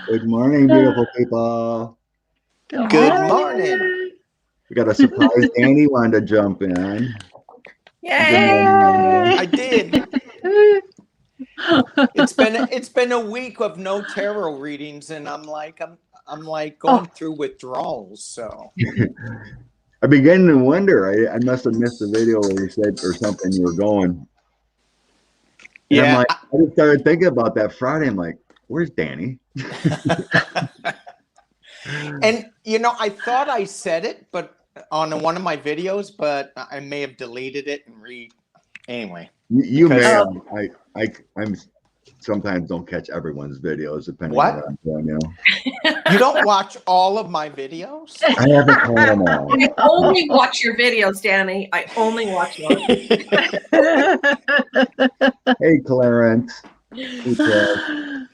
Good morning, beautiful people. Good morning. We got a surprise. Danny wanted to jump in. Yay! I did. It's been a week of no tarot readings, and I'm like going through withdrawals. So I began to wonder. I must have missed the video where you said or something you were going. And I'm like, I just started thinking about that Friday. I'm like, where's Danny? And I thought I said it, but on one of my videos, but I may have deleted it and anyway. You may have. I'm sometimes don't catch everyone's videos depending on what I'm doing. You don't watch all of my videos? I haven't caught them all. I only watch your videos, Danny. I only watch yours. Hey, Clarence.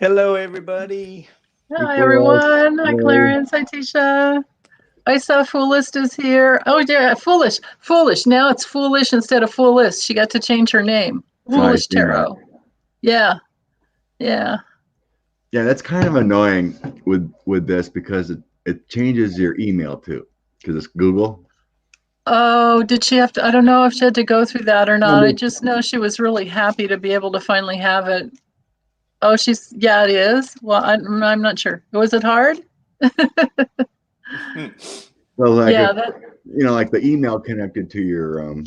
Hello, everybody. Hi, everyone. Hi, Clarence. Hi, Tisha. I saw Foolist is here. Oh, yeah, Foolish. Foolish. Now it's Foolish instead of Foolist. She got to change her name. Foolish Tarot. Yeah. Yeah. Yeah, that's kind of annoying with this because it changes your email too because it's Google. Oh, did she have to? I don't know if she had to go through that or not. I just know she was really happy to be able to finally have it. Oh, yeah, it is. Well, I'm not sure. Was it hard? Well, like like the email connected to your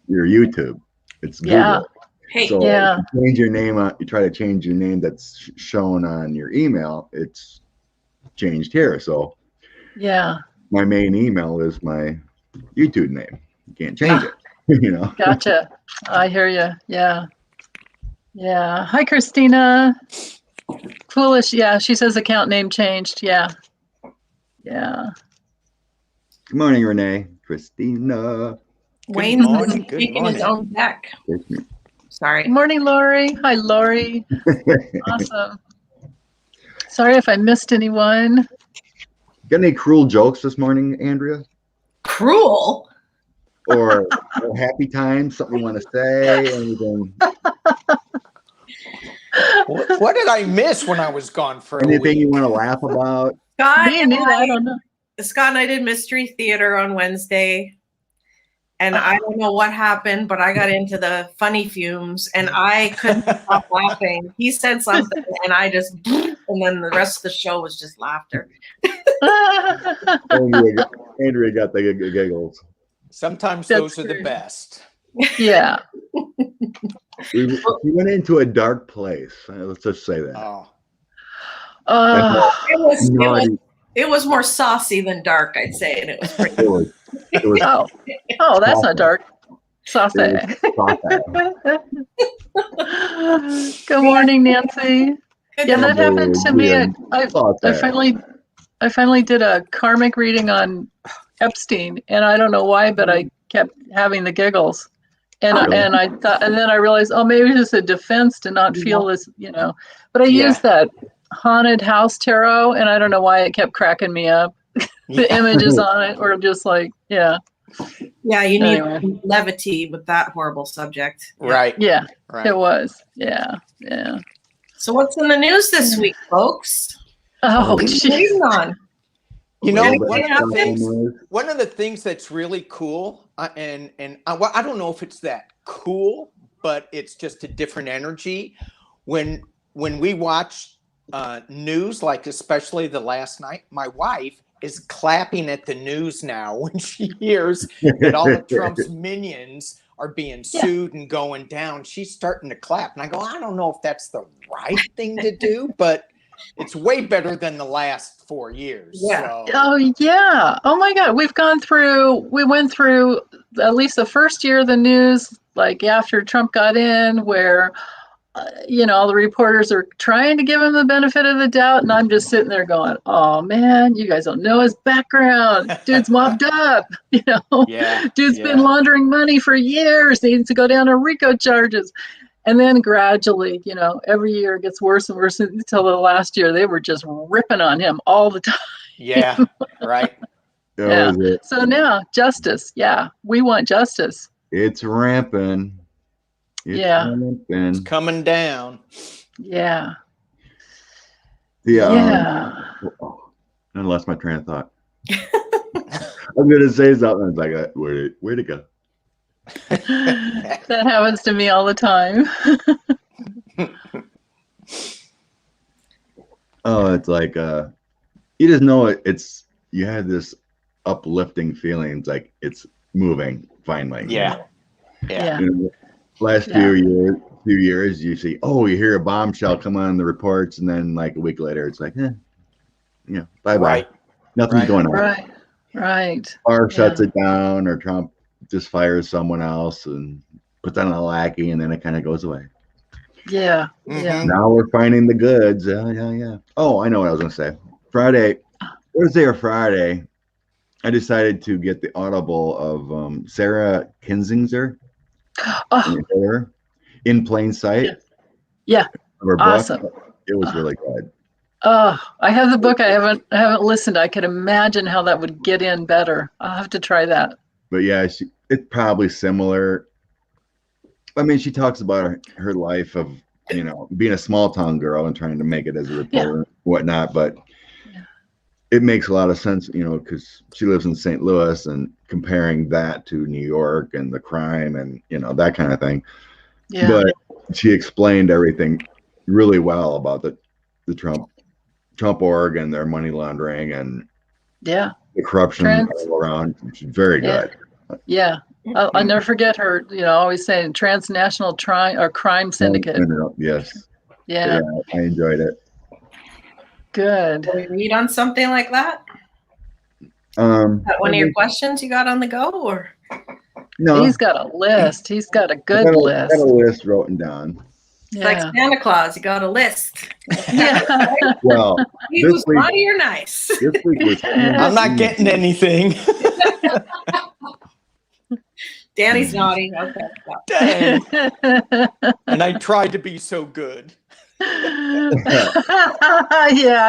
YouTube. It's Google. Yeah. Hey, so if you change your name. You try to change your name that's shown on your email. It's changed here. So yeah, my main email is my YouTube name. You can't change it. Gotcha. I hear you. Yeah. Yeah. Hi, Christina. Foolish. Yeah, she says account name changed. Yeah. Yeah. Good morning, Renee. Christina. Wayne's taking his own deck. Sorry. Good morning, Lori. Hi, Lori. Awesome. Sorry if I missed anyone. Got any cruel jokes this morning, Andrea? Cruel? Or happy times, something you want to say, anything? What did I miss when I was gone for anything a week? you want to laugh about? Scott, I don't know. Scott and I did Mystery Theater on Wednesday. And I don't know what happened, but I got into the funny fumes and I couldn't stop laughing. He said something and I just, and then the rest of the show was just laughter. Andrea got the giggles. Sometimes those are the best. Yeah. We went into a dark place. Let's just say that. It was more saucy than dark, I'd say, and it was pretty. Oh, that's not dark. Saucy. Good morning, Nancy. Yeah, that happened to me. I finally did a karmic reading on Epstein, and I don't know why, but I kept having the giggles. And I thought, and then I realized, maybe it's just a defense to not feel this, But I used that haunted house tarot, and I don't know why it kept cracking me up. The images on it were just like, Yeah, you need levity with that horrible subject. Right. Yeah, right. It was. Yeah. So what's in the news this week, folks? Oh, geez. On? One of the things that's really cool, and I don't know if it's that cool, but it's just a different energy. When we watch news, like especially the last night, my wife is clapping at the news now when she hears that all of Trump's minions are being sued and going down. She's starting to clap. And I go, I don't know if that's the right thing to do, but it's way better than the last 4 years. Yeah. So. Oh, yeah. Oh, my God. We went through at least the first year of the news, like after Trump got in, where all the reporters are trying to give him the benefit of the doubt, and I'm just sitting there going, "Oh man, you guys don't know his background. Dude's mobbed up. Dude's been laundering money for years. He needs to go down to RICO charges." And then gradually, every year it gets worse and worse until the last year they were just ripping on him all the time. Yeah, right. Yeah. So now justice. Yeah, we want justice. It's rampant. It's coming down. Yeah. I lost my train of thought. I'm gonna say something. It's like, where'd it go? That happens to me all the time. Oh, it's like you just know you had this uplifting feeling. It's like it's moving finally. Yeah. You know, last few years, you see, you hear a bombshell come on in the reports, and then like a week later, it's like, bye bye. Right. Nothing's going on. Right. Barr shuts it down, or Trump just fires someone else and puts on a lackey, and then it kind of goes away. Yeah. Now we're finding the goods. Yeah. Oh, I know what I was going to say. Thursday or Friday, I decided to get the Audible of Sarah Kinzinger. In Plain Sight. Yeah. Her awesome. Book. It was really good. Oh, I have the book. I haven't listened. I could imagine how that would get in better. I'll have to try that. But yeah, it's probably similar. I mean, she talks about her life of, being a small town girl and trying to make it as a reporter and whatnot. But it makes a lot of sense, because she lives in St. Louis, and comparing that to New York and the crime and, that kind of thing. Yeah. But she explained everything really well about the Trump org and their money laundering and the corruption all around. She's very good. Yeah. I'll never forget her, always saying transnational crime syndicate. Yes. Yeah. I enjoyed it. Can Good. we read on something like that? Is that one of your questions you got on the go, or? No. He's got a list. He's got a good list. I got a list written down. It's like Santa Claus. You got a list. Yeah. Well, he was naughty or nice. This week was. I'm not getting anything. Danny's naughty. Okay. Dang. And I tried to be so good. Yeah,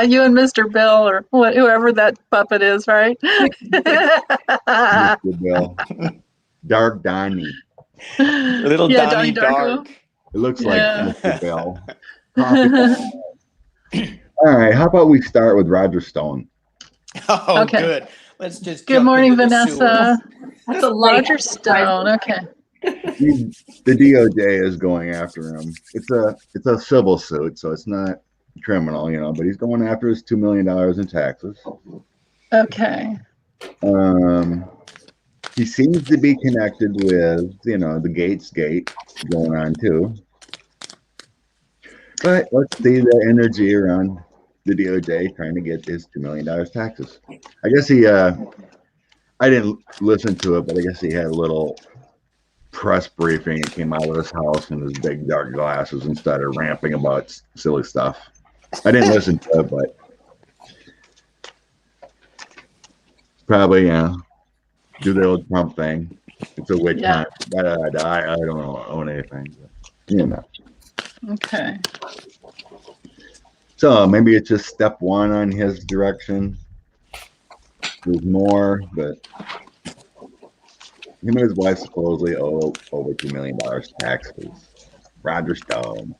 you and Mr. Bill, or whoever that puppet is, right? Mr. Bill. Dark Donnie. Little Donnie Dark. It looks like Mr. Bill. All right, how about we start with Roger Stone? Oh, okay. Good. Let's just. Good morning, Vanessa. That's a Roger Stone. Okay. The DOJ is going after him. It's a civil suit, so it's not criminal, but he's going after his $2 million in taxes. Okay. He seems to be connected with, the Gaetz gate going on too. But let's see the energy around the DOJ trying to get his $2 million taxes. I guess I didn't listen to it, but I guess he had a little press briefing and came out of his house in his big dark glasses and started ramping about silly stuff. I didn't listen to it, but probably, do the old Trump thing. It's a witch hunt. I don't own anything. But, Okay. So maybe it's just step one on his direction. There's more, but him and his wife supposedly owe over $2 million taxes. Roger Stone.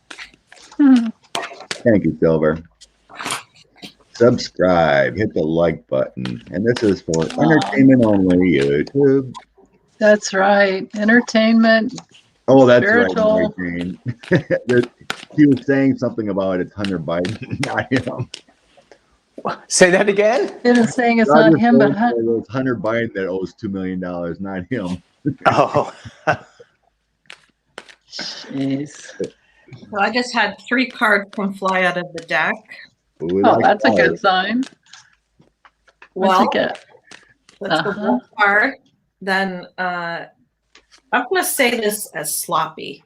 Thank you, Silver. Subscribe, hit the like button, and this is for entertainment only YouTube. That's right, entertainment. Oh, that's spiritual. Right. He was saying something about it's Hunter Biden, not him. Say that again. It is saying it's not him, but it's Hunter Biden that owes $2 million, not him. Oh. Jeez. So I just had 3 cards come fly out of the deck. Oh, that's a good sign. Well, let's go one card. Then I'm going to say this as sloppy.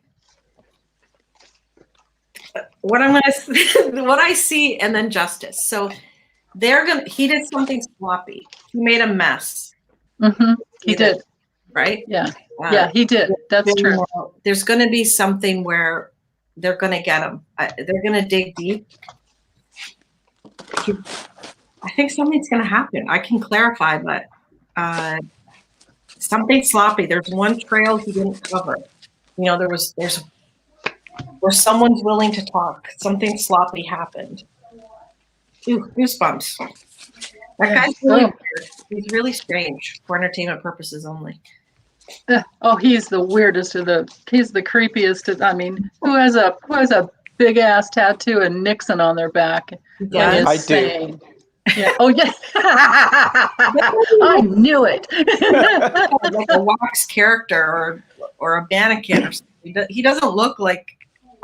What I see, and then justice. So he did something sloppy. He made a mess. Mm-hmm. He did. Right? Yeah. Yeah, he did. That's true. There's going to be something where they're going to get him. They're going to dig deep. I think something's going to happen. I can clarify, but something sloppy. There's one trail he didn't cover. There's where someone's willing to talk. Something sloppy happened. Ooh, goosebumps. That guy's really weird. He's really strange for entertainment purposes only. Oh, he's the weirdest he's the creepiest. I mean, who has a big ass tattoo and Nixon on their back? Yeah, I do. Yeah. Oh, yeah. I knew it. Like a wax character or a mannequin or something. He doesn't look like,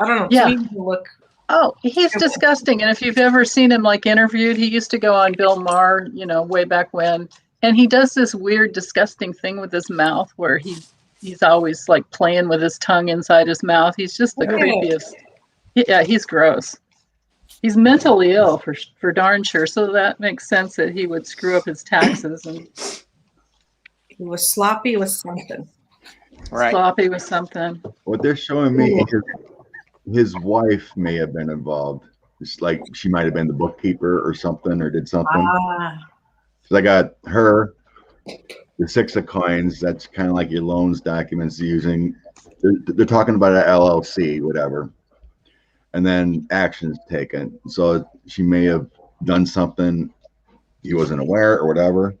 I don't know. Yeah. To me, he look. Oh, he's disgusting. And if you've ever seen him like interviewed, he used to go on Bill Maher, way back when. And he does this weird, disgusting thing with his mouth where he's always like playing with his tongue inside his mouth. He's just the creepiest. Yeah, he's gross. He's mentally ill for darn sure. So that makes sense that he would screw up his taxes. And He was sloppy with something. Right. sloppy with something. What they're showing me is his wife may have been involved. It's like she might have been the bookkeeper or something, or did something. So I got her, the 6 of coins. That's kind of like your loans documents using. They're talking about an LLC, whatever, and then actions taken. So she may have done something he wasn't aware or whatever.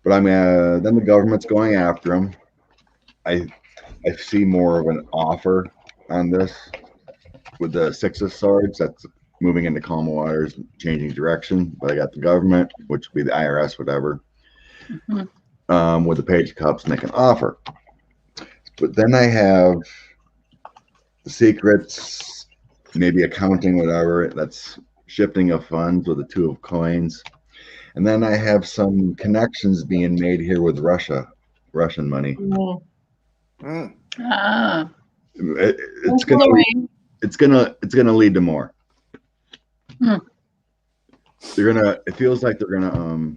But I mean, then the government's going after him. I see more of an offer on this with the 6 of swords. That's moving into calm waters, changing direction. But I got the government, which would be the IRS, whatever, with the page of cups, make an offer. But then I have the secrets, maybe accounting, whatever. That's shifting of funds with the 2 of coins. And then I have some connections being made here with Russian money. It's gonna lead to more. It feels like they're gonna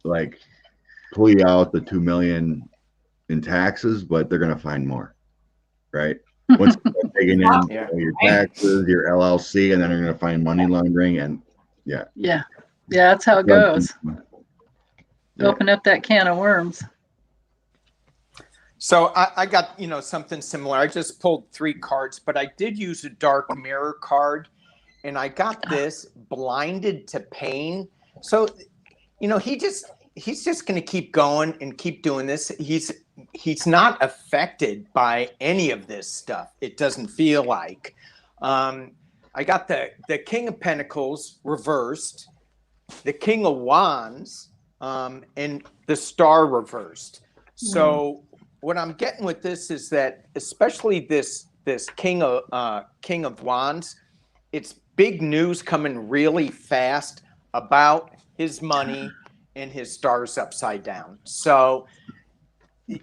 like pull you out the 2 million in taxes, but they're gonna find more, right? Once you start digging in your taxes, your LLC, and then they're gonna find money laundering, and yeah, that's how it goes. Open up that can of worms. So I got, something similar. I just pulled 3 cards, but I did use a dark mirror card, and I got this blinded to pain. So, he's just going to keep going and keep doing this. He's not affected by any of this stuff. It doesn't feel like. I got the King of Pentacles reversed, the King of Wands, and the Star reversed. So what I'm getting with this is that, especially this King of Wands, it's big news coming really fast about his money and his stars upside down. So, it's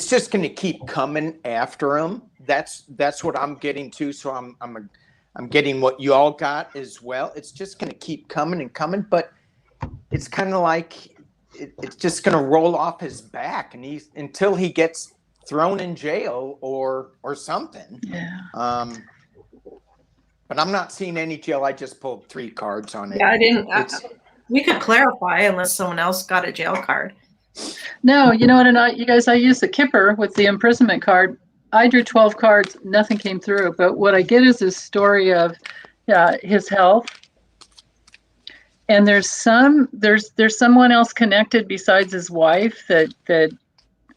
just going to keep coming after him. That's what I'm getting to. So I'm getting what you all got as well. It's just going to keep coming and coming, but it's kind of like it's just going to roll off his back, and until he gets thrown in jail or something. Yeah. But I'm not seeing any jail. I just pulled 3 cards on it. Yeah, I didn't. We could clarify unless someone else got a jail card. No, you know what? You guys, I used the Kipper with the imprisonment card. I drew 12 cards. Nothing came through. But what I get is this story of his health. And there's someone else connected besides his wife that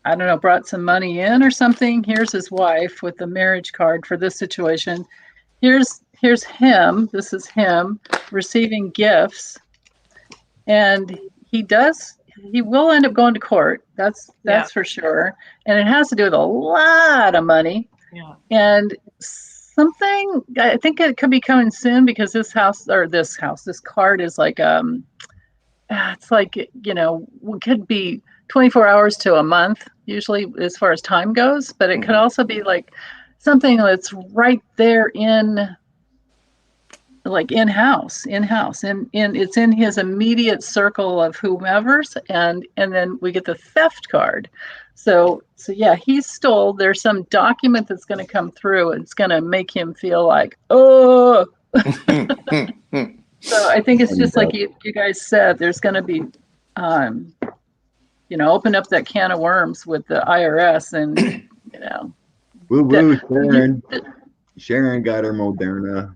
I don't know, brought some money in or something. Here's his wife with the marriage card for this situation. Here's him. This is him receiving gifts, and he will end up going to court. That's for sure. And it has to do with a lot of money. Yeah. And something, I think it could be coming soon, because this card is like, it's like, it could be 24 hours to a month, usually as far as time goes, but it could also be like something that's right there in in-house, and it's in his immediate circle of whomever's, and then we get the theft card. So yeah, he stole. There's some document that's going to come through. It's going to make him feel like, oh. So I think it's just like you guys said. There's going to be, open up that can of worms with the IRS, and Woo, Sharon got her Moderna.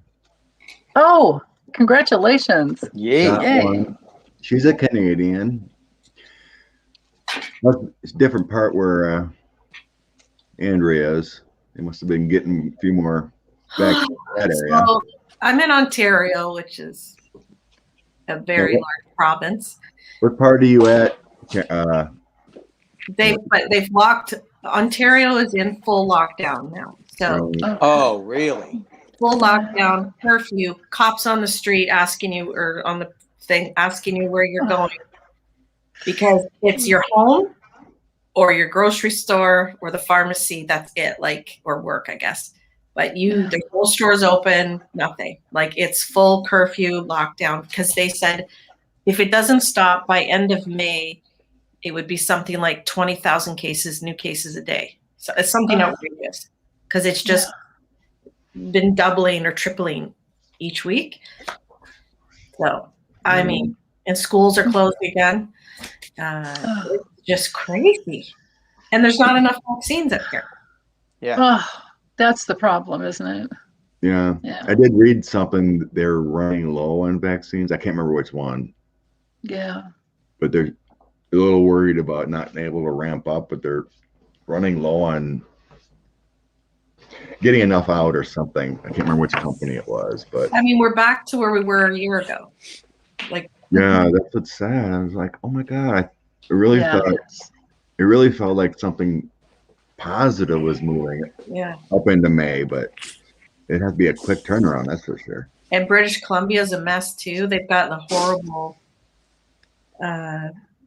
Oh, Congratulations. Yay. Got Yay. one. She's a Canadian. It's a different part where Andrea is. They must have been getting a few more back in that area. So I'm in Ontario, which is a very large province. What part are you at? They've locked. Ontario is in full lockdown now. So Oh, really? full lockdown, curfew, cops on the street asking you, or on the thing asking you where you're going, because it's your home or your grocery store or the pharmacy. That's it, like, or work, I guess. But there's no stores open, nothing. Like, it's full curfew, lockdown, because they said if it doesn't stop by end of May, it would be something like 20,000 new cases a day. So it's something outrageous, because it's just been doubling or tripling each week. So, I mean, and schools are closed again. It's just crazy. And there's not enough vaccines up here. Yeah. Oh, that's the problem, isn't it? Yeah. I did read something that they're running low on vaccines. I can't remember which one. Yeah. But they're a little worried about not being able to ramp up, but they're running low on getting enough out or something. I can't remember which company it was, but I mean, we're back to where we were a year ago. Like, yeah, that's what's sad. I was like, oh my God, it really felt like something positive was moving up into May, but it had to be a quick turnaround, that's for sure. And British Columbia is a mess too. They've got the horrible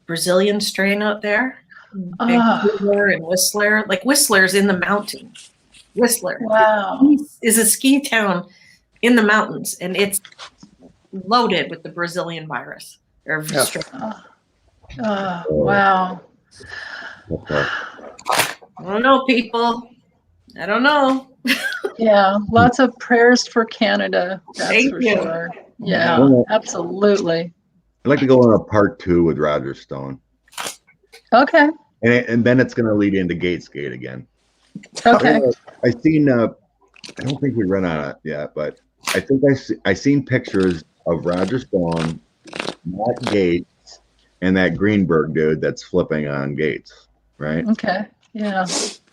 Brazilian strain out there. Vancouver and Whistler. Like, Whistler's in the mountains. Whistler is a ski town in the mountains, and it's loaded with the Brazilian virus. Wow. I don't know, people. I don't know. Yeah, lots of prayers for Canada. That's Thank for you. sure. Yeah, absolutely. I'd like to go on a part 2 with Roger Stone. Okay. And then it's going to lead into Gatesgate again. Okay. I seen. I don't think we run out yet, but I think I seen pictures of Roger Stone, Matt Gaetz, and that Greenberg dude that's flipping on Gaetz, right? Okay. Yeah.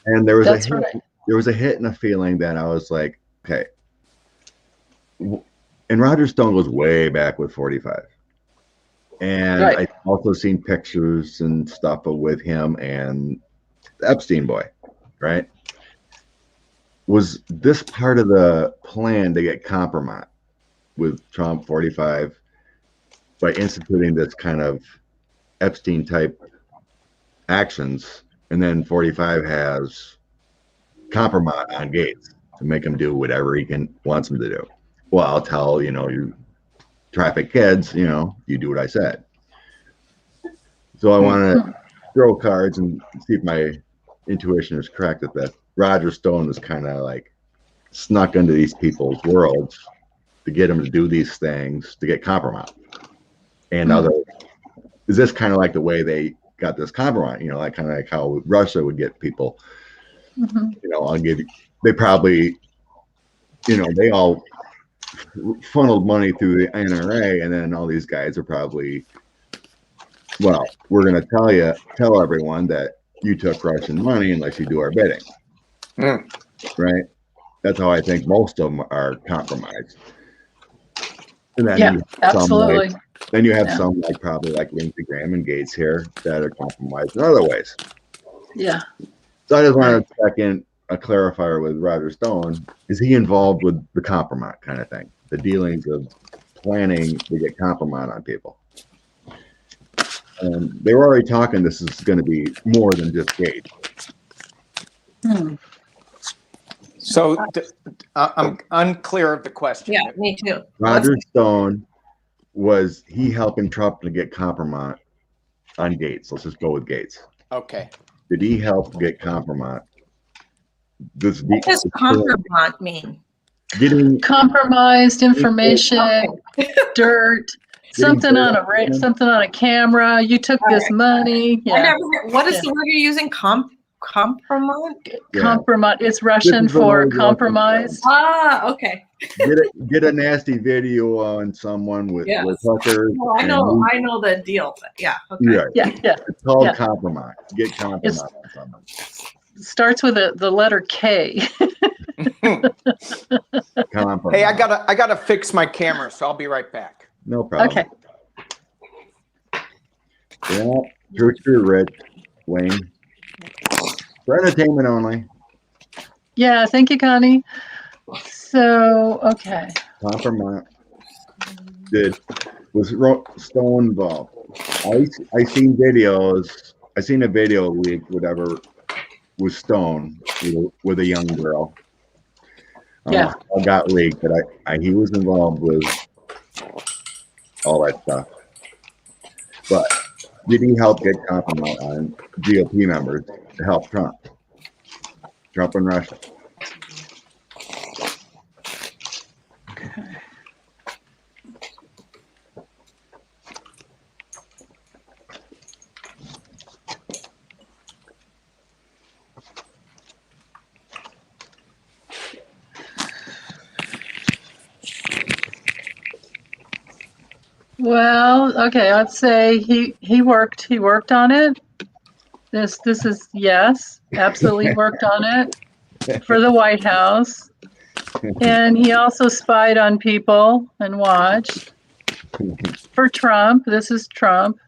And there was right. There was a hit and a feeling that I was like, okay. And Roger Stone goes way back with 45. And I also seen pictures and stuff with him and the Epstein boy, right? Was this part of the plan to get compromised with Trump 45 by instituting this kind of Epstein type actions, and then 45 has compromise on Gaetz to make him do whatever he wants him to do? Well, I'll tell you traffic kids, you do what I said. So I want to throw cards and see if my intuition is correct at that. Roger Stone was kind of like snuck into these people's worlds to get them to do these things to get compromised. And is this kind of like the way they got this compromise? Like kind of like how Russia would get people. I'll give you. They probably, they all funneled money through the NRA, and then all these guys are probably, well, we're going to tell everyone that you took Russian money unless you do our bidding. Right? That's how I think most of them are compromised. And then absolutely. Then you have some probably like Lindsey Graham and Gaetz here that are compromised in other ways. Yeah. So I just wanted to check in a clarifier with Roger Stone. Is he involved with the compromise kind of thing? The dealings of planning to get compromise on people? And they were already talking this is going to be more than just Gaetz. So I'm unclear of the question. Yeah, me too. Roger Stone, was he helping Trump to get compromise on Gaetz? Let's just go with Gaetz. Okay. Did he help get compromise? What does compromise mean? Getting compromised information, dirt, something on a camera. You took this money. I never, what is the word you're using? Compromise? Yeah. Compromise. It's This Russian is an for old compromise. Ah, okay. Get a nasty video on someone with Yes. hookers. Well, I know the deal. But yeah. Okay. Right. Yeah, yeah. It's called Yeah. compromise. Get compromise on someone. Starts with the letter K. Compromise. Hey, I gotta fix my camera, so I'll be right back. No problem. Okay. Yeah, true, Rich. Wayne. For entertainment only. Yeah, thank you, Connie. So, okay. Compromise. Was Stone involved? I seen videos. I seen a video leak, whatever, with Stone with a young girl. Yeah. I got leaked, but he was involved with all that stuff. But did he help get compromise on GOP members to help Trump and Russia? Well, okay, I'd say he worked on it. This is yes, absolutely worked on it for the White House. And he also spied on people and watched for Trump. This is Trump.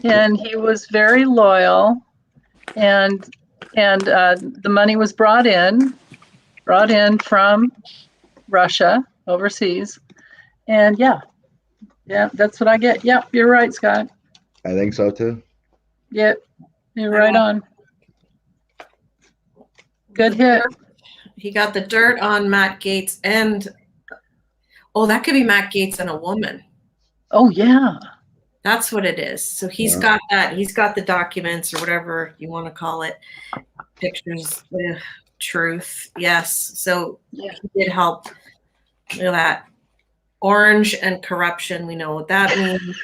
And he was very loyal, and the money was brought in from Russia overseas. And yeah, that's what I get. Yep, you're right, Scott. I think so too. Yep, you're right on. Good hit. He got the dirt on Matt Gaetz and that could be Matt Gaetz and a woman. Oh yeah. That's what it is. So he's got that. He's got the documents or whatever you want to call it. Pictures, truth. Yes. So he did help. You know that. Orange and corruption. We know what that means.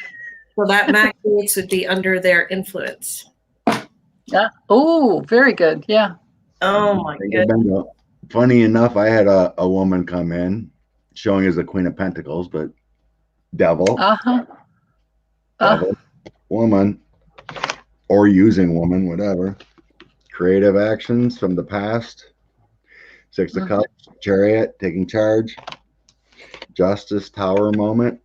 So that Matt Gaetz would be under their influence. Yeah. Oh, very good. Yeah. Oh my goodness. Funny enough, I had a woman come in showing as the Queen of Pentacles, but devil. Devil, woman, or using woman, whatever. Creative actions from the past. Six of Cups, Chariot, taking charge. Justice, Tower moment.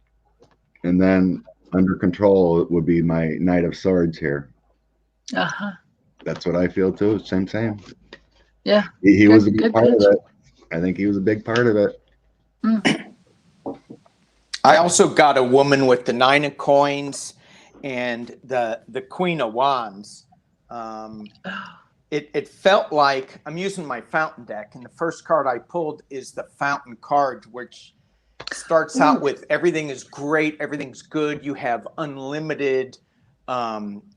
And then under control would be my Knight of Swords here. That's what I feel too. Same. Yeah. He was a big part of it. I think he was a big part of it. I also got a woman with the 9 of coins and the Queen of Wands. It felt like I'm using my fountain deck, and the first card I pulled is the Fountain card, which starts out with everything is great, everything's good. You have unlimited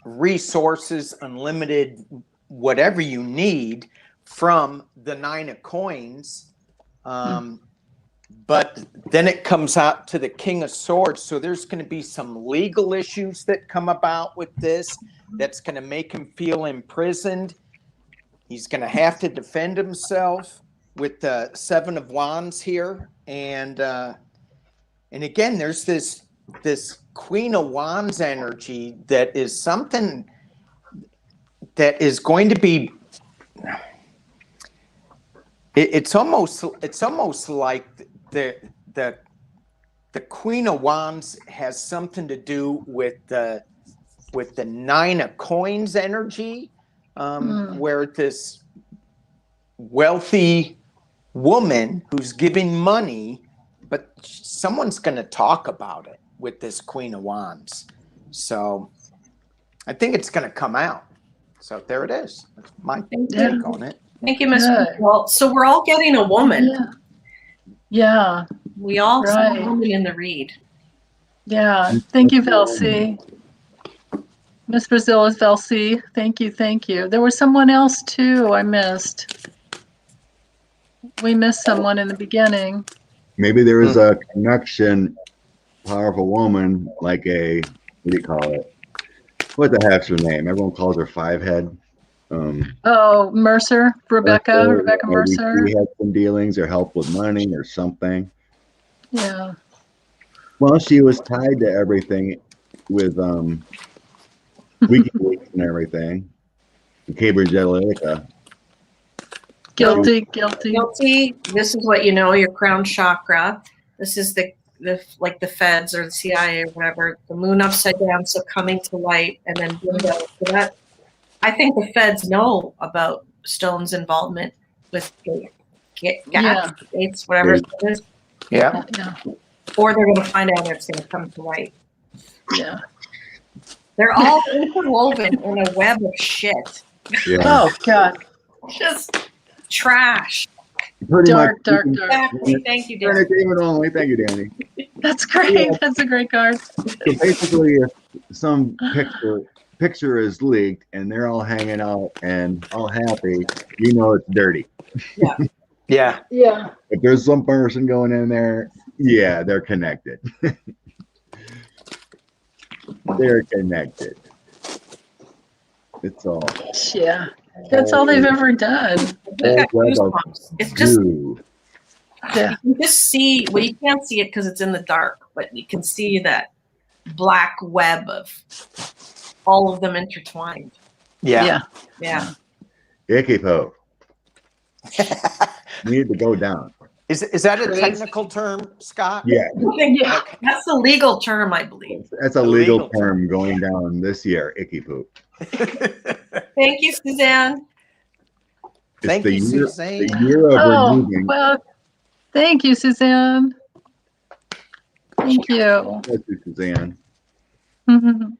resources, unlimited whatever you need from the 9 of coins. But then it comes out to the King of Swords. So there's going to be some legal issues that come about with this that's going to make him feel imprisoned. He's going to have to defend himself with the 7 of Wands here. And again, there's this Queen of Wands energy that is something that is going to be... It's almost like the Queen of Wands has something to do with the 9 of coins energy, where this wealthy woman who's giving money, but someone's going to talk about it with this Queen of Wands. So I think it's going to come out. So there it is. That's my take on it. Thank you, Ms. Well, so we're all getting a woman. Yeah. We all saw a woman in the read. Yeah. Thank you, Velcy. Miss Brazil is Velcy. Thank you. There was someone else too I missed. We missed someone in the beginning. Maybe there was a connection, powerful woman, like a, what do you call it? What the heck's her name? Everyone calls her 5 head. Oh, Mercer, Rebecca Mercer. We had some dealings or help with money or something. Yeah. Well, she was tied to everything with WikiLeaks and everything. Cambridge Analytica. Guilty. Guilty. This is what you know, your crown chakra. This is the like the feds or the CIA or whatever, the moon upside down, so coming to light, and then bingo. So that, I think the feds know about Stone's involvement with Gaetz, whatever it is. Yeah. Or they're going to find out it's going to come to light. Yeah. They're all interwoven in a web of shit. Yeah. Oh God. Just trash. Pretty Dark. Exactly. Thank you, Danny. Thank you, Danny. That's great. Yeah. That's a great card. So basically, if some picture is leaked and they're all hanging out and all happy, you know it's dirty. Yeah. If there's some person going in there, yeah, they're connected. They're connected. It's all. Yeah. That's all they've ever done. It's just, yeah. you can just see, well, you can't see it because it's in the dark, but you can see that black web of all of them intertwined. Yeah. Icky po. Need to go down. Is that a technical term, Scott? Yeah. That's a legal term, I believe. That's a legal term going down this year. Icky poop. Thank you, Suzanne. Thank you, Suzanne. The year of removing. Well, thank you, Suzanne. Thank you. Thank you, Suzanne. Mm-hmm.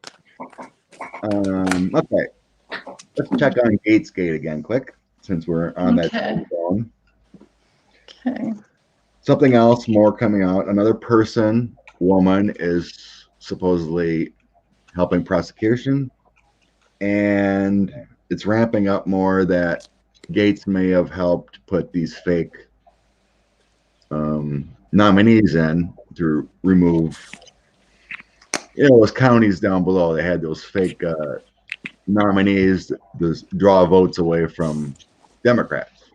Okay. Let's check on Gaetz again, quick, since we're on that phone. Okay. Something else more coming out. Another woman, is supposedly helping prosecution, and it's ramping up more that Gaetz may have helped put these fake nominees in to remove, those counties down below. They had those fake nominees to draw votes away from Democrats.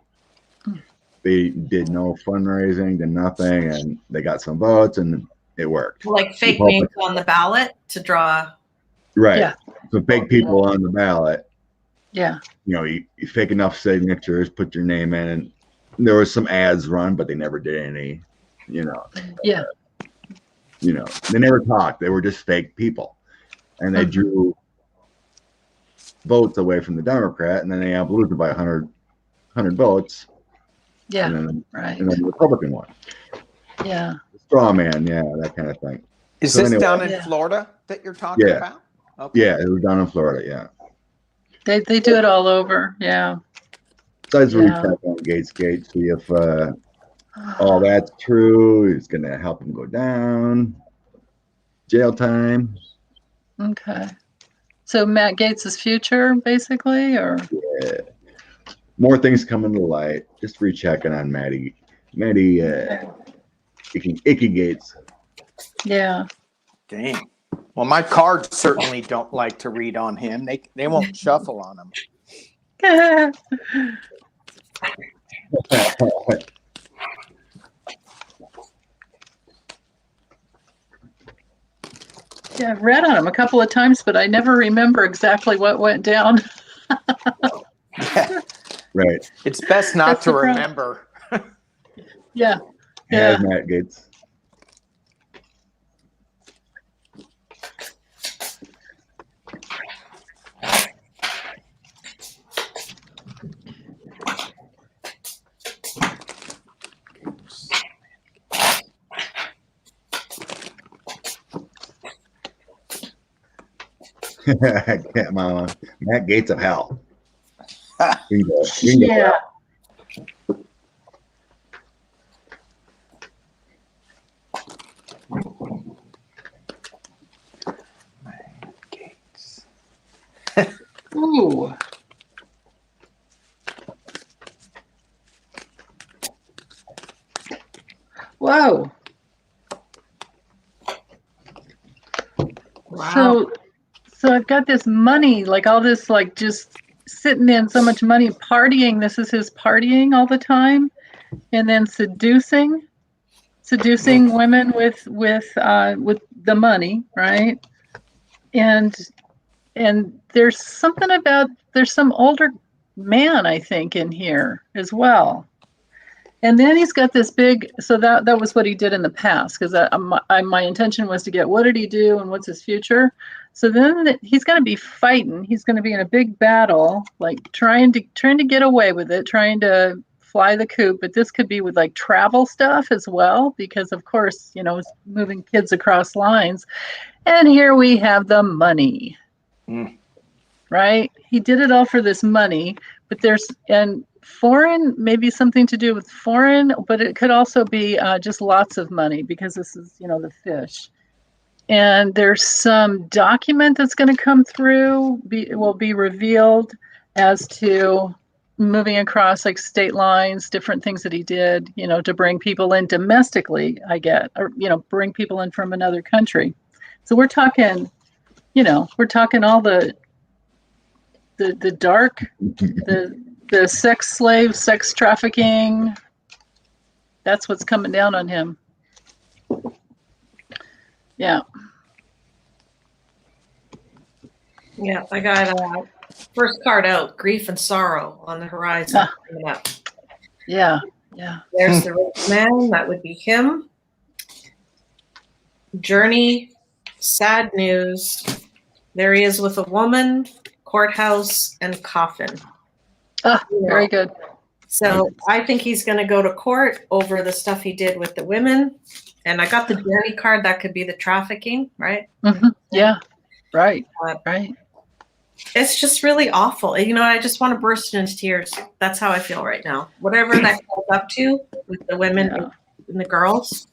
They did no fundraising, did nothing, and they got some votes, and it worked. Like fake names on the ballot to draw. Right. Yeah. So fake people on the ballot. Yeah. You fake enough signatures, put your name in, and there was some ads run, but they never did any, Yeah. They never talked. They were just fake people. And they drew votes away from the Democrat, and then they lose it by 100 votes. Yeah. And then, right. And then the Republican one. Yeah. Straw man, that kind of thing. Is this down in Florida that you're talking about? Okay. Yeah, it was down in Florida, yeah. They do it all over, yeah. So I just reach out on Gaetz, see if all that's true. It's going to help him go down. Jail time. Okay. So Matt Gaetz's future, basically, or? Yeah. More things coming to light. Just rechecking on Maddie, Icky Gaetz. Yeah. Dang. Well, my cards certainly don't like to read on him. They won't shuffle on him. Yeah, I've read on him a couple of times, but I never remember exactly what went down. Right. It's best not to remember. Yeah. Yeah. Matt Gaetz. Mama. Matt Gaetz of hell. Yeah. Gaetz. Ooh. Whoa. Wow. So I've got this money, like all this, like just sitting in so much money, partying. This is his partying all the time, and then seducing women with the money, right? And there's something about, there's some older man, I think, in here as well. And then he's got this big, so that was what he did in the past, because my intention was to get what did he do and what's his future. So then he's going to be fighting. He's going to be in a big battle, like trying to get away with it, trying to fly the coop. But this could be with like travel stuff as well, because of course, it's moving kids across lines. And here we have the money, right? He did it all for this money, but and foreign, maybe something to do with foreign, but it could also be just lots of money, because this is, the fish. And there's some document that's going to come through, will be revealed as to moving across like state lines, different things that he did, to bring people in domestically, or, bring people in from another country. So we're talking, all the dark, the sex slave, sex trafficking. That's what's coming down on him. Yeah. Yeah, I got first card out, grief and sorrow on the horizon. Coming up. Yeah. There's the rich man, that would be him. Journey, sad news. There he is with a woman, courthouse, and coffin. Very good. So I think he's going to go to court over the stuff he did with the women. And I got the journey card. That could be the trafficking, right? Mm-hmm. Yeah. Right. Right. It's just really awful. I just want to burst into tears. That's how I feel right now. Whatever that goes up to with the women and the girls.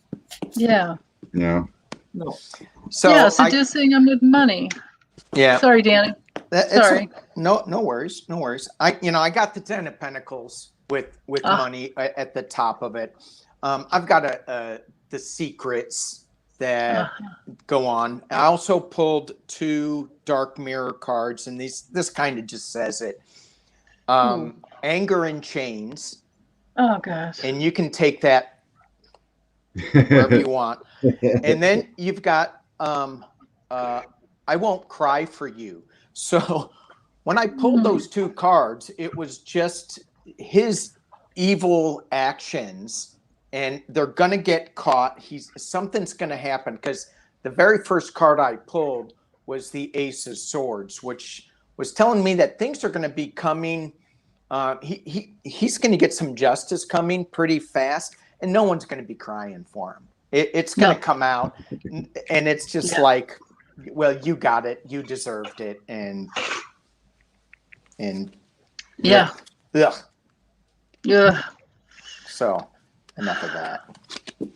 Yeah. Yeah. No. So seducing them with money. Yeah. Sorry, Danny. Sorry. No worries. I got the 10 of Pentacles with money at the top of it. I've got the secrets that go on. I also pulled 2 dark mirror cards, and this kind of just says it. Anger in chains. Oh gosh. And you can take that wherever you want. And then you've got I won't cry for you. So when I pulled those 2 cards, it was just his evil actions, and they're gonna get caught. Something's gonna happen, because the very first card I pulled was the Ace of Swords, which was telling me that things are gonna be coming. He's gonna get some justice coming pretty fast, and no one's gonna be crying for him. It's gonna come out, and it's just like, well, you got it, you deserved it, and yeah. So enough of that. Yeah.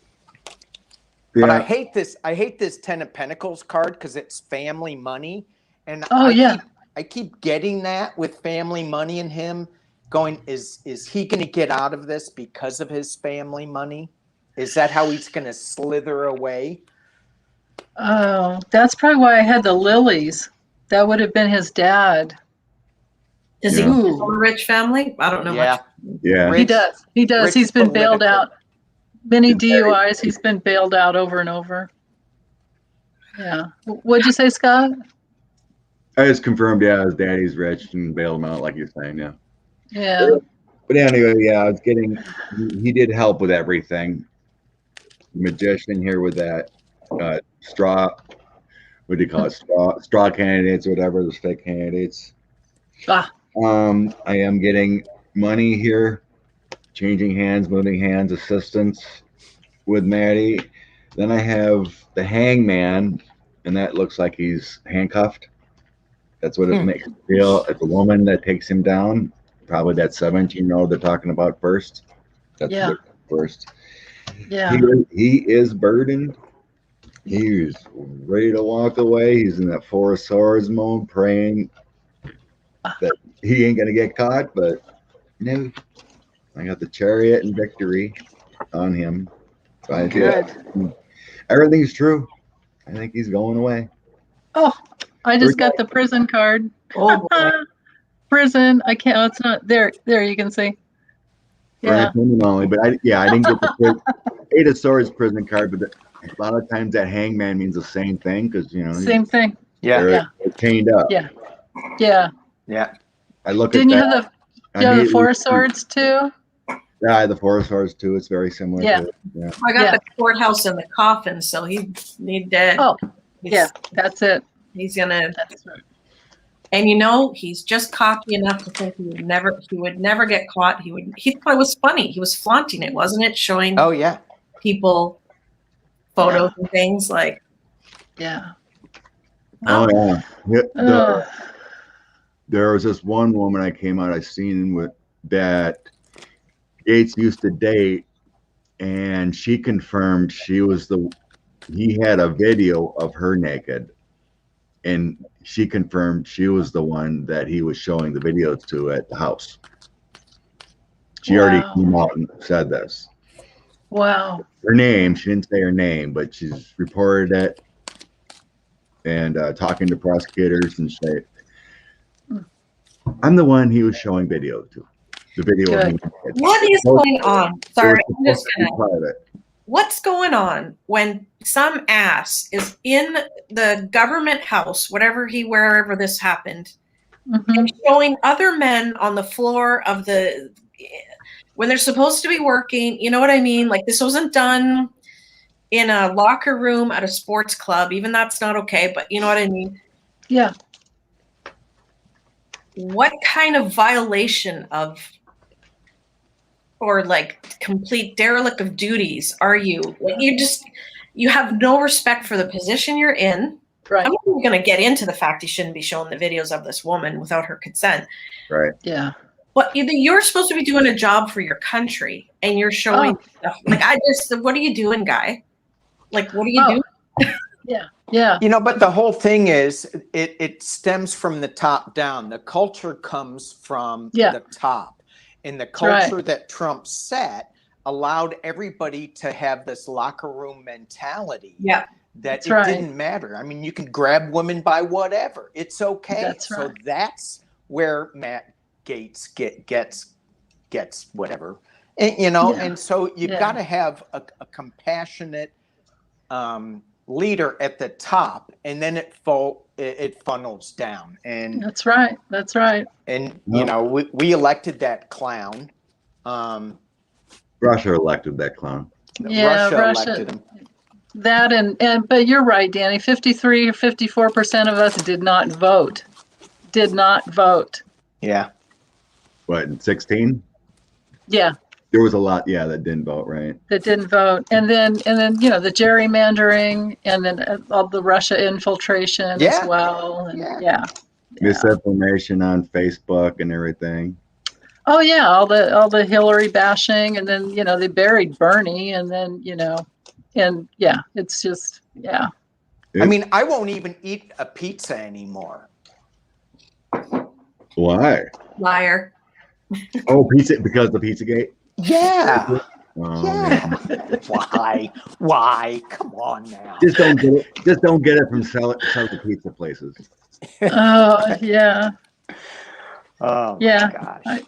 But I hate this 10 of Pentacles card, because it's family money, and I keep getting that with family money and him going, is he going to get out of this because of his family money? Is that how he's going to slither away? Oh, that's probably why I had the lilies. That would have been his dad. Does he come from a rich family? I don't know much. Yeah. He does. Rich He's been bailed political. out. Many DUIs. He's been bailed out over and over. Yeah. What'd you say, Scott? I just confirmed, his daddy's rich and bailed him out, like you're saying, yeah. Yeah. But anyway, I was he did help with everything. Magician here with that straw, what do you call it? Straw candidates or whatever, those fake candidates. I am getting money here, changing hands, moving hands, assistance with Maddie. Then I have the hangman, and that looks like he's handcuffed. That's what it makes me feel. It's a woman that takes him down. Probably that 17-year-old they're talking about first. That's first. Yeah. He is burdened. He's ready to walk away. He's in that 4 of Swords mode, praying that he ain't gonna get caught. But no, I got the Chariot and Victory on him. So I feel everything's true. I think he's going away. Oh, I just got the prison card. Oh boy. prison. I can't. Oh, it's not there. There you can see. For Yeah. entertainment only, but I didn't get the Ada Sora's prison card, but a lot of times that hangman means the same thing because Same thing. they're chained up. Yeah. Yeah. Yeah. I look Didn't at you that. have the Four Swords too? Yeah, the Four Swords too. It's very similar. Yeah. To it. Yeah. I got the courthouse in the coffin, so he's dead. Oh, yeah, that's it. He's gonna. That's right. And he's just cocky enough to think he would never get caught. He thought it was funny. He was flaunting it, wasn't it? Showing people photos and things like. Yeah. Oh yeah. There was this one woman I seen with that Gaetz used to date, and she confirmed he had a video of her naked, and she confirmed she was the one that he was showing the video to at the house. She already came out and said this. Wow. Her name, she didn't say her name, but she's reported it and talking to prosecutors and say, I'm the one he was showing video to. The video of me. What is going on? Sorry, I'm just gonna. Private. What's going on when some ass is in the government house, wherever this happened, and showing other men on the floor of when they're supposed to be working? You know what I mean? Like, this wasn't done in a locker room at a sports club. Even that's not okay, but you know what I mean? Yeah. What kind of violation of or like complete derelict of duties are you? Like, you have no respect for the position you're in. Right. I'm not even going to get into the fact you shouldn't be showing the videos of this woman without her consent. Right. Yeah. But you're supposed to be doing a job for your country, and you're showing stuff. Like, what are you doing, guy? Like, what are you doing? Yeah. Yeah. But the whole thing is it stems from the top down. The culture comes from the top. And the culture that Trump set allowed everybody to have this locker room mentality. Yeah. That didn't matter. I mean, you can grab women by whatever. It's okay. That's right. So that's where Matt Gaetz gets whatever. And, and so you've got to have a compassionate leader at the top, and then it funnels down. And that's right. That's right. And we elected that clown. Russia elected that clown. Yeah, Russia elected him. That but you're right, Danny. 53 or 54% of us did not vote. Did not vote. Yeah. What, in 16? Yeah. There was a lot, that didn't vote, right? That didn't vote, and then the gerrymandering, and then all the Russia infiltration as well. And, misinformation on Facebook and everything. Oh yeah, all the Hillary bashing, and then they buried Bernie, and then it's just I mean, I won't even eat a pizza anymore. Why? Liar. Oh, pizza, because of the Pizzagate? Yeah. Oh, yeah. Why? Come on now. Just don't get it. Just don't get it from selling pizza places. Oh yeah. Oh yeah. Gosh.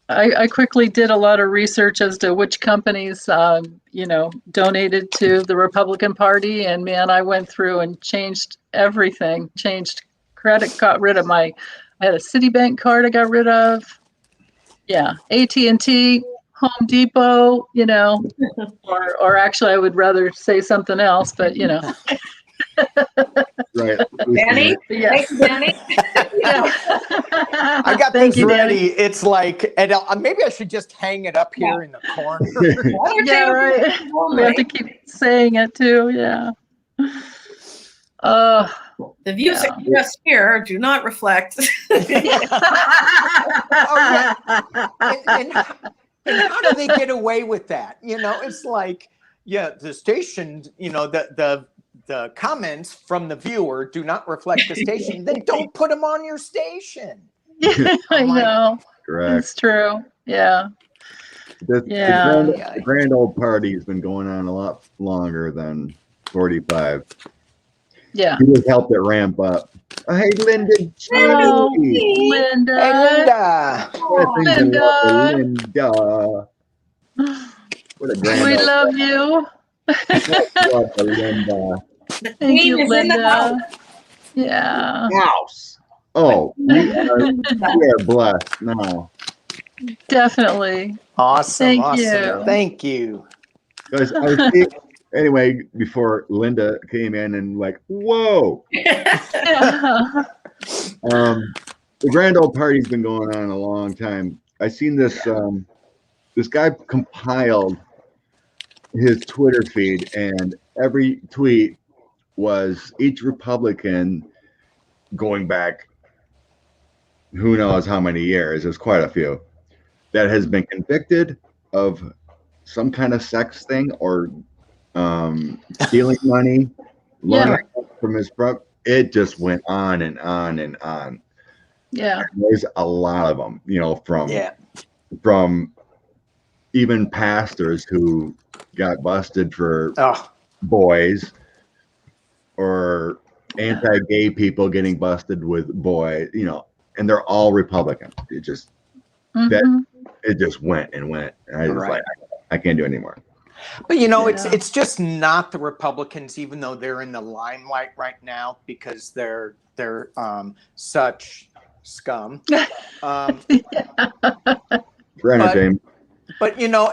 I quickly did a lot of research as to which companies donated to the Republican Party, and man, I went through and changed everything. Changed credit, got rid of I had a Citibank card I got rid of. Yeah, AT&T, Home Depot, or actually I would rather say something else, but Right. Danny? Yeah. Thanks, Danny. I got this ready. Danny. It's like, and maybe I should just hang it up here in the corner. Yeah, right. We have to keep saying it too. Yeah. The views expressed here do not reflect. And how do they get away with that? It's like, the station, the comments from the viewer do not reflect the station. Then don't put them on your station. I know. Correct. It's true. Yeah. The grand old party has been going on a lot longer than 45. Yeah. He just helped it ramp up Hey, Linda G. Oh, Linda. Hey, Linda. Linda. Linda. What a grand We old love you. love for Linda. The Thank queen you, is in the house. Linda. Yeah, House. Oh, we are blessed now. definitely. Awesome. Thank Awesome. you. Thank you. Because I was anyway, before Linda came in and like, whoa. Yeah. The grand old party's been going on a long time. I seen this this guy compiled his Twitter feed, and every tweet was each Republican going back who knows how many years, there's quite a few, that has been convicted of some kind of sex thing or stealing money, laundering from his front. It just went on and on and on. Yeah. There's a lot of them, you know, from even pastors who got busted for boys, or anti-gay people getting busted with boys, you know, and they're all Republican. It just it just went and went. And I was like, I can't do it anymore. But you know, it's just not the Republicans, even though they're in the limelight right now because they're such scum. But you know,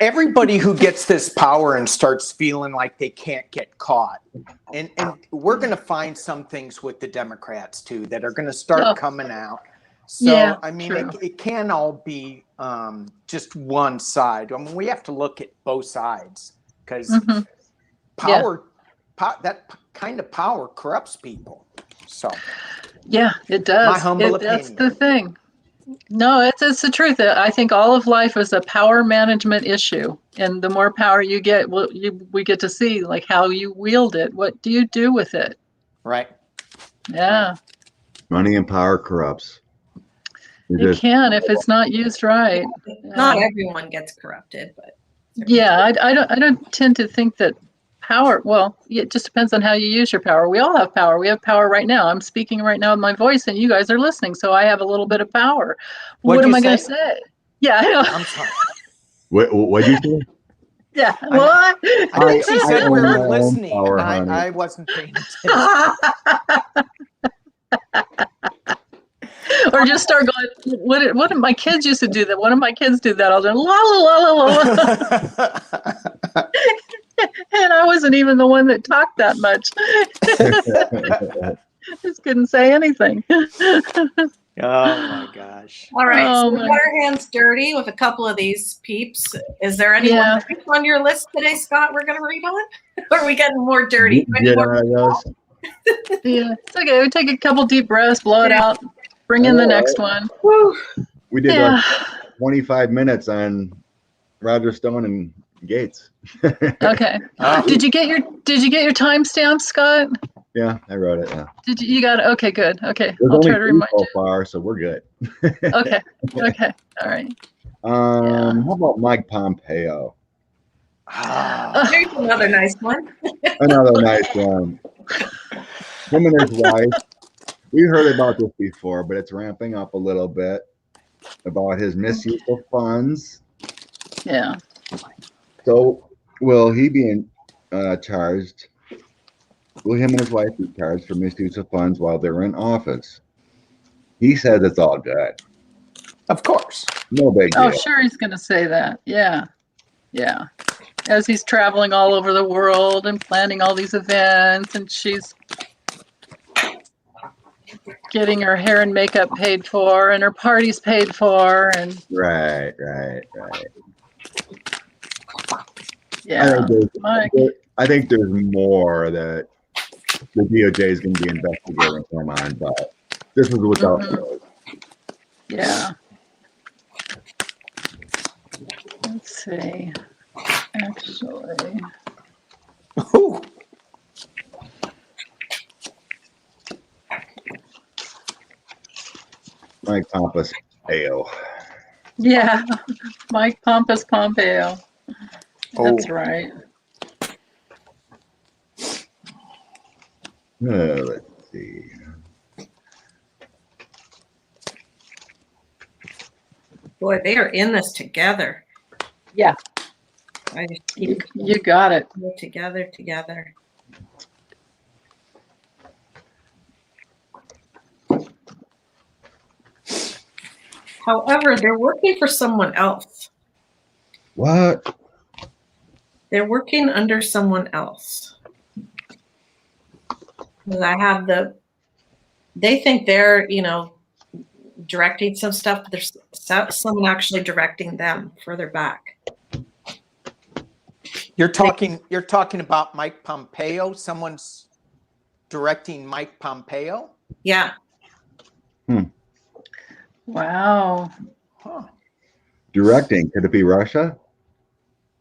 everybody who gets this power and starts feeling like they can't get caught, and we're going to find some things with the Democrats too that are going to start coming out. So I mean, it can't all be just one side. I mean, we have to look at both sides because power, that kind of power corrupts people. So yeah, it does. My humble opinion. That's the thing. No, it's the truth. I think all of life is a power management issue, and the more power you get, we get to see like how you wield it. What do you do with it? Right. Yeah. Money and power corrupts. It can if it's not used right. Not everyone gets corrupted, but yeah, I don't tend to think that power. Well, it just depends on how you use your power. We all have power. We have power right now. I'm speaking right now with my voice, and you guys are listening, so I have a little bit of power. What am I going to say? Yeah, I know. I'm sorry. What did you say? Yeah. Well, I think she said we were listening. Power, I wasn't paying attention. Or just start going, what did my kids used to do that? One of my kids do that. I'll do la la la la la. And I wasn't even the one that talked that much. Just couldn't say anything. Oh my gosh. All right, so we got our hands dirty with a couple of these peeps. Is there anyone on your list today, Scott, we're going to read on? Or are we getting more dirty? Yeah, it's okay. We take a couple deep breaths, blow it out, bring in the next one. Woo. We did like 25 minutes on Roger Stone and Gaetz. Okay. Did you get your timestamp, Scott? Yeah, I wrote it. Yeah. Did you got it? Okay, good. Okay, I'll try to remind you. So far, so we're good. Okay. Okay. All right. How about Mike Pompeo? There's another nice one. Another nice one. Him and his wife. We heard about this before, but it's ramping up a little bit about his misuse of funds. Yeah. So, will he be charged? Will him and his wife be charged for misuse of funds while they're in office? He says it's all good. Of course. No big deal. Oh, sure, he's going to say that. Yeah. Yeah. As he's traveling all over the world and planning all these events, and she's getting her hair and makeup paid for and her parties paid for. And Right. Yeah. I think there's more that the DOJ is going to be investigating him on, but this is without those. Yeah. Let's see. Actually. Ooh. Mike Pompeo. Yeah. Mike Pompeo. That's right. Let's see. Boy, they are in this together. Yeah, I just keep you got it. together. However, they're working for someone else. What? They're working under someone else. And they think they're, directing some stuff, but there's someone actually directing them further back. You're talking about Mike Pompeo. Someone's directing Mike Pompeo. Yeah. Wow. Huh. Directing? Could it be Russia?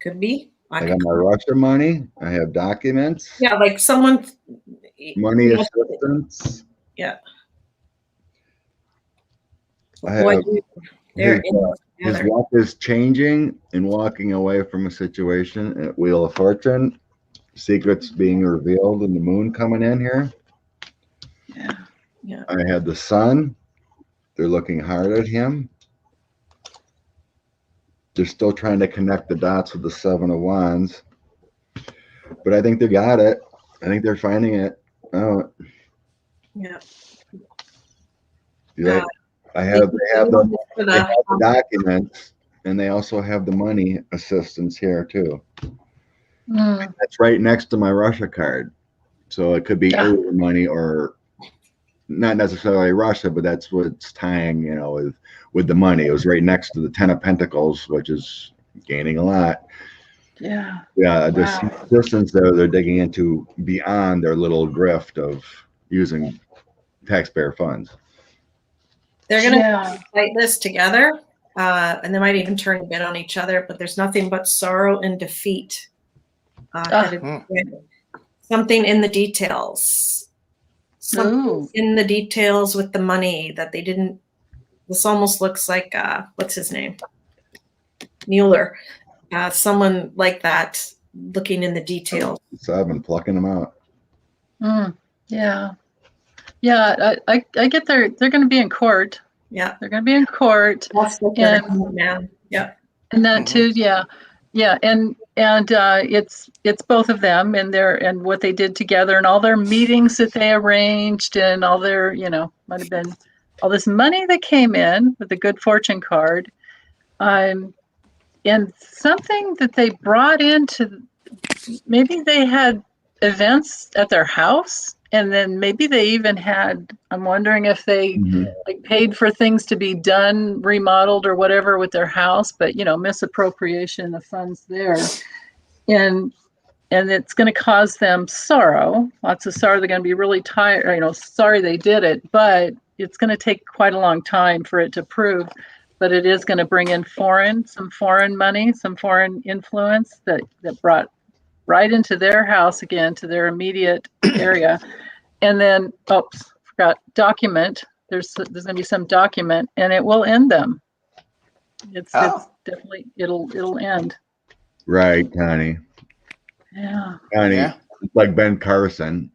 Could be. I got my Russia money. I have documents. Yeah, like someone. Money assistance. Yeah. I have They're his luck is changing and walking away from a situation at Wheel of Fortune. Secrets being revealed and the moon coming in here. Yeah. I had the sun. They're looking hard at him. They're still trying to connect the dots with the Seven of Wands. But I think they got it. I think they're finding it. Oh. Yeah. They have the documents, and they also have the money assistance here too. That's right next to my Russia card. So it could be earlier money or not necessarily Russia, but that's what's tying, with the money. It was right next to the Ten of Pentacles, which is gaining a lot. Yeah. Yeah, there's some assistance there they're digging into beyond their little grift of using taxpayer funds. They're going to fight this together, and they might even turn a bit on each other, but there's nothing but sorrow and defeat. Something in the details. Something in the details with the money that they didn't. This almost looks like, what's his name? Mueller. Someone like that looking in the details. So I've been plucking them out. Yeah. Yeah, I get they're going to be in court. Yeah. They're going to be in court. Man. Yeah. And that too, yeah. Yeah, and it's both of them and what they did together and all their meetings that they arranged and all their, might have been all this money that came in with the good fortune card. And something that they brought into, maybe they had events at their house, and then maybe they even had, I'm wondering if they paid for things to be done, remodeled or whatever with their house, but misappropriation of funds there. And it's going to cause them sorrow, lots of sorrow. They're going to be really tired, sorry they did it, but it's going to take quite a long time for it to prove. But it is going to bring in some foreign money, some foreign influence that brought right into their house again, to their immediate area. And then, forgot document. There's going to be some document, and it will end them. It's definitely, it'll end. Right, Connie. Yeah. Connie, it's like Ben Carson,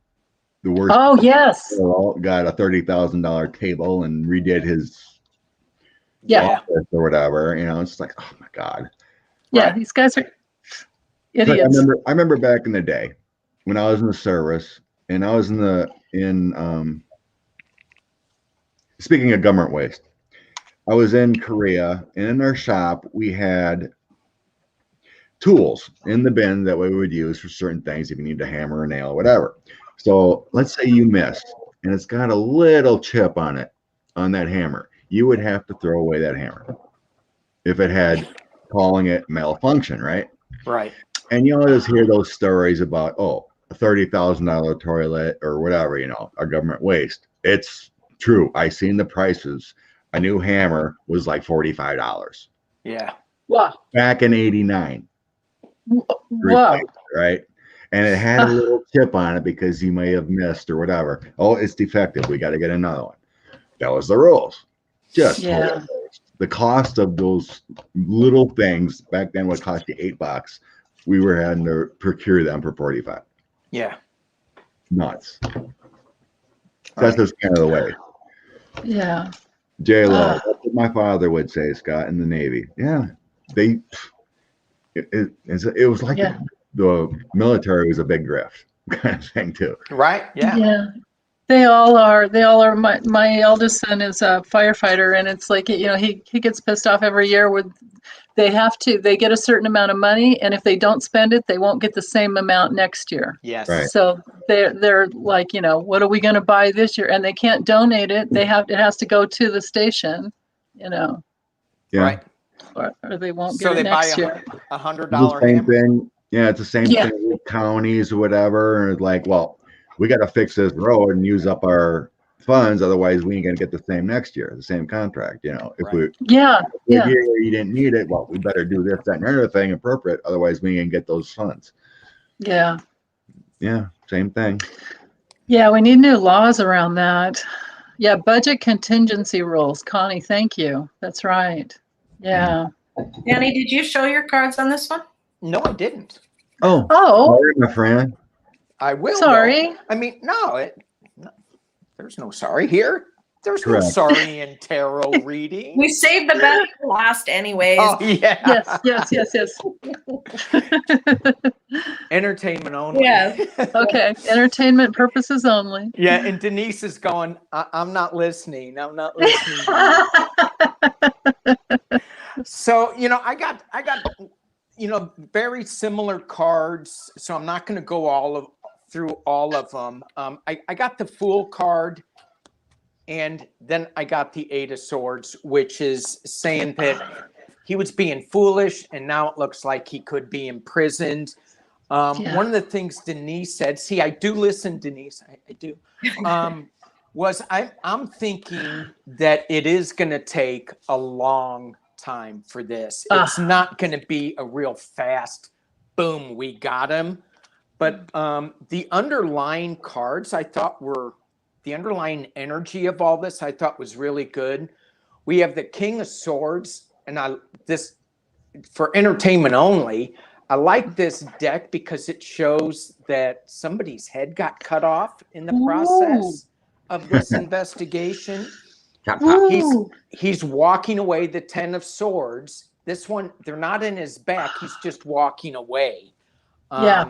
the worst. Oh, yes. Got a $30,000 table and redid his office or whatever. It's like, oh my God. Yeah, right. These guys are idiots. I remember back in the day when I was in the service, and I was speaking of government waste, I was in Korea, and in our shop we had tools in the bin that we would use for certain things if you need a hammer, a nail, whatever. So let's say you missed, and it's got a little chip on it, on that hammer. You would have to throw away that hammer if it had, calling it malfunction, right? Right. And you always hear those stories about, a $30,000 toilet or whatever, our government waste. It's true. I seen the prices. A new hammer was like $45. Yeah. Wow. Back in '89. Wow. Right. And it had a little chip on it because you may have missed or whatever. Oh, it's defective. We got to get another one. That was the rules. The cost of those little things back then would cost you $8. We were having to procure them for $45. Yeah. Nuts. That's just kind of the way. Yeah. J-Lo, my father would say, Scott, in the Navy. Yeah, it was like the military was a big grift kind of thing too. Right? Yeah. Yeah. They all are. They all are. My eldest son is a firefighter, and it's like, he gets pissed off every year with they get a certain amount of money, and if they don't spend it, they won't get the same amount next year. Yes. Right. So they're like, what are we going to buy this year? And they can't donate it. It has to go to the station, Yeah. Right. or they won't So get it they buy next year. $100 The same hammer. thing. Yeah, it's the same thing with counties or whatever. And it's like, well, we got to fix this road and use up our funds, otherwise we ain't gonna get the same next year, the same contract. If Right. you didn't need it, well, we better do this, that, and other thing appropriate, otherwise we ain't gonna get those funds. Yeah. Yeah, same thing. Yeah, we need new laws around that. Yeah, budget contingency rules. Connie, thank you. That's right. Yeah. Danny, did you show your cards on this one? No, I didn't. Oh, Sorry, my friend. I will. Sorry. Though. I mean, no, there's no sorry here. There's Correct. no sorry in tarot reading. We saved the best for last anyways. Oh, yeah. Yes. Entertainment only. Yeah. Okay. Entertainment purposes only. Yeah, and Denise is going, I'm not listening. I'm not listening. So, I got very similar cards. So I'm not going to go through all of them. I got the Fool card, and then I got the Eight of Swords, which is saying that he was being foolish, and now it looks like he could be imprisoned. One of the things Denise said, see, I do listen, Denise, I do, was I'm thinking that it is going to take a long time for this. It's not going to be a real fast, boom, we got him. But the underlying cards, I thought the underlying energy of all this, I thought was really good. We have the King of Swords, and this for entertainment only. I like this deck because it shows that somebody's head got cut off in the process of this investigation. He's walking away, the Ten of Swords. This one, they're not in his back. He's just walking away.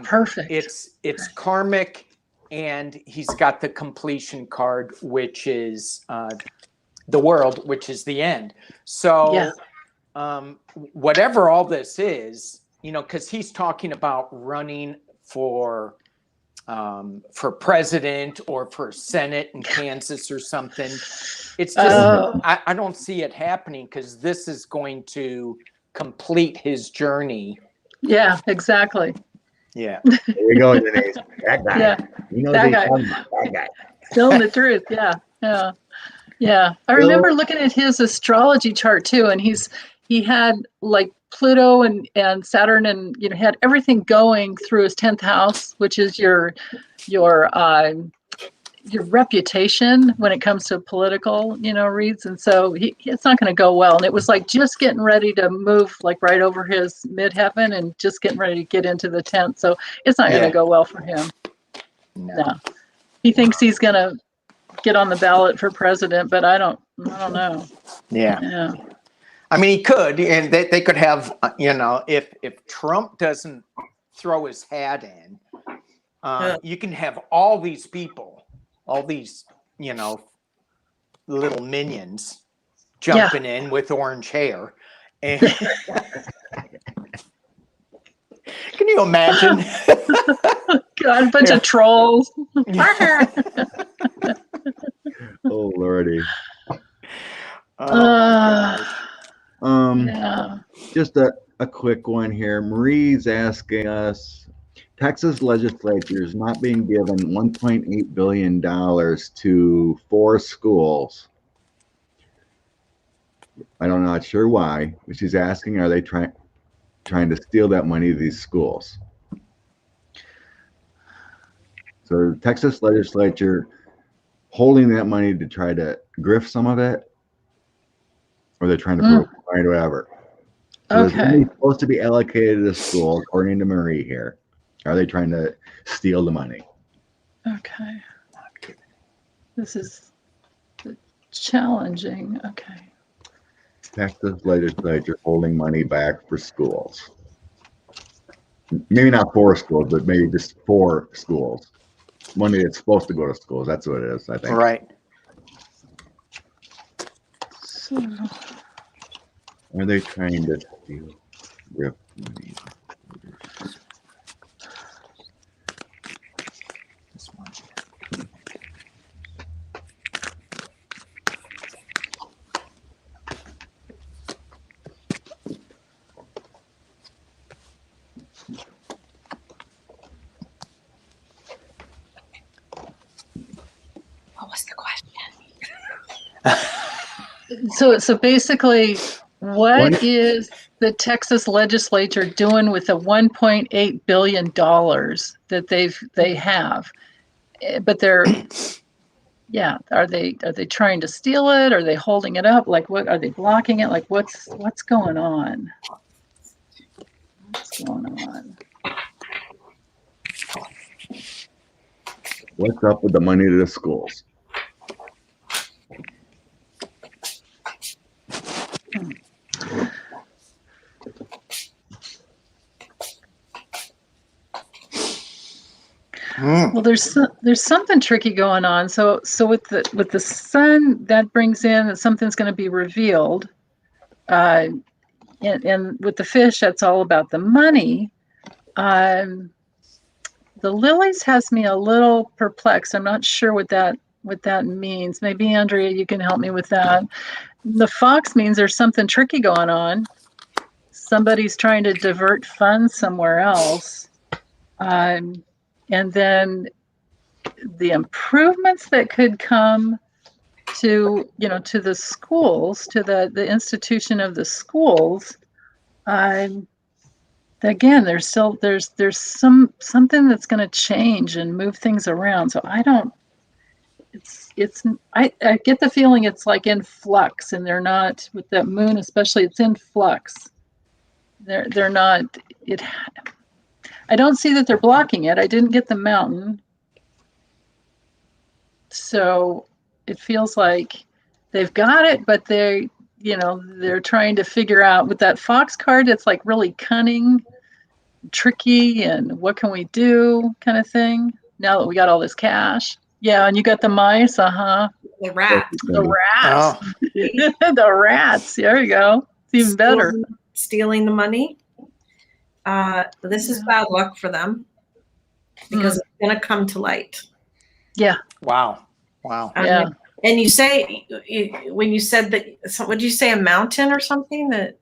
Perfect. It's karmic, and he's got the completion card, which is the world, which is the end. So whatever all this is, because he's talking about running for president or for Senate in Kansas or something. It's just I don't see it happening, because this is going to complete his journey. Yeah, exactly. Yeah. There you go, Denise. That guy. Yeah. That guy. Telling the truth. Yeah. I remember looking at his astrology chart too, and he had like Pluto and Saturn, and had everything going through his 10th house, which is your reputation when it comes to political, reads. And so it's not going to go well. And it was like just getting ready to move like right over his midheaven and just getting ready to get into the 10th. So it's not going to go well for him. No. He thinks he's going to get on the ballot for president, but I don't know. Yeah. I mean, he could, and they could have, if Trump doesn't throw his hat in, you can have all these people, all these, little minions jumping in with orange hair. And can you imagine? God, a bunch of trolls. Oh, Lordy. Just a quick one here. Marie's asking us, Texas legislature is not being given $1.8 billion to 4 schools. I'm not sure why, but she's asking, are they trying to steal that money to these schools? So the Texas legislature holding that money to try to grift some of it, or they're trying to prove or whatever. So Okay. it's supposed to be allocated to the school, according to Marie here. Are they trying to steal the money? Okay. This is challenging. Okay. Texas legislature holding money back for schools. Maybe not for schools, but maybe just for schools. Money that's supposed to go to schools. That's what it is, I think. Right. So, Are they trying to steal rip money? This one. What was the question? so basically, what is the Texas legislature doing with the $1.8 billion that they have? But they're, yeah, are they trying to steal it? Are they holding it up? Like, what are they blocking it? Like, what's going on? What's going on? What's up with the money to the schools? Well, there's something tricky going on. So with the sun, that brings in that something's going to be revealed, and with the fish, that's all about the money. The lilies has me a little perplexed. I'm not sure what that means. Maybe Andrea, you can help me with that. The fox means there's something tricky going on. Somebody's trying to divert funds somewhere else. And then the improvements that could come to the schools, to the institution of the schools. Again, there's something that's going to change and move things around. So I get the feeling it's like in flux, and they're not, with that moon especially, it's in flux. They're not it. I don't see that they're blocking it. I didn't get the mountain. So it feels like they've got it, but they're trying to figure out with that fox card, it's like really cunning, tricky, and what can we do kind of thing. Now that we got all this cash. Yeah, and you got the mice, The rats. The rats. Oh. The rats. There you go. It's even better. Stealing the money. This is bad luck for them because it's going to come to light. Yeah. Wow. Yeah. And you say, when you said that, what did you say, a mountain or something? That.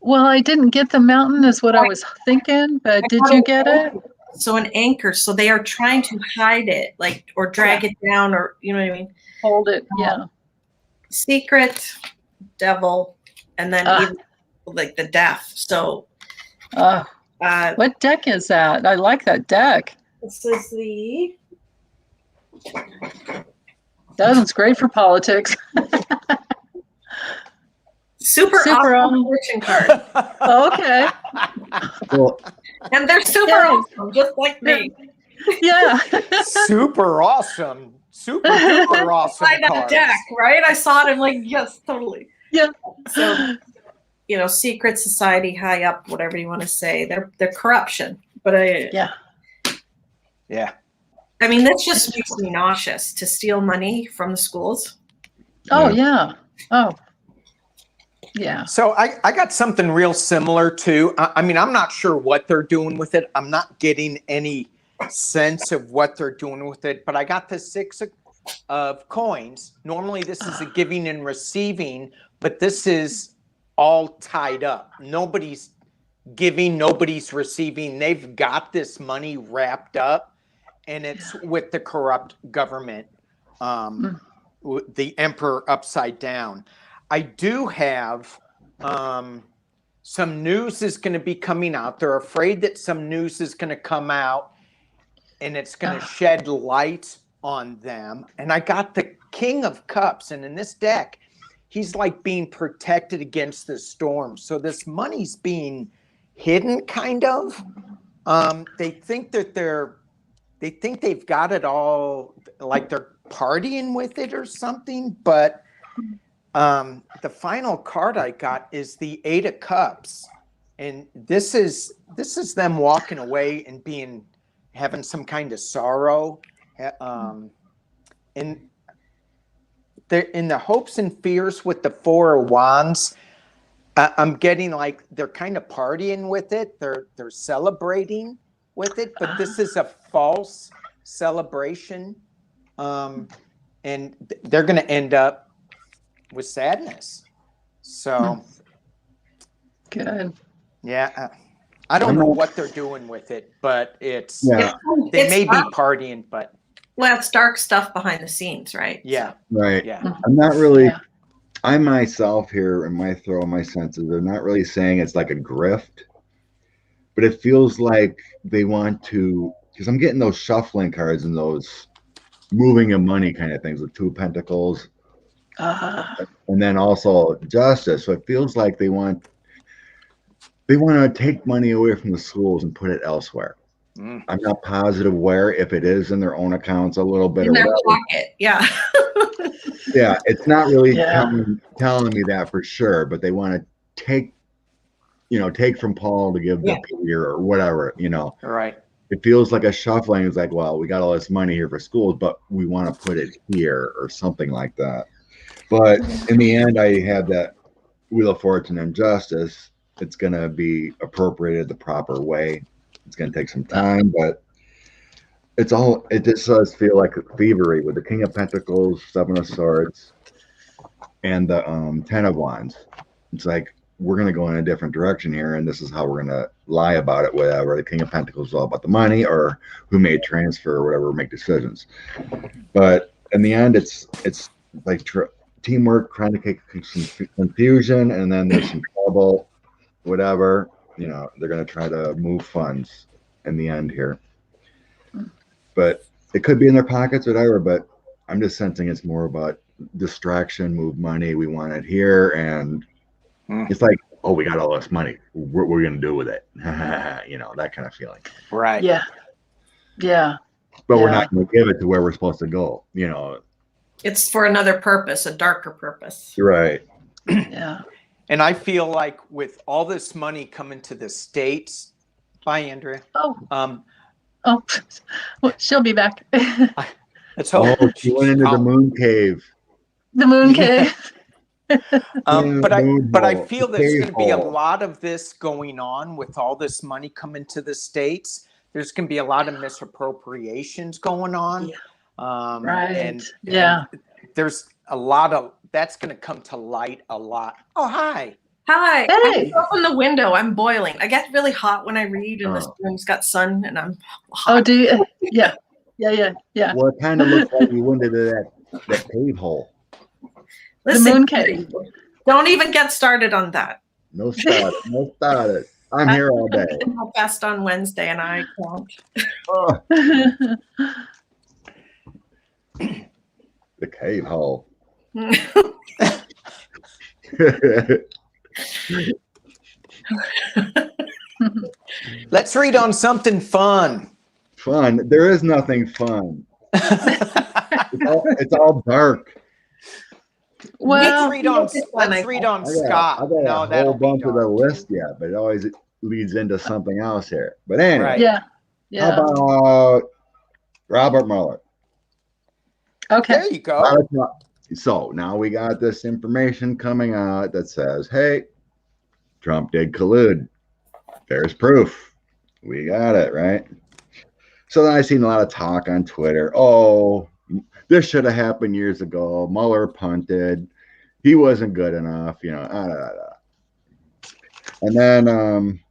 Well, I didn't get the mountain is what I was thinking, but did you get it? So an anchor. So they are trying to hide it, like, or drag it down, or, you know what I mean? Hold it. Yeah. Secret, devil, and then even like the death. So. What deck is that? I like that deck. This is the. That one's great for politics. Super awesome fortune card. Okay. Well, And they're super awesome, just like me. Yeah. Super awesome. Super duper awesome I that cards. deck, right? I saw it. I'm like, yes, totally. Yeah. So, secret society, high up, whatever you want to say, they're corruption. But Yeah. I mean, that just makes me nauseous to steal money from the schools. Oh yeah. Oh. Yeah. So I got something real similar too. I mean, I'm not sure what they're doing with it. I'm not getting any sense of what they're doing with it, but I got the 6 of coins. Normally this is a giving and receiving, but this is all tied up. Nobody's giving, nobody's receiving. They've got this money wrapped up, and it's with the corrupt government, the emperor upside down. I do have some news is going to be coming out. They're afraid that some news is going to come out and it's going to shed light on them. And I got the King of Cups. And in this deck, he's like being protected against the storm. So this money's being hidden kind of. They think that they've got it all, like they're partying with it or something, but the final card I got is the Eight of Cups, and this is them walking away and having some kind of sorrow, and they're in the hopes and fears with the Four of Wands. I'm getting like they're kind of partying with it. They're celebrating with it, but this is a false celebration, and they're going to end up with sadness. So good. Yeah, I don't know what they're doing with it, but they may be partying, but it's dark stuff behind the scenes, right? Yeah, right. Yeah, I'm not really. Yeah. I myself here in my senses, they're not really saying it's like a grift, but it feels like they want to, because I'm getting those shuffling cards and those moving of money kind of things with Two of Pentacles, and then also Justice. So it feels like they want to take money away from the schools and put it elsewhere. I'm not positive where, if it is in their own accounts a little bit in or their whatever. pocket. Yeah. Yeah, it's not really telling me that for sure, but they want to take from Paul to give to Peter or whatever, All right. It feels like a shuffling. It's like, well, we got all this money here for schools, but we want to put it here or something like that. But in the end, I had that Wheel of Fortune and Justice. It's going to be appropriated the proper way. It's going to take some time, but it just does feel like thievery with the King of Pentacles, Seven of Swords, and the Ten of Wands. It's like, we're going to go in a different direction here, and this is how we're going to lie about it, whatever. The King of Pentacles is all about the money, or who made transfer or whatever, make decisions. But in the end, it's like teamwork, trying to create some confusion, and then there's some trouble, whatever. They're going to try to move funds in the end here. But it could be in their pockets, whatever, but I'm just sensing it's more about distraction, move money, we want it here, and it's like, oh, we got all this money. What we're going to do with it? That kind of feeling. Right. Yeah. Yeah. But we're not going to give it to where we're supposed to go. It's for another purpose, a darker purpose. Right. Yeah. And I feel like with all this money coming to the States, bye, Andrea. Oh, well, she'll be back. Let's hope. Oh, she went into the moon cave. The moon cave. But I feel there's going to be a lot of this going on with all this money coming to the States. There's going to be a lot of misappropriations going on. Right. And there's a lot of that's going to come to light a lot. Oh, hi. Hi. Hey. I open the window. I'm boiling. I get really hot when I read, and this room's got sun, and I'm hot. Oh, do you? Yeah. Well, it kind of looks like you went into that cave hole. Listen, the moon cave. Don't even get started on that. No started. I'm here all day. I'll fast on Wednesday, and I won't. Oh. The cave hole. Let's read on something fun. Fun. There is nothing fun. It's all dark. Well, let's read on Scott. I got a whole bunch of the list yet, but it always leads into something else here. But anyway, right. Yeah. How about Robert Mueller? Okay. There you go. So now we got this information coming out that says, hey, Trump did collude. There's proof. We got it, right? So then I seen a lot of talk on Twitter. Oh, this should have happened years ago. Mueller punted. He wasn't good enough, And then,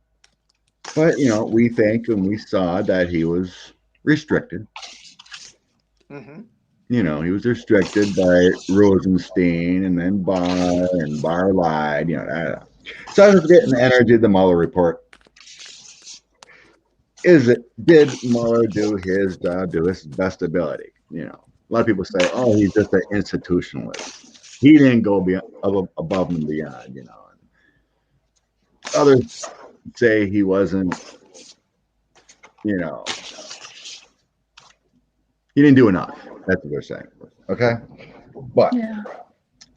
but, we think and we saw that he was restricted. Mm-hmm. He was restricted by Rosenstein and then Barr, and Barr lied, So I was getting the energy of the Mueller report. Did Mueller do his job to his best ability? A lot of people say, oh, he's just an institutionalist. He didn't go above and beyond, Others say he wasn't, he didn't do enough. That's what they're saying. Okay. But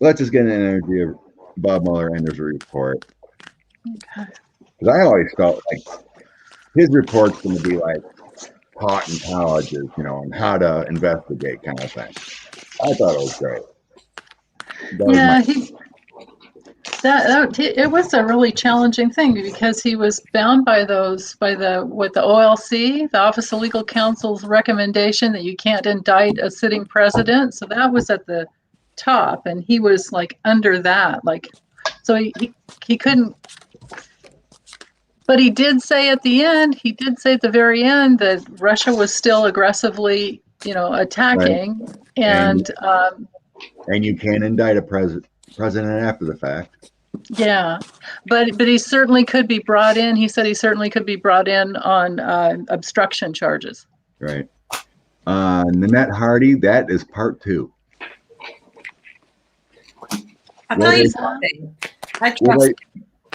let's just get an energy of Bob Mueller and his report. Okay. Because I always felt like his report's going to be like taught in colleges, you know, on how to investigate kind of thing. I thought it was great. Yeah, it was a really challenging thing because he was bound by the OLC, the Office of Legal Counsel's recommendation that you can't indict a sitting president. So that was at the top, and he was like under that, like, so he couldn't. But he did say at the very end that Russia was still aggressively, attacking, right. And you can't indict a president after the fact. Yeah, but he certainly could be brought in. He said he certainly could be brought in on obstruction charges. Right. Nanette Hardy, that is part 2. I'll tell you something. I trust.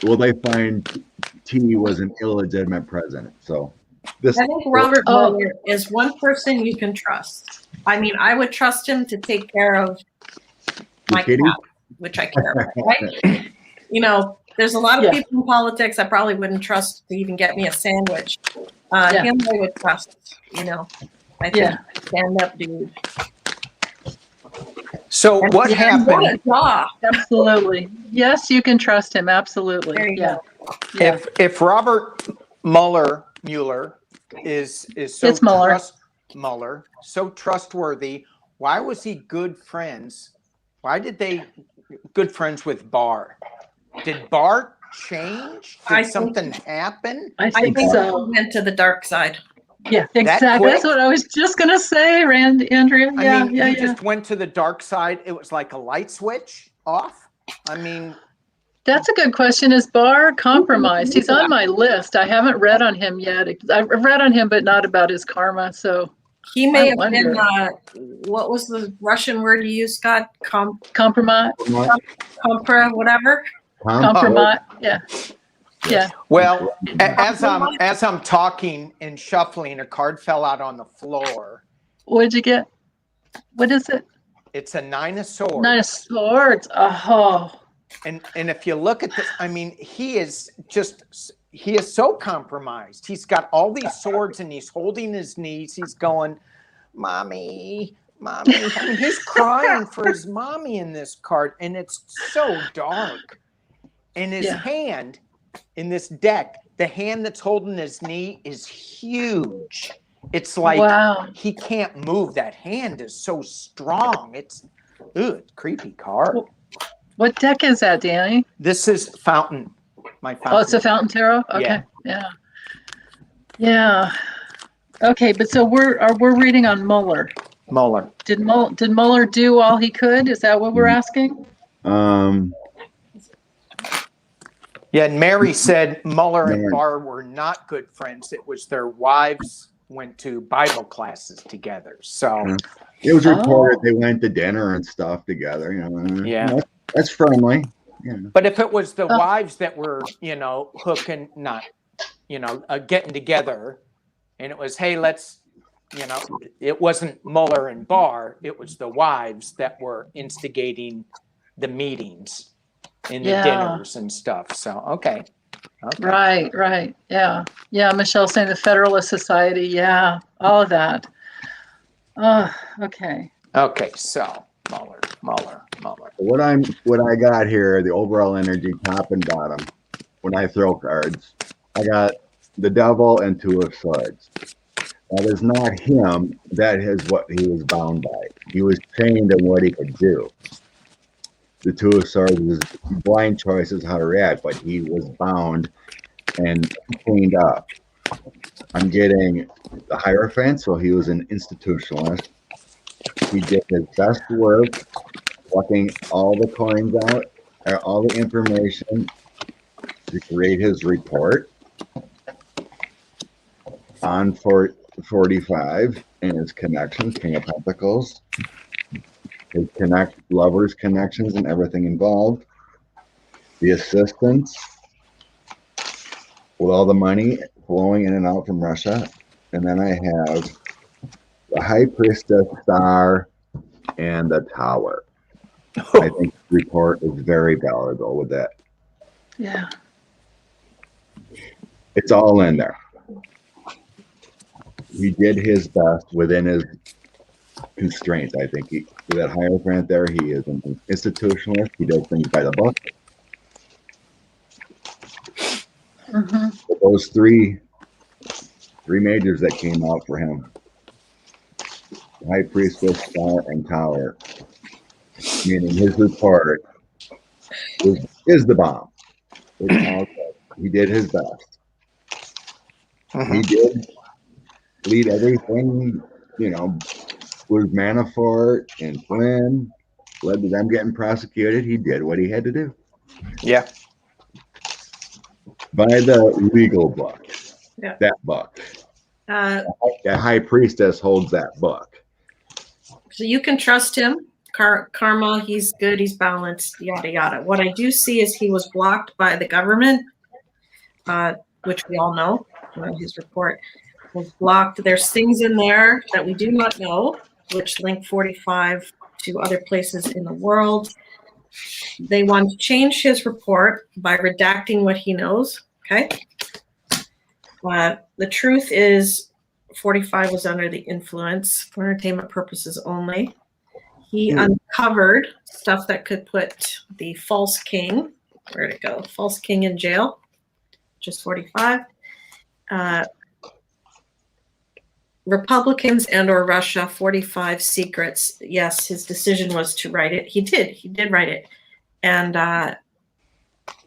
Will they find T was an illegitimate president? So I think Robert Mueller is one person you can trust. I mean, I would trust him to take care of my cat, which I care about, right? There's a lot of people in politics I probably wouldn't trust to even get me a sandwich. Him I would trust, I think stand up dude. So what happened? Absolutely. Yes, you can trust him. Absolutely. Yeah. If Robert Mueller is so trustworthy, why was he good friends? Why did they good friends with Barr? Did Barr change? Did something happen? I think so. He went to the dark side. Yeah, exactly. That's what I was just going to say, Andrea. He just went to the dark side. It was like a light switch off. That's a good question. Is Barr compromised? He's on my list. I haven't read on him yet. I've read on him, but not about his karma. So he may have been, what was the Russian word you used, Scott? Compromise? Whatever. Compromise, yeah. Yeah. Well, as I'm talking and shuffling, a card fell out on the floor. What did you get? What is it? It's a 9 of swords. 9 of swords. Oh. And if you look at this, he is so compromised. He's got all these swords and he's holding his knees. He's going, mommy. He's crying for his mommy in this card, and it's so dark. And his hand in this deck, the hand that's holding his knee is huge. It's like he can't move. That hand is so strong. It's creepy card. What deck is that, Danny? This is Fountain. My Fountain. Oh, it's a Fountain Tarot? Okay. Yeah. Okay, but so we're reading on Mueller. Mueller. Did Mueller do all he could? Is that what we're asking? Yeah, and Mary said Mueller and Barr were not good friends. It was their wives went to Bible classes together. So it was reported they went to dinner and stuff together. Yeah. That's friendly. Yeah. But if it was the wives that were, hooking, not, getting together, and it was, hey, let's, it wasn't Mueller and Barr, it was the wives that were instigating the meetings and the dinners and stuff. So, okay. Right. Yeah. Michelle's saying the Federalist Society. Yeah. All of that. Okay. Okay. So Mueller. What I got here, the overall energy, top and bottom, when I throw cards, I got the Devil and 2 of Swords. That is not him. That is what he was bound by. He was trained in what he could do. The 2 of Swords is blind choices how to react, but he was bound and cleaned up. I'm getting the Hierophant, so he was an institutionalist. He did his best work, plucking all the coins out, all the information to create his report on 45 and his connections, King of Pentacles, his lovers' connections and everything involved, the assistants with all the money flowing in and out from Russia, and then I have the High Priestess, Star, and the Tower. I think the report is very valuable with that. Yeah. It's all in there. He did his best within his constraints. I think with that Hierophant there, he is an institutionalist. He does things by the book. Mm-hmm. But those three majors that came out for him, High Priestess, Barr, and Tower, meaning his report is the bomb. It's all good. He did his best. He did lead everything, with Manafort and Flynn, led to them getting prosecuted. He did what he had to do. Yeah. By the legal book. Yeah. That book. Uh, The High Priestess holds that book. So you can trust him. Karma, he's good, he's balanced, yada, yada. What I do see is he was blocked by the government, which we all know. His report was blocked. There's things in there that we do not know, which link 45 to other places in the world. They want to change his report by redacting what he knows, okay? The truth is 45 was under the influence for entertainment purposes only. He uncovered stuff that could put the false king, where'd it go? False king in jail, just 45. Republicans and or Russia, 45 secrets. Yes, his decision was to write it. He did write it. And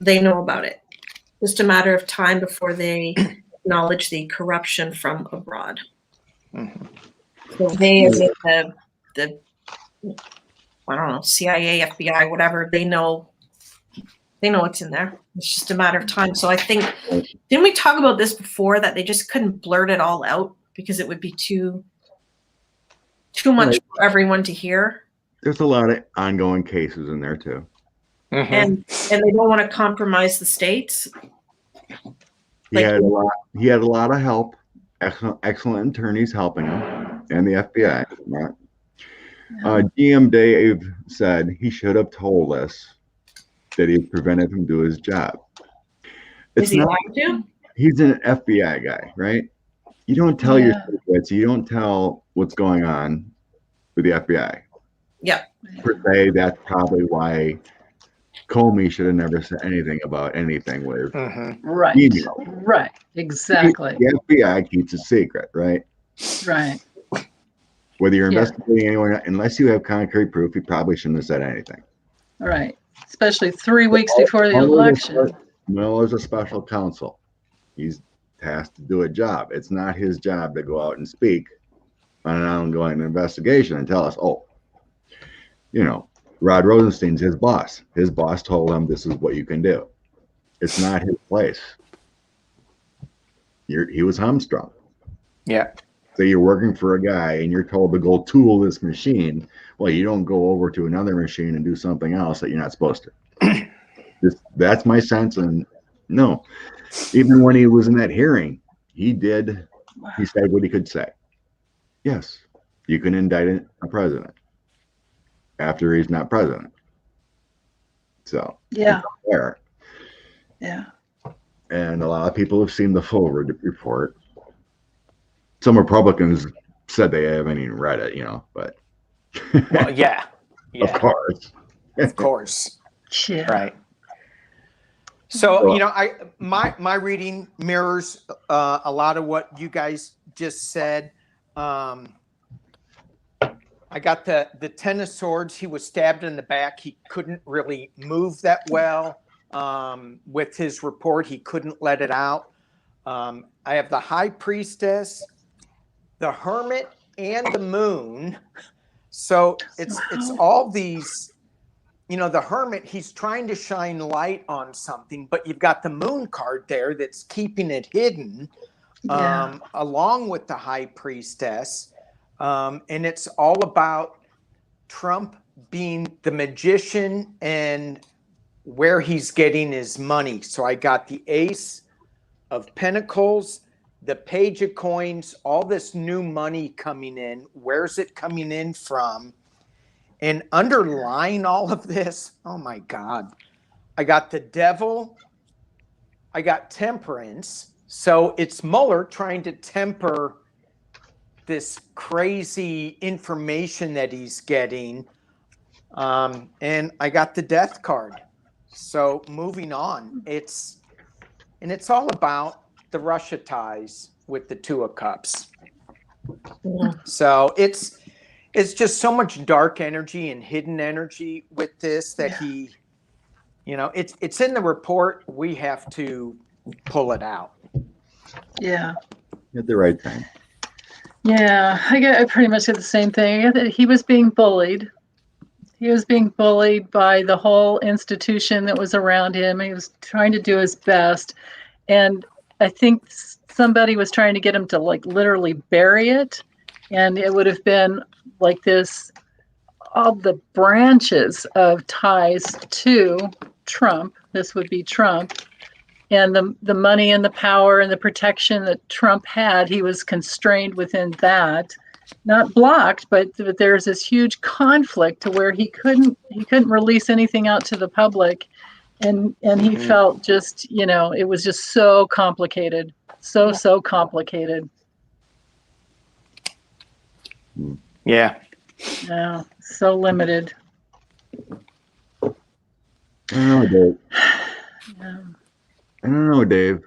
they know about it. Just a matter of time before they acknowledge the corruption from abroad. Mm-hmm. So they, as in the I don't know, CIA, FBI, whatever, they know what's in there. It's just a matter of time. So I think, didn't we talk about this before, that they just couldn't blurt it all out because it would be too much for everyone to hear? There's a lot of ongoing cases in there too. Mm-hmm. And they don't want to compromise the states. He had a lot of help, excellent attorneys helping him, and the FBI. GM Dave said he should have told us that he prevented him doing his job. Is he allowed to? He's an FBI guy, right? You don't tell your secrets. You don't tell what's going on with the FBI. Yeah. Per se, that's probably why Comey should have never said anything about anything with Right. email. Right. Exactly. The FBI keeps a secret, right? Right. Whether you're investigating anyone, unless you have concrete proof, you probably shouldn't have said anything. Right. Especially 3 weeks before the election. Mueller's a special counsel. He's tasked to do a job. It's not his job to go out and speak on an ongoing investigation and tell us, Rod Rosenstein's his boss. His boss told him this is what you can do. It's not his place. He was hamstrung. Yeah. So you're working for a guy and you're told to go tool this machine. Well, you don't go over to another machine and do something else that you're not supposed to. That's my sense. And no, even when he was in that hearing, he said what he could say. Yes, you can indict a president after he's not president. So yeah. There. Yeah. And a lot of people have seen the full report. Some Republicans said they haven't even read it, but. Well, yeah. Of course. Of course. Yeah. Right. So, my reading mirrors a lot of what you guys just said. I got the 10 of swords. He was stabbed in the back. He couldn't really move that well. With his report, he couldn't let it out. I have the high priestess, the hermit, and the moon. So it's all these, the hermit, he's trying to shine light on something, but you've got the moon card there that's keeping it hidden, along with the high priestess. And it's all about Trump being the magician and where he's getting his money. So I got the Ace of Pentacles, the Page of Coins, all this new money coming in. Where's it coming in from? And underlying all of this, oh my God, I got the devil, I got temperance. So it's Mueller trying to temper this crazy information that he's getting. And I got the death card. So moving on, it's all about the Russia ties with the Two of Cups. Yeah. So it's just so much dark energy and hidden energy with this that he, it's in the report. We have to pull it out. Yeah. At the right time. Yeah, I pretty much did the same thing. I get that he was being bullied. He was being bullied by the whole institution that was around him. He was trying to do his best. And I think somebody was trying to get him to like literally bury it. And it would have been like this, all the branches of ties to Trump. This would be Trump. And the money and the power and the protection that Trump had, he was constrained within that. Not blocked, but there's this huge conflict to where he couldn't release anything out to the public. And he felt just, it was just so complicated. So complicated. Yeah. Yeah, so limited. I don't know, Dave. Yeah. I don't know, Dave.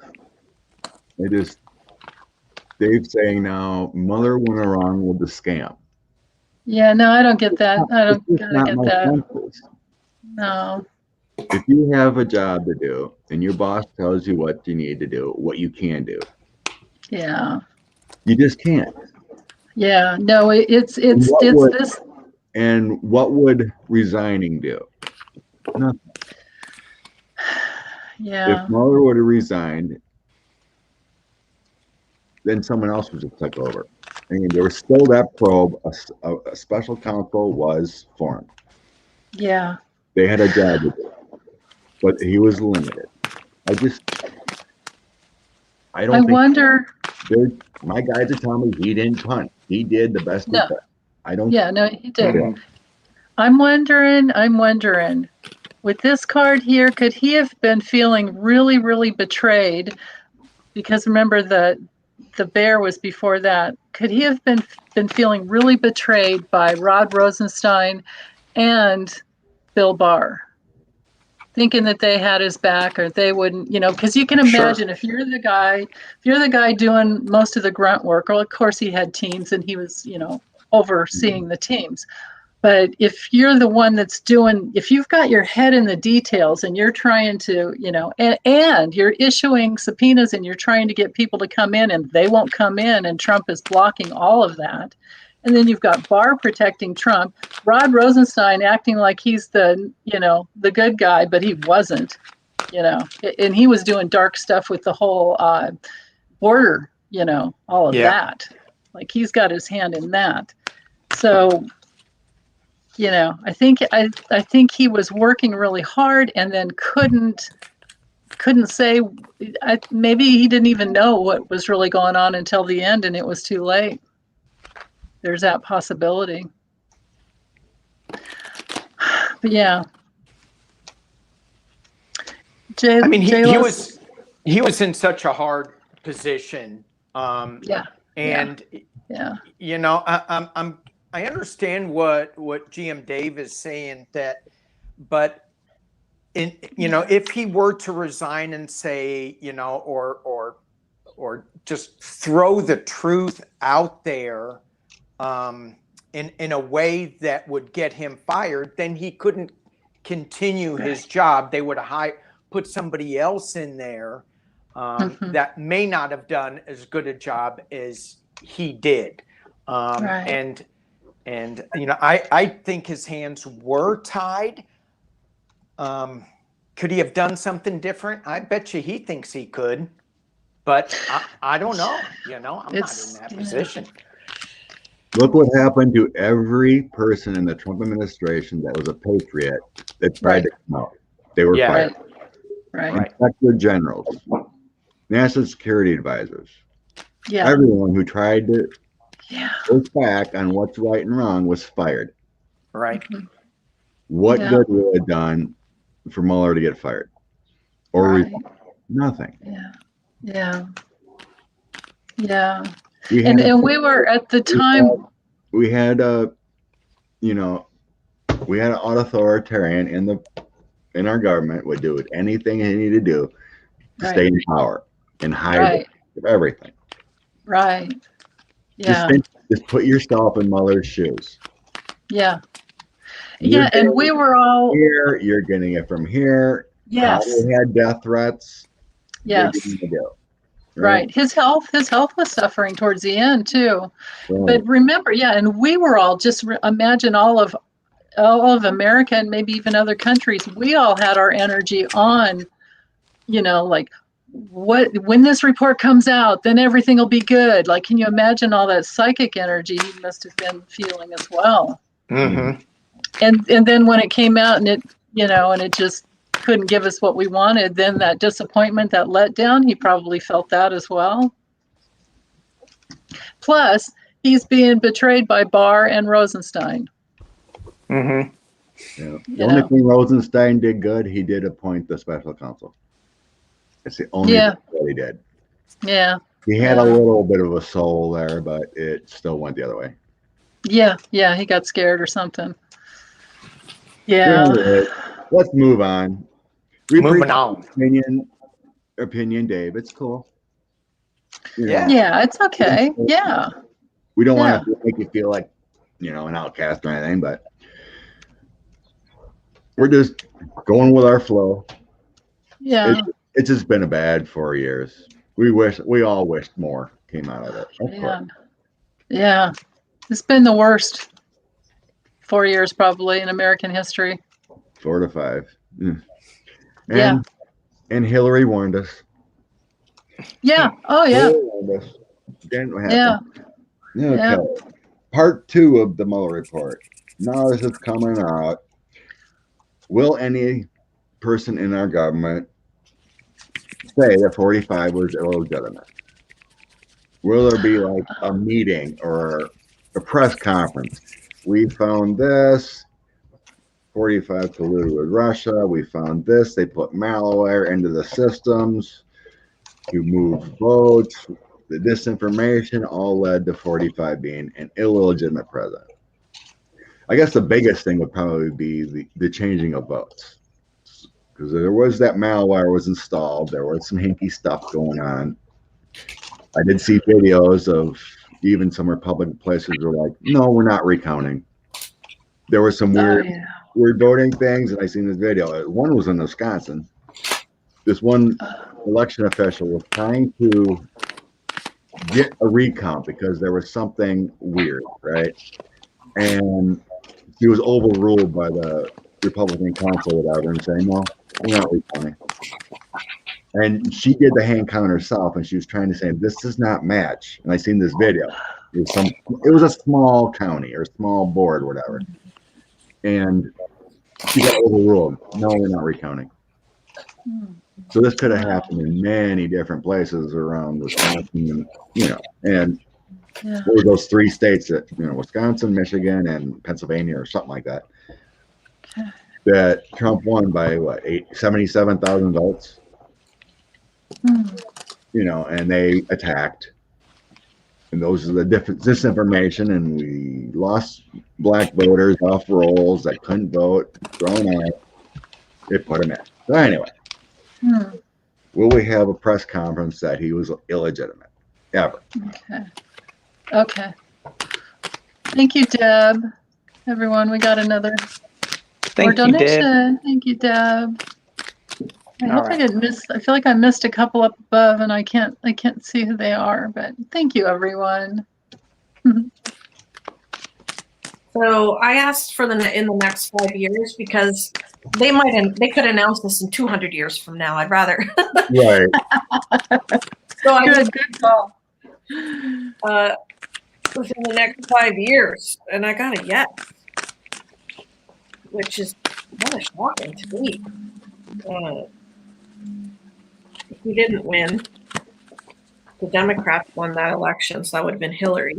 Dave's saying now Mueller went wrong with the scam. Yeah, no, I don't get that. I don't It's gotta not get my that. senses. No. If you have a job to do and your boss tells you what you need to do, what you can do, Yeah. you just can't. Yeah. No, it's would- this. And what would resigning do? Nothing. Yeah. If Mueller would have resigned, then someone else would have took over. I mean, there was still that probe. A special counsel was formed. Yeah. They had a job to do, but he was limited. I don't think wonder. my guys are telling me he didn't punt. He did the best he could. I don't. Yeah, no, he did. Yeah. I'm wondering, with this card here, could he have been feeling really, really betrayed? Because remember the bear was before that. Could he have been feeling really betrayed by Rod Rosenstein and Bill Barr, thinking that they had his back or they wouldn't, because you can imagine if you're the guy doing most of the grunt work. Well, of course he had teams and he was, overseeing the teams. But if you're the one that's if you've got your head in the details and you're trying to, and you're issuing subpoenas and you're trying to get people to come in and they won't come in and Trump is blocking all of that. And then you've got Barr protecting Trump, Rod Rosenstein acting like he's the good guy, but he wasn't, and he was doing dark stuff with the whole border, all of that. Like he's got his hand in that. So, I think he was working really hard and then couldn't say, maybe he didn't even know what was really going on until the end and it was too late. There's that possibility. But yeah. He was in such a hard position. And I understand what GM Dave is saying but if he were to resign and say, or just throw the truth out there in a way that would get him fired, then he couldn't continue his job. They would put somebody else in there that may not have done as good a job as he did. And I think his hands were tied. Could he have done something different? I bet you he thinks he could, but I don't know. I'm not in that position. Look what happened to every person in the Trump administration that was a patriot that tried to come out. They were fired. Right. Inspector generals, national security advisors, everyone who tried to push back on what's right and wrong was fired. Right. What Yeah. good would it have done for Mueller to get fired? Or Right. nothing. Yeah. Yeah. Yeah. We had And we were at the time. we had a you know we had an authoritarian in our government would do anything he needed to do to stay in power and hide everything. Right. Yeah. Just put yourself in Mueller's shoes. Yeah. Yeah. And we were all here. You're getting it from here. Yes. Probably had death threats. Yes. Right. His health was suffering towards the end too. Right. But remember, and we were all just imagine all of America and maybe even other countries. We all had our energy on, like when this report comes out, then everything will be good. Like, can you imagine all that psychic energy he must have been feeling as well? Mm-hmm. And then when it came out and it just couldn't give us what we wanted, then that disappointment, that letdown, he probably felt that as well. Plus, he's being betrayed by Barr and Rosenstein. Mm-hmm. Yeah. The only thing Rosenstein did good, he did appoint the special counsel. It's the only thing that he did. Yeah. He had a little bit of a soul there, but it still went the other way. Yeah. Yeah. He got scared or something. Yeah. Anyway, let's move on. Moving on. Opinion, Dave. It's cool. Yeah, it's okay. Yeah. We don't want to make you feel like, an outcast or anything, but we're just going with our flow. Yeah. It's just been a bad 4 years. We all wished more came out of it. Yeah. It's been the worst 4 years probably in American history. 4 to 5. And Hillary warned us. Yeah. Oh yeah. Didn't happen. Okay. Part 2 of the Mueller report. Now this is coming out. Will any person in our government say that 45 was illegitimate? Will there be like a meeting or a press conference? We found this. 45 colluded with Russia. We found this. They put malware into the systems to move votes. The disinformation all led to 45 being an illegitimate president. I guess the biggest thing would probably be the changing of votes, because there was that malware was installed. There was some hinky stuff going on. I did see videos of even some Republican places were like, no, we're not recounting. There was some weird voting things, and I seen this video. One was in Wisconsin. This one election official was trying to get a recount because there was something weird, right? And he was overruled by the Republican counsel or whatever and saying, no, we're not recounting. And she did the hand count herself, and she was trying to say, this does not match. And I seen this video. It was a small county or small board, whatever. And she got overruled. No, we're not recounting. So this could have happened in many different places around Wisconsin, and what were those 3 states that, Wisconsin, Michigan, and Pennsylvania or something like that, that Trump won by 77,000 votes, and they attacked. And those are the disinformation, and we lost black voters off rolls that couldn't vote, thrown out. They put them in. So anyway, will we have a press conference that he was illegitimate? Ever. Okay. Thank you, Deb. Everyone, we got another donation. Deb. Thank you, Deb. I feel like I missed a couple up above, and I can't see who they are, but thank you, everyone. So I asked for in the next 5 years because they could announce this in 200 years from now. I'd rather. Right. So I did good call. Within the next 5 years, and I got a yes, which is kind of shocking to me. If we didn't win, the Democrats won that election, so that would have been Hillary.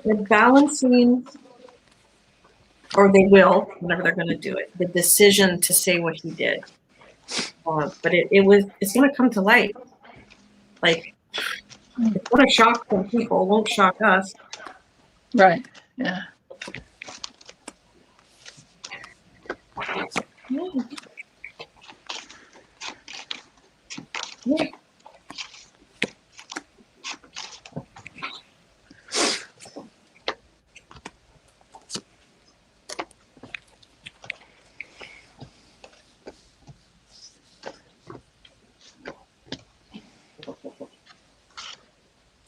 They're balancing, or they will, whenever they're going to do it, the decision to say what he did. But it's going to come to light. Like, it's going to shock some people. It won't shock us. Right. Yeah. Yeah.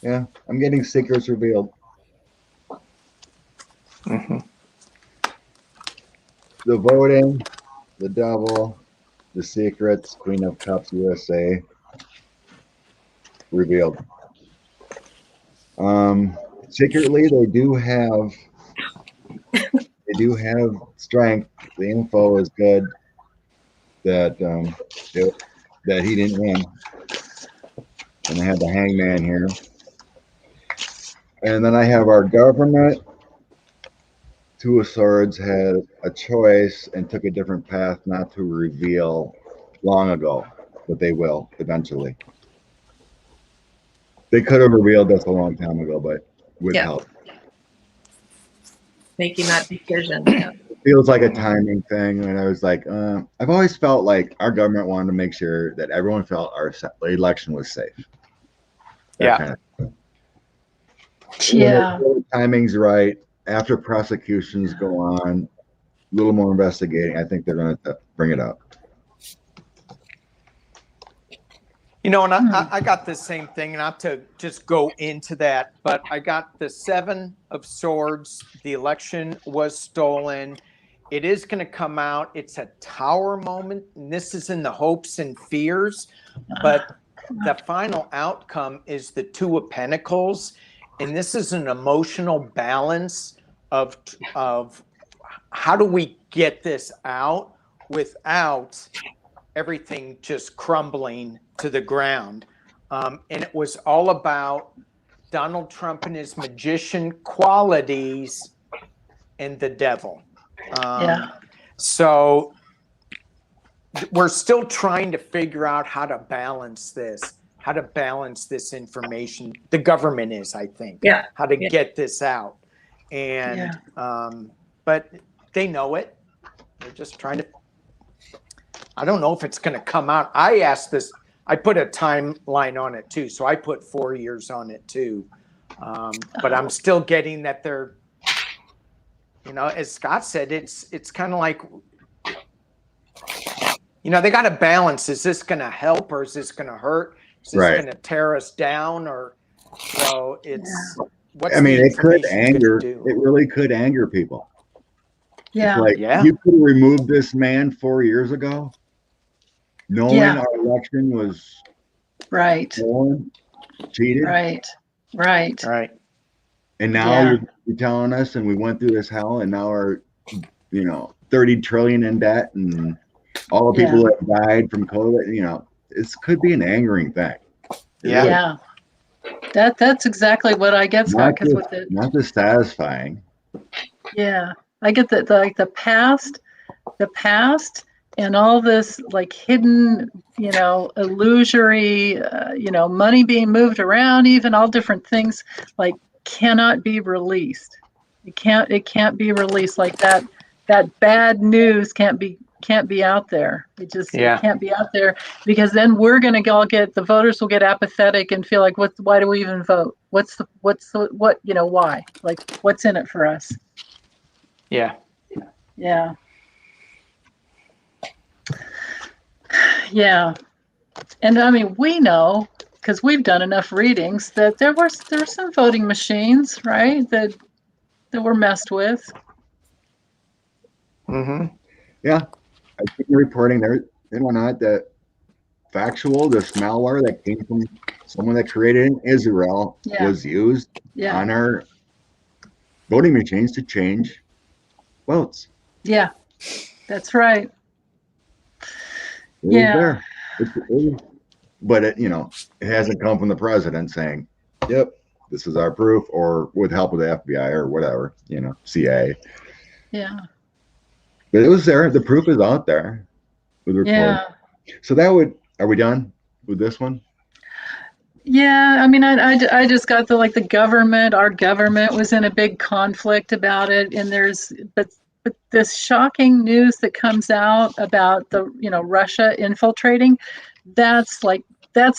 Yeah, I'm getting secrets revealed. Mm-hmm. The voting, the devil, the secrets, Queen of Cups USA revealed. Secretly, they do have strength. The info is good that that he didn't win, and I have the hangman here. And then I have our government. Two of Swords had a choice and took a different path not to reveal long ago, but they will eventually. They could have revealed this a long time ago, but withheld. Making that decision. It feels like a timing thing. And I was like, I've always felt like our government wanted to make sure that everyone felt our election was safe. That kind of thing. Yeah. The timing's right. After prosecutions go on, a little more investigating, I think they're going to bring it up. You know, and I got the same thing, not to just go into that, but I got the 7 of Swords. The election was stolen. It is going to come out. It's a Tower moment, and this is in the hopes and fears, but the final outcome is the 2 of Pentacles, and this is an emotional balance of how do we get this out without everything just crumbling to the ground. And it was all about Donald Trump and his magician qualities and the devil. So we're still trying to figure out how to balance this information. The government is, I think, how to get this out. And, but they know it. They're just trying to, I don't know if it's going to come out. I asked this, I put a timeline on it too. So I put 4 years on it too. But I'm still getting that they're, you know, as Scott said, it's kind of like, you know, they got to balance. Is this going to help or is this going to hurt? Is this going to tear us down? Or so it's, what's I mean, the it could information anger, gonna do? it really could anger people. Yeah. It's like, you could have removed this man 4 years ago, knowing our election was stolen, cheated. Right. And now you're telling us, and we went through this hell, and now we're, you know, 30 trillion in debt, and all the people that died from COVID, you know, this could be an angering thing. That's exactly what I get, Scott. Because with it, not just satisfying. I get that, like the past, and all this like hidden, you know, illusory, you know, money being moved around, even all different things, like cannot be released. It can't be released like that. That bad news can't be out there. It can't be out there, because then we're going to all get, the voters will get apathetic and feel like, why do we even vote? What, you know, why? Like, what's in it for us? Yeah. And I mean, we know, because we've done enough readings, that there were some voting machines, right, that were messed with. Yeah, I think the reporting there and whatnot, that factual, this malware that came from someone that created in Israel was used on our voting machines to change votes. Yeah, that's right. It was there. But it, you know, it hasn't come from the president saying, "Yep, this is our proof, or with help of the FBI or whatever, you know, CIA. Yeah. But it was there. The proof is out there with reports. Yeah. So that would, are we done with this one? Yeah, I mean, I just got the government, our government was in a big conflict about it, and but this shocking news that comes out about the, Russia infiltrating, that's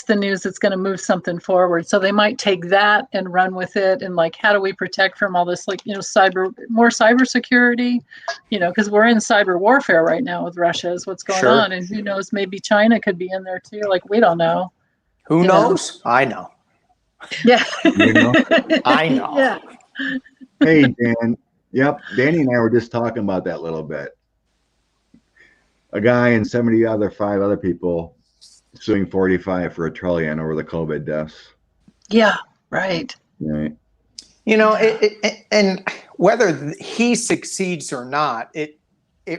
the news that's going to move something forward. So they might take that and run with it, and how do we protect from all this, more cybersecurity, because we're in cyber warfare right now with Russia is what's going on, and who knows, maybe China could be in there too. We don't know. Who knows? I know. Yeah. You know? I know. Yeah. Hey, Dan. Yep. Danny and I were just talking about that a little bit. A guy and 5 other people suing 45 for $1 trillion over the COVID deaths. Yeah. Right. Right. And whether he succeeds or not, it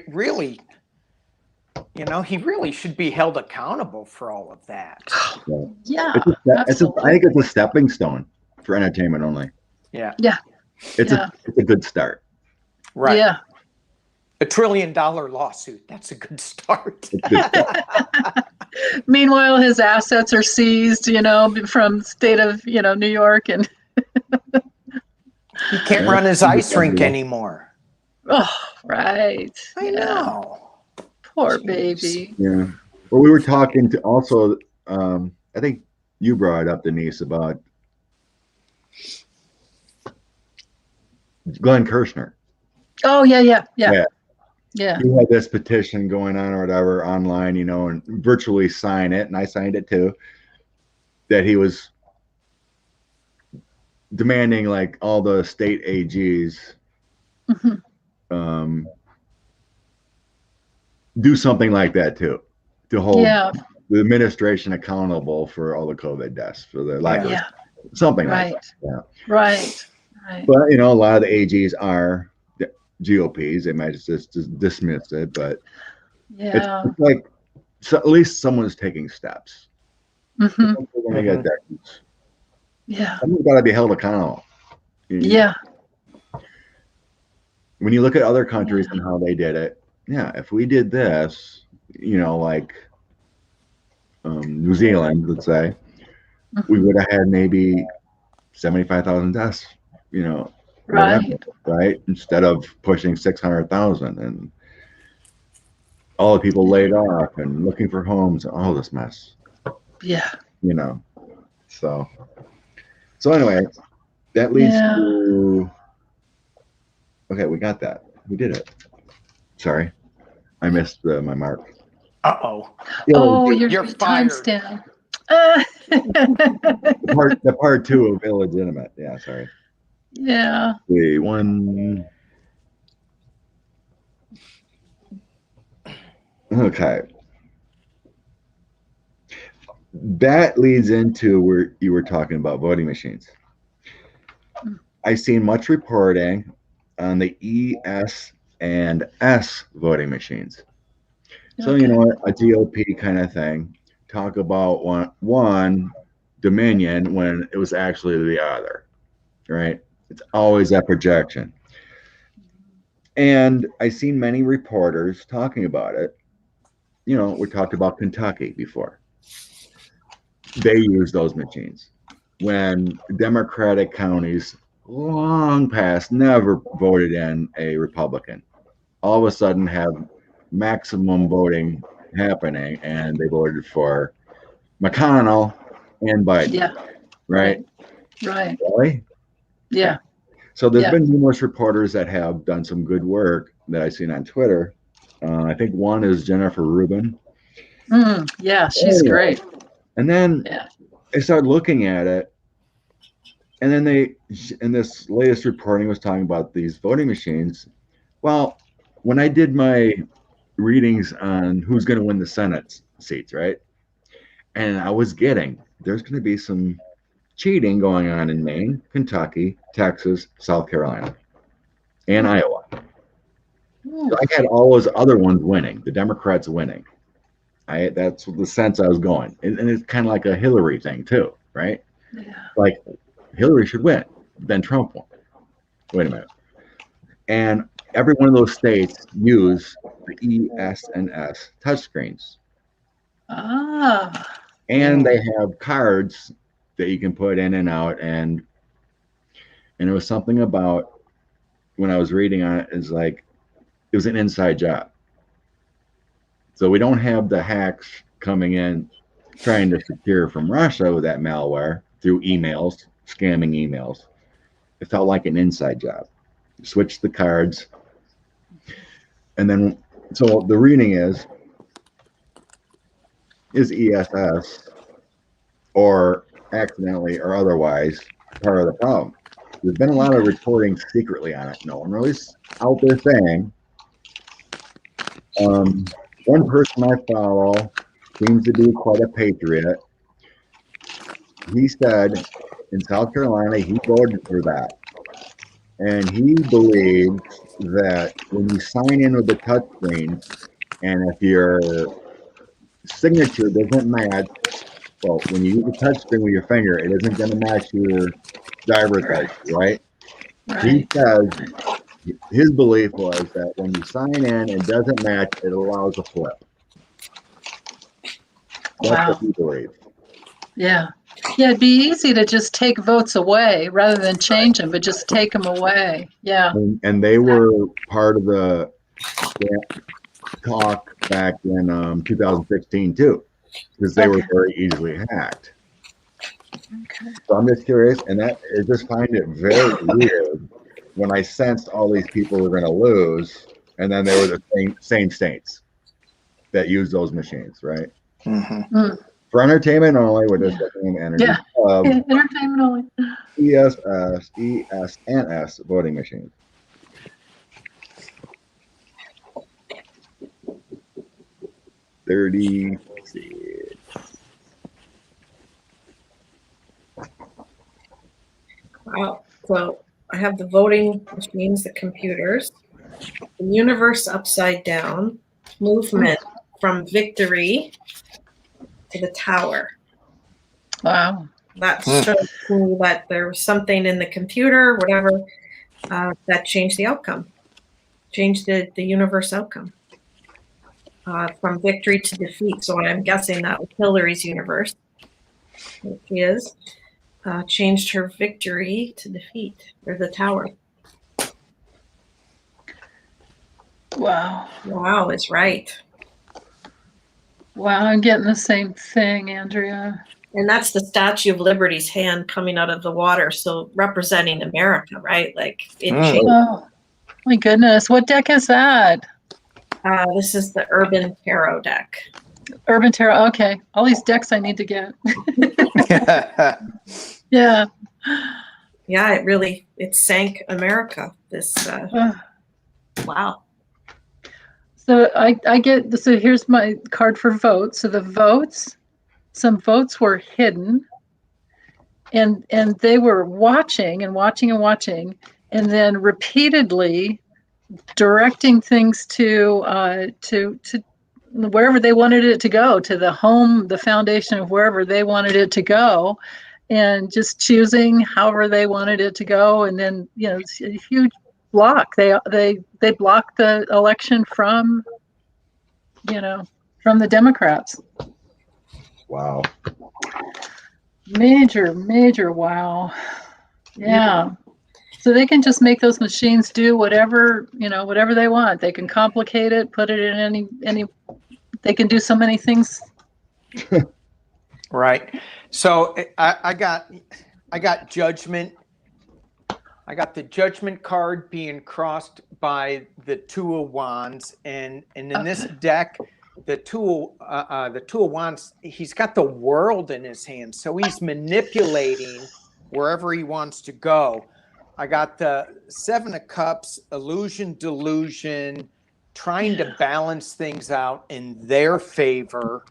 really, he really should be held accountable for all of that. Yeah. I think it's a stepping stone for entertainment only. Yeah. Yeah. It's a good start. Right. Yeah. $1 trillion lawsuit. That's a good start. Meanwhile, his assets are seized, from state of, New York, and he can't run his ice rink anymore. Oh, right. I know. Poor baby. Yeah. Well, we were talking to also, I think you brought it up, Denise, about Glenn Kushner. Oh, yeah. He had this petition going on or whatever online, and virtually sign it, and I signed it too, that he was demanding all the state AGs do something like that too, to hold the administration accountable for all the COVID deaths, for the lack of something like that. Yeah. Right. But a lot of the AGs are GOPs. They might just dismiss it, but it's so at least someone's taking steps. We're gonna get there. Yeah. Someone's got to be held accountable. Yeah. When you look at other countries and how they did it, if we did this, New Zealand, let's say, we would have had maybe 75,000 deaths, right? Instead of pushing 600,000, and all the people laid off and looking for homes and all this mess. Yeah. So anyway, that leads to, okay, we got that. We did it. Sorry. I missed my mark. Uh-oh. Oh, your fired. time's down. The part 2 of illegitimate. Yeah, sorry. Yeah. The one. Okay. That leads into where you were talking about voting machines. I've seen much reporting on the ES and S voting machines. So, a GOP kind of thing, talk about one Dominion when it was actually the other, right? It's always that projection. And I've seen many reporters talking about it. We talked about Kentucky before. They use those machines when Democratic counties long past never voted in a Republican. All of a sudden have maximum voting happening, and they voted for McConnell and Biden. Yeah. Right. Really? Yeah. So there's been numerous reporters that have done some good work that I've seen on Twitter. I think one is Jennifer Rubin. Yeah, she's great. And then I started looking at it, and then in this latest reporting was talking about these voting machines. Well, when I did my readings on who's going to win the Senate seats, right? And I was getting, there's going to be some cheating going on in Maine, Kentucky, Texas, South Carolina, and Iowa. So I had all those other ones winning, the Democrats winning. That's the sense I was going. And it's kind of like a Hillary thing too, right? Yeah. Hillary should win. Then Trump won. Wait a minute. And every one of those states use the ES&S touchscreens. Ah. And they have cards that you can put in and out. And it was something about, when I was reading on it, is like, it was an inside job. So we don't have the hacks coming in trying to secure from Russia with that malware through emails, scamming emails. It felt like an inside job. Switch the cards. And then, so the reading is ESS or accidentally or otherwise part of the problem? There's been a lot of reporting secretly on it. No one really out there saying. One person I follow seems to be quite a patriot. He said in South Carolina he voted for that. And he believes that when you sign in with the touchscreen, and if your signature doesn't match, well, when you use the touchscreen with your finger, it isn't going to match your driver's license, right? He says his belief was that when you sign in and it doesn't match, it allows a flip. That's what he believes. Yeah. Yeah, it'd be easy to just take votes away rather than change them, but just take them away. Yeah. And they were part of the talk back in 2016 too, because they were very easily hacked. Okay. So I'm just curious, and I just find it very weird when I sensed all these people were going to lose, and then they were the same states that use those machines, right? Mm-hmm. For entertainment only, we're just looking at energy. Entertainment only. ESS, ES&S voting machines. Wow. So I have the voting machines, the computers, the universe upside down, movement from victory to the tower. Wow. That shows me that there was something in the computer, whatever, that changed the outcome, changed the universe outcome. From victory to defeat. So I'm guessing that was Hillary's universe. Which is changed her victory to defeat, or the tower. Wow. Wow is right. Wow, I'm getting the same thing, Andrea. And that's the Statue of Liberty's hand coming out of the water, so representing America, right? Like it changed. Oh, my goodness. What deck is that? This is the Urban Tarot deck. Urban Tarot. Okay. All these decks I need to get. Yeah. Yeah, it sank America. This wow. So I get, so here's my card for votes. So the votes, some votes were hidden, and they were watching and watching and watching, and then repeatedly directing things to wherever they wanted it to go, to the home, the foundation of wherever they wanted it to go, and just choosing however they wanted it to go. And then, it's a huge block. They blocked the election from the Democrats. Wow. Major wow. Yeah. So they can just make those machines do whatever they want. They can complicate it, put it in any. They can do so many things. Right. So I got judgment. I got the judgment card being crossed by the Two of Wands, and in this deck, the Two of Wands, he's got the world in his hand, so he's manipulating wherever he wants to go. I got the Seven of Cups, illusion, delusion, trying to balance things out in their favor.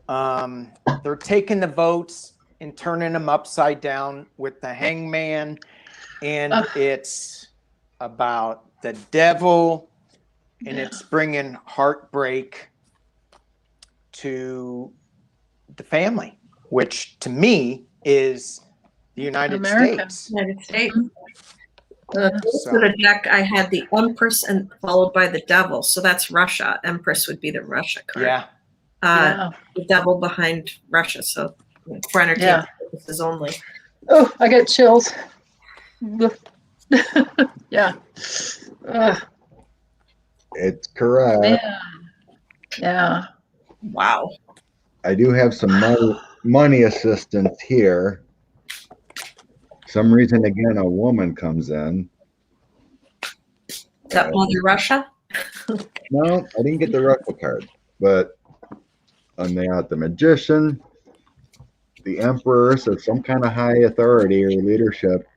They're taking the votes and turning them upside down with the Hangman, and it's about the devil, and it's bringing heartbreak to the family, which to me is The United America. States. United States. Yeah. For the deck, I had the Empress and followed by the Devil. So that's Russia. Empress would be the Russia card. Yeah. Yeah. The Devil behind Russia. So for entertainment purposes only. Oh, I get chills. Yeah. It's correct. Man. Yeah. Wow. I do have some money assistance here. Some reason, again, a woman comes in. Is that Mother Russia? No, I didn't get the Russia card, but on the magician, the emperor, so some kind of high authority or leadership,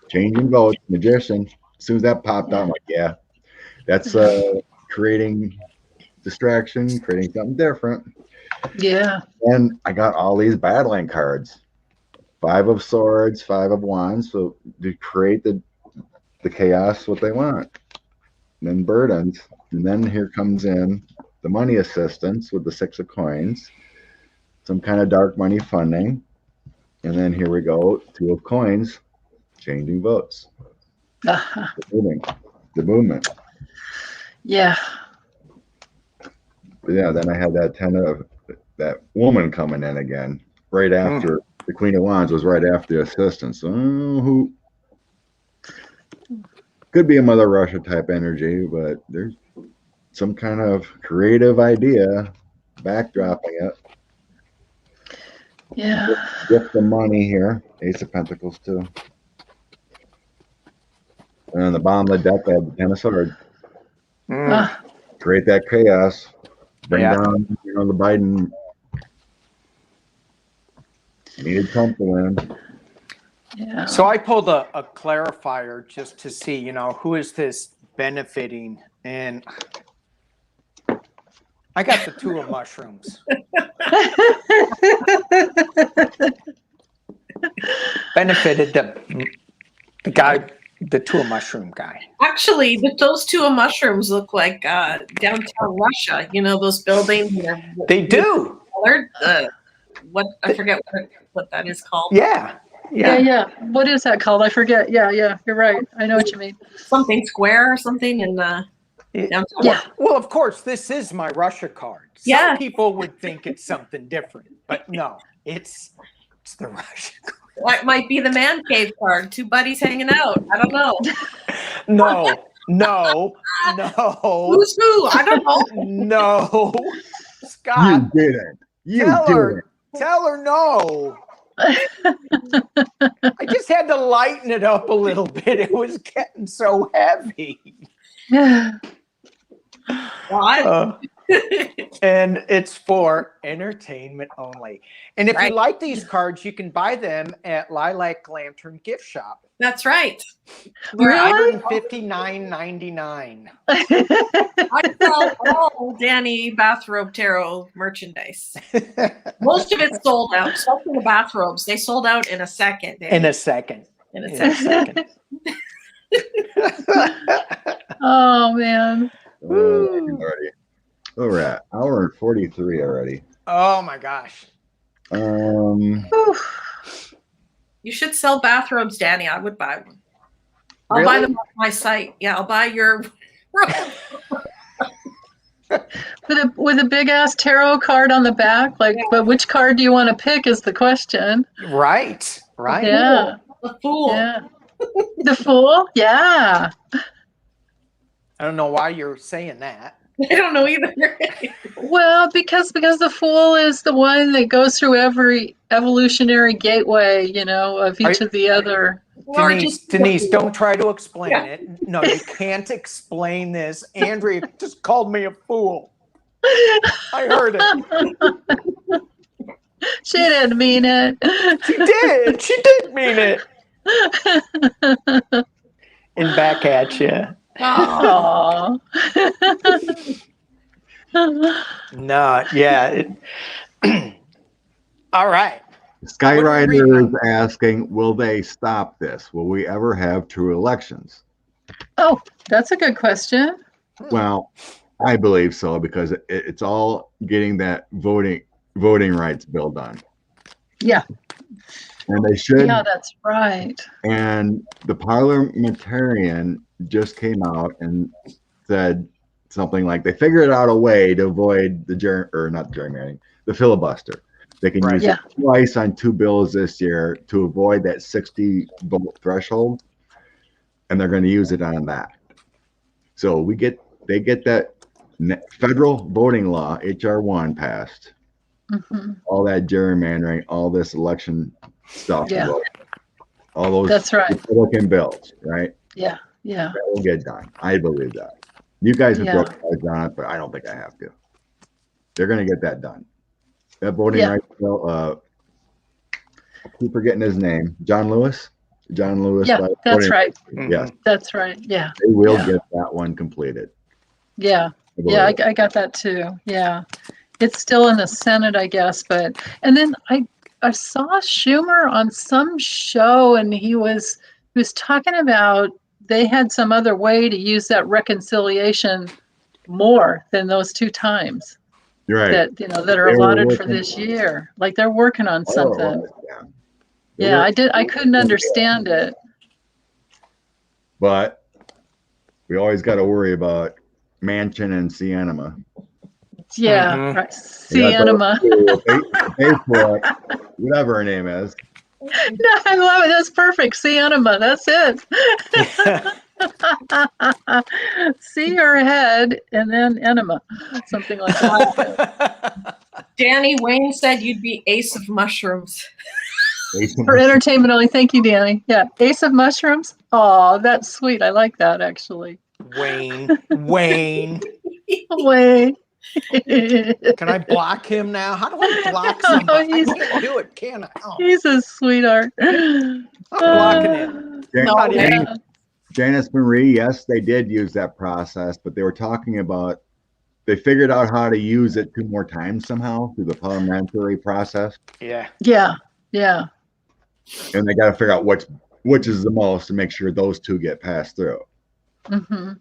changing votes, magician. As soon as that popped out, I'm like, yeah, that's creating distraction, creating something different. Yeah. And I got all these battling cards. 5 of swords, 5 of wands, so to create the chaos what they want. And then burdens. And then here comes in the money assistance with the 6 of coins. Some kind of dark money funding. And then here we go, 2 of coins, changing votes. Uh-huh. The movement. Yeah. But yeah, then I had that 10 of that woman coming in again, right after the Queen of Wands was right after the assistance. So who could be a Mother Russia type energy, but there's some kind of creative idea backdropping it. Yeah. Gift the money here, Ace of Pentacles too. And on the bottom of the deck, I have the 10 of Swords. Create that chaos. Bring down, the Biden. Needed Trump to win. Yeah. So I pulled a clarifier just to see, who is this benefiting? And I got the 2 of mushrooms. Benefited the guy, the 2 of mushroom guy. Actually, those 2 of mushrooms look like downtown Russia. Those buildings. They do. Colored. What I forget what that is called. Yeah. What is that called? I forget. Yeah. You're right. I know what you mean. Something square or something in downtown. Yeah. Well, of course, this is my Russia card. Some people would think it's something different, but no, it's the Russia card. Well, it might be the man cave card. 2 buddies hanging out. I don't know. No. Who's who? I don't know. No. Scott. You didn't. Tell her no. I just had to lighten it up a little bit. It was getting so heavy. What? And it's for entertainment only. And if you like these cards, you can buy them at Lilac Lantern Gift Shop. That's right. Really? $159.99. I sell all Danny bathrobe tarot merchandise. Most of it's sold out. Especially the bathrobes. They sold out in a second. Danny. In a second. Oh, man. Already. We're at hour and 43 already. Oh my gosh. You should sell bathrobes, Danny. I would buy one. I'll buy them off my site. Yeah, I'll buy your with a big ass tarot card on the back. But which card do you want to pick is the question. Right. Yeah. The Fool. Yeah. The Fool? Yeah. I don't know why you're saying that. I don't know either. Well, because the Fool is the one that goes through every evolutionary gateway, of each of the other. Denise, don't try to explain it. No, you can't explain this. Andrea just called me a fool. I heard it. She didn't mean it. She did. She did mean it. And back at you. Oh. No, yeah. All right. Skyrider is asking, will they stop this? Will we ever have true elections? Oh, that's a good question. Well, I believe so, because it's all getting that voting rights bill done. Yeah. And they should. Yeah, that's right. And the parliamentarian just came out and said something like they figured out a way to avoid the the filibuster. They can use it twice on 2 bills this year to avoid that 60 vote threshold, and they're going to use it on that. So they get that federal voting law HR1 passed. Mm-hmm. All that gerrymandering, all this election stuff. Yeah. All those That's right. Republican bills, right? Yeah. Yeah. That will get done. I believe that. You guys can throw cards on it, but I don't think I have to. They're going to get that done. That voting rights bill, I keep forgetting his name. John Lewis? John Lewis. Yeah, that's right. Yes. That's right. Yeah. They will get that one completed. Yeah. Yeah, I got that too. Yeah. It's still in the Senate, I guess, and then I saw Schumer on some show, and he was talking about they had some other way to use that reconciliation more than those 2 times. Right. That are allotted for this year. Like they're working on something. Yeah, I couldn't understand it. But we always got to worry about Manchin and Cianima. Yeah, right. Cianima. Whatever her name is. No, I love it. That's perfect. Cianima. That's it. See her head and then enema. Something like that. Danny Wayne said you'd be ace of mushrooms. For entertainment only. Thank you, Danny. Yeah. Ace of mushrooms. Oh, that's sweet. I like that actually. Wayne. Wayne. Can I block him now? How do I block somebody? I can't do it, can I? Oh. He's a sweetheart. I'm blocking him. Janice Marie, yes, they did use that process, but they were talking about they figured out how to use it 2 more times somehow through the parliamentary process. Yeah. Yeah. Yeah. And they got to figure out which is the most to make sure those 2 get passed through. Mm-hmm.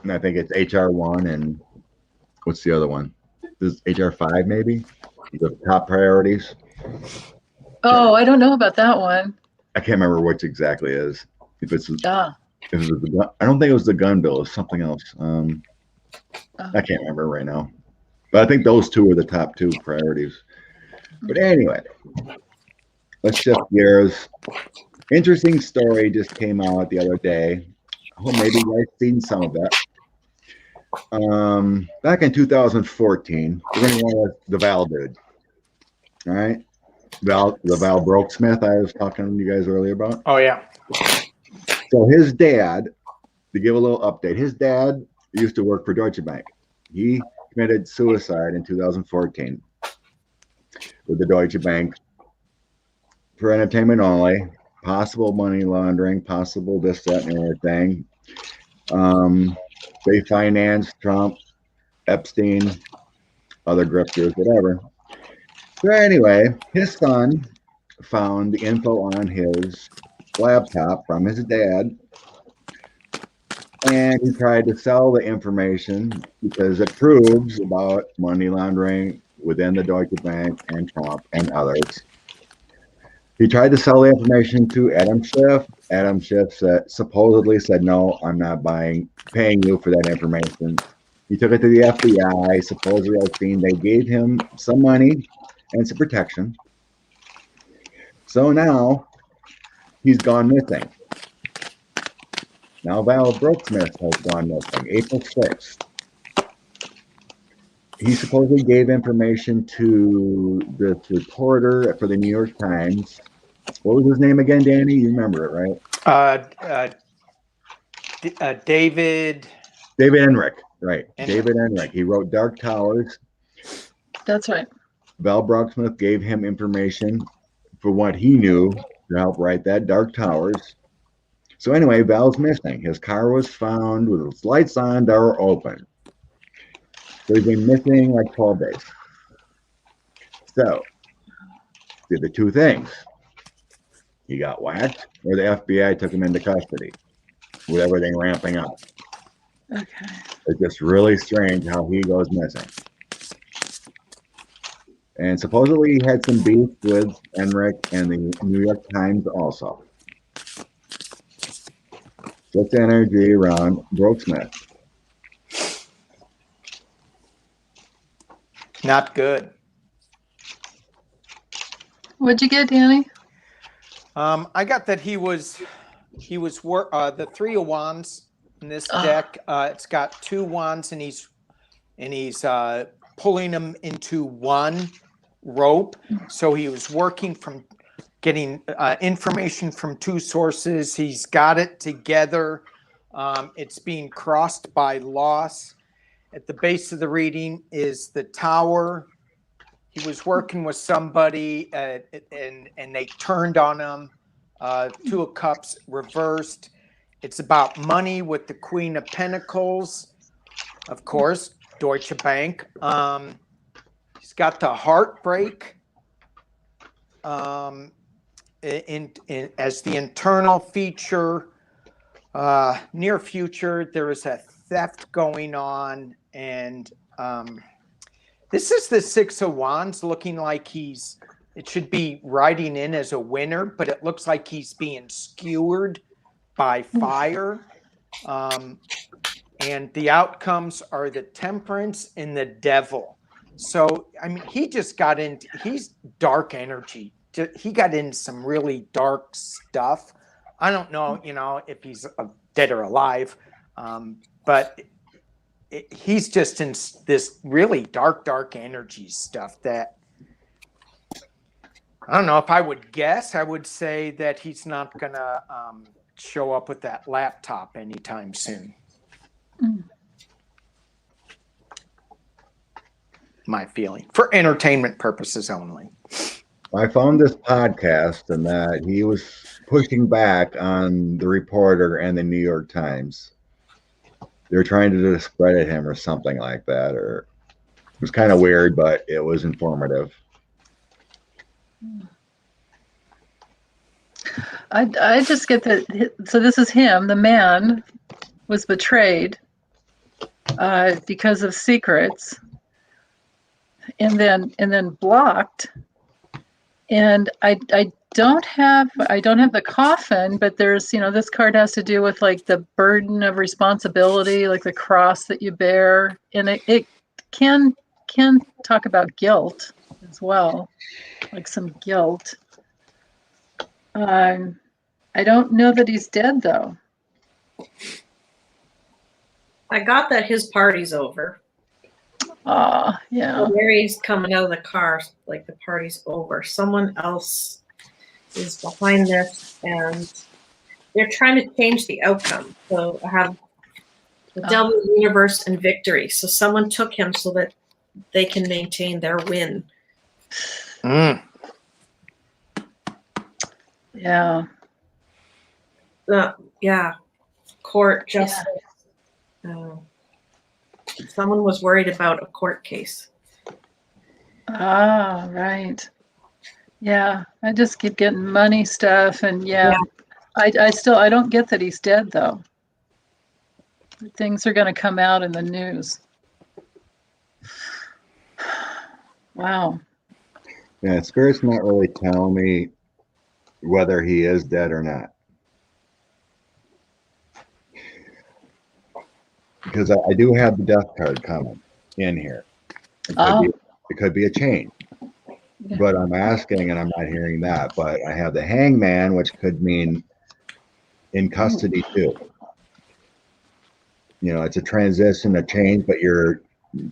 And I think it's HR1 and what's the other one? This is HR5 maybe? The top priorities. Oh, I don't know about that one. I can't remember which exactly is. If it was the gun, I don't think it was the gun bill. It was something else. I can't remember right now. But I think those 2 are the top 2 priorities. But anyway, let's shift gears. Interesting story just came out the other day. Oh, maybe you guys seen some of that. Back in 2014, we're going to want the Val dude. All right? The Val Brokesmith I was talking to you guys earlier about. Oh, yeah. So his dad, to give a little update, his dad used to work for Deutsche Bank. He committed suicide in 2014 with the Deutsche Bank for entertainment only, possible money laundering, possible this, that, and everything. They financed Trump, Epstein, other grifters, whatever. So anyway, his son found the info on his laptop from his dad, and he tried to sell the information because it proves about money laundering within the Deutsche Bank and Trump and others. He tried to sell the information to Adam Schiff. Adam Schiff supposedly said, no, I'm not paying you for that information. He took it to the FBI. Supposedly, I've seen they gave him some money and some protection. So now he's gone missing. Now Val Brokesmith has gone missing, April 6th. He supposedly gave information to this reporter for the New York Times. What was his name again, Danny? You remember it, right? David Enrich, right. David Enrich. He wrote Dark Towers. That's right. Val Brokesmith gave him information for what he knew to help write that, Dark Towers. So anyway, Val's missing. His car was found with its lights on, door open. So he's been missing like 12 days. So, did the 2 things. He got whacked, or the FBI took him into custody with everything ramping up. Okay. It's just really strange how he goes missing. And supposedly he had some beef with Enric and the New York Times also. Just energy around Brooksmith. Not good. What'd you get, Danny? I got that he was the 3 of wands in this deck. It's got 2 wands, and he's pulling them into one rope. So he was working from getting information from 2 sources. He's got it together. It's being crossed by loss. At the base of the reading is the Tower. He was working with somebody and they turned on him. 2 of Cups reversed. It's about money with the Queen of Pentacles. Of course, Deutsche Bank. He's got the heartbreak as the internal feature. Near future, there is a theft going on, and this is the 6 of Wands, looking like it should be riding in as a winner, but it looks like he's being skewered by fire. And the outcomes are the Temperance and the Devil. So, I mean, he's dark energy. He got into some really dark stuff. I don't know, if he's dead or alive, but he's just in this really dark energy stuff that, I don't know, if I would guess, I would say that he's not going to show up with that laptop anytime soon. My feeling, for entertainment purposes only. I found this podcast and that he was pushing back on the reporter and the New York Times. They were trying to discredit him or something like that, or it was kind of weird, but it was informative. I just get that. So this is him. The man was betrayed because of secrets, and then blocked. And I don't have the coffin, but there's, this card has to do with like the burden of responsibility, like the cross that you bear, and it can talk about guilt as well, like some guilt. I don't know that he's dead though. I got that his party's over. Yeah. So Mary's coming out of the car, like the party's over. Someone else is behind this, and they're trying to change the outcome. So I have the Devil, Universe, and Victory. So someone took him so that they can maintain their win. Yeah. Yeah. Court justice. Yeah. Someone was worried about a court case. Right. Yeah. I just keep getting money stuff, and I don't get that he's dead though. Things are going to come out in the news. Wow. Yeah, Spirit's not really telling me whether he is dead or not. Because I do have the death card coming in here. It could be a change. Yeah. But I'm asking and I'm not hearing that. But I have the Hangman, which could mean in custody too. It's a transition, a change, but you're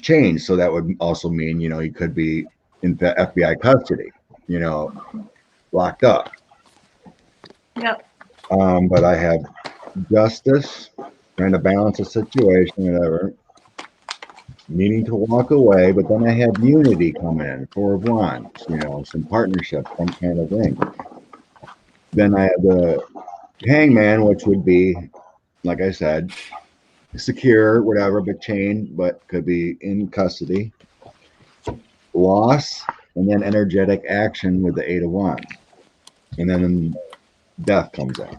changed. So that would also mean, you could be in the FBI custody, locked up. Yep. But I have Justice, trying to balance a situation, whatever, needing to walk away, but then I have Unity come in, 4 of Wands, some partnership, some kind of thing. Then I have the Hangman, which would be, like I said, secure, whatever, but chained, but could be in custody. Loss, and then energetic action with the 8 of Wands. And then death comes in.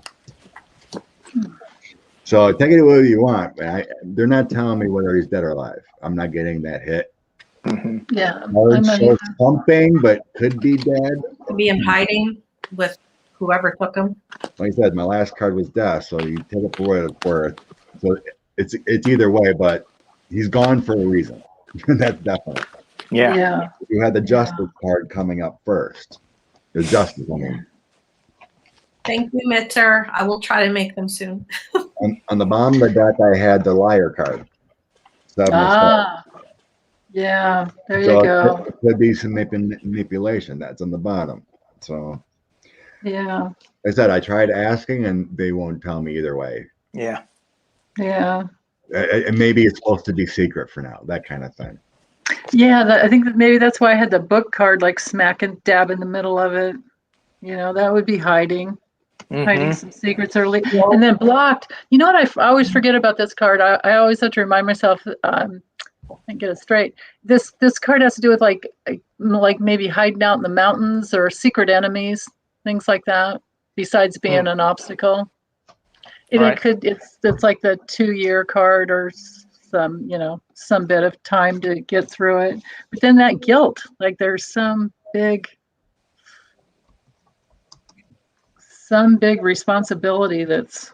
So take it whatever you want. They're not telling me whether he's dead or alive. I'm not getting that hit. Mm-hmm. Yeah. Heart I'm still pumping, but could be dead. To be in hiding with whoever took him. Like I said, my last card was death, so you take it for what it's worth. So it's either way, but he's gone for a reason. That's definite. Yeah. You had the justice card coming up first. The justice, I mean. Thank you, Mitter. I will try to make them soon. On the bottom of the deck, I had the liar card. Yeah. There So you go. it could be some manipulation. That's on the bottom. So, Yeah. like I said, I tried asking, and they won't tell me either way. Yeah. Yeah. And maybe it's supposed to be secret for now. That kind of thing. Yeah. I think that maybe that's why I had the book card like smack and dab in the middle of it. You know, that would be hiding some secrets early, and then blocked. You know what? I always forget about this card. I always have to remind myself and get it straight. This card has to do with like maybe hiding out in the mountains or secret enemies, things like that. Besides being an obstacle, it's like the 2-year card or some bit of time to get through it. But then that guilt, like there's some big responsibility that's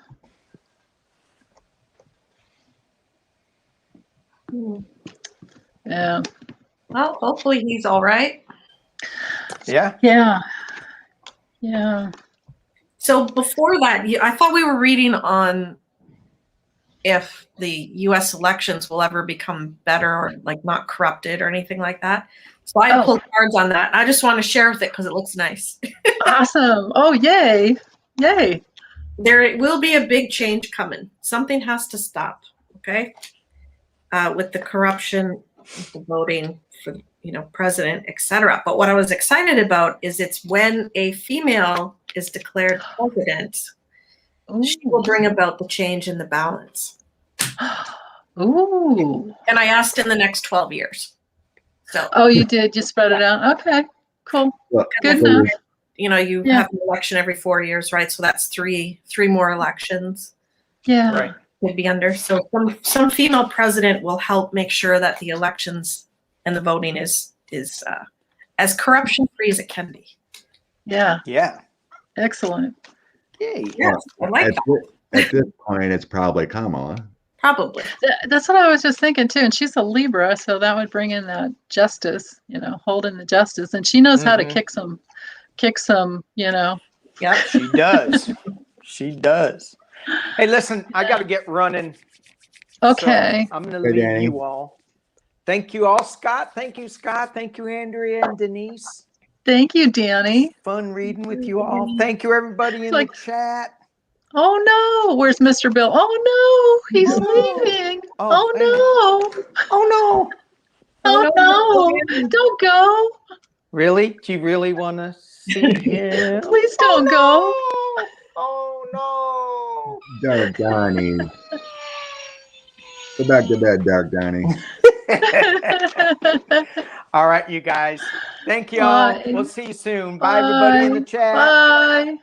yeah. Well, hopefully he's all right. Yeah. So before that, I thought we were reading on if the U.S. elections will ever become better or like not corrupted or anything like that. So I pulled cards on that. I just want to share with it because it looks nice. Awesome. Oh, yay. Yay. There will be a big change coming. Something has to stop, okay? With the corruption, the voting for, president, etc. But what I was excited about is it's when a female is declared president, she will bring about the change in the balance. Ooh. And I asked in the next 12 years. So. Oh, you did? You spread it out? Okay, cool. Good enough. You have an election every 4 years, right? So that's three more elections. Yeah. Right. Would be under. So some female president will help make sure that the elections and the voting is as corruption free as it can be. Yeah. Yeah. Excellent. Yay. Yes, I like that. At this point, it's probably Kamala. Probably. That's what I was just thinking too. And she's a Libra, so that would bring in that justice, holding the justice. And she knows how to kick some, Yeah. She does. She does. Hey, listen, I got to get running. Okay. So I'm going to leave you all. Thank you all, Scott. Thank you, Scott. Thank you, Andrea and Denise. Thank you, Danny. Fun reading with you all. Thank you, everybody in the chat. Oh no, where's Mr. Bill? Oh no, he's leaving. Oh no. Oh no. Oh no. Don't go. Really? Do you really want to see him? Please don't go. Oh no. Dark Donnie. Go back to bed, Dark Donnie. All right, you guys. Thank you all. Bye. We'll see you soon. Bye, everybody in the chat. Bye.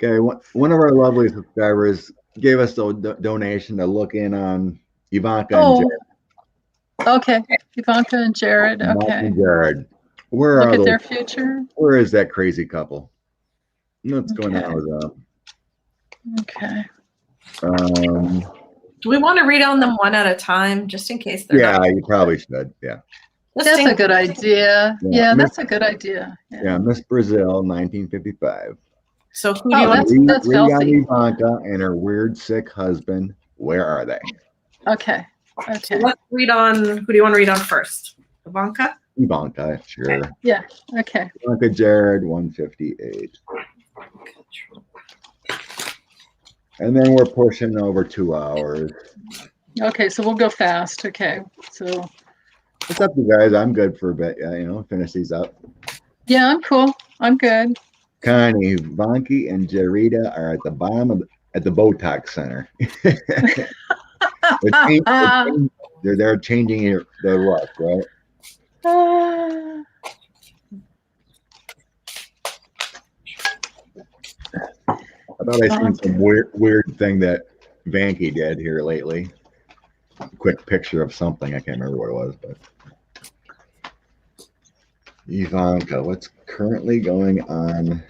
Okay, one of our lovely subscribers gave us a donation to look in on Ivanka and Jared. Okay, Ivanka and Jared. Ivanka Okay. and Jared. Where Look are at those? their future. Where is that crazy couple? What's going on with them? Okay. Do we want to read on them one at a time, just in case they're Yeah, you probably should. Yeah. That's a good idea. Yeah, that's a good idea. Yeah, Miss Brazil, 1955. So who do you want? That's read on healthy. Ivanka and her weird, sick husband. Where are they? Okay. So let's read on. Who do you want to read on first? Ivanka? Ivanka, sure. Okay. Yeah. Okay. Ivanka Jared, 158. And then we're pushing over 2 hours. Okay, so we'll go fast. Okay. So What's up, you guys? I'm good for a bit. Finish these up. yeah, I'm cool. I'm good. Connie, Ivanka, and Jarita are at the bottom at the Botox Center. They're changing their look, right? I thought I seen some weird thing that Vanky did here lately. quick picture of something. I can't remember what it was, but Ivanka, what's currently going on?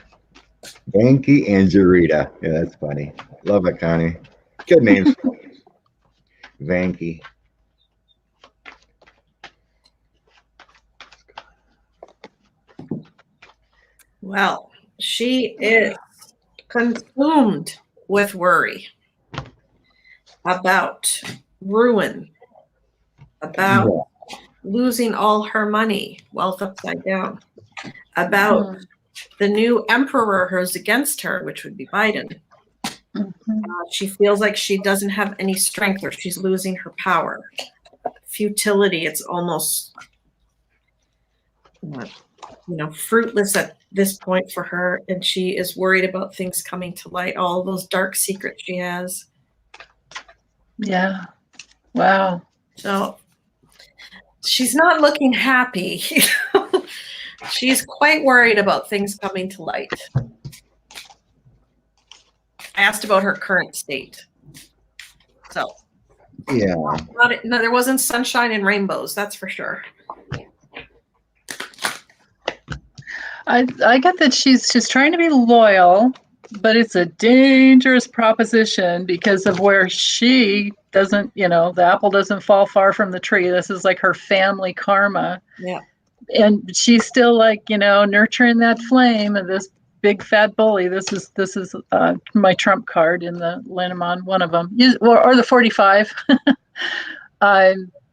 Banky and Jared. Yeah, that's funny. Love it, Connie. Good names. Vanky. Well, she is consumed with worry about ruin, about losing all her money, wealth upside down, about the new emperor who's against her, which would be Biden. She feels like she doesn't have any strength, or she's losing her power. Futility, it's almost fruitless at this point for her, and she is worried about things coming to light, all those dark secrets she has. Yeah. Wow. So she's not looking happy. She's quite worried about things coming to light. I asked about her current state. So yeah, no, there wasn't sunshine and rainbows, that's for sure. I get that she's trying to be loyal, but it's a dangerous proposition because of where she doesn't, the apple doesn't fall far from the tree. This is like her family karma. Yeah. And she's still like, nurturing that flame of this big fat bully. This is my trump card in the Linneman, one of them, or the 45.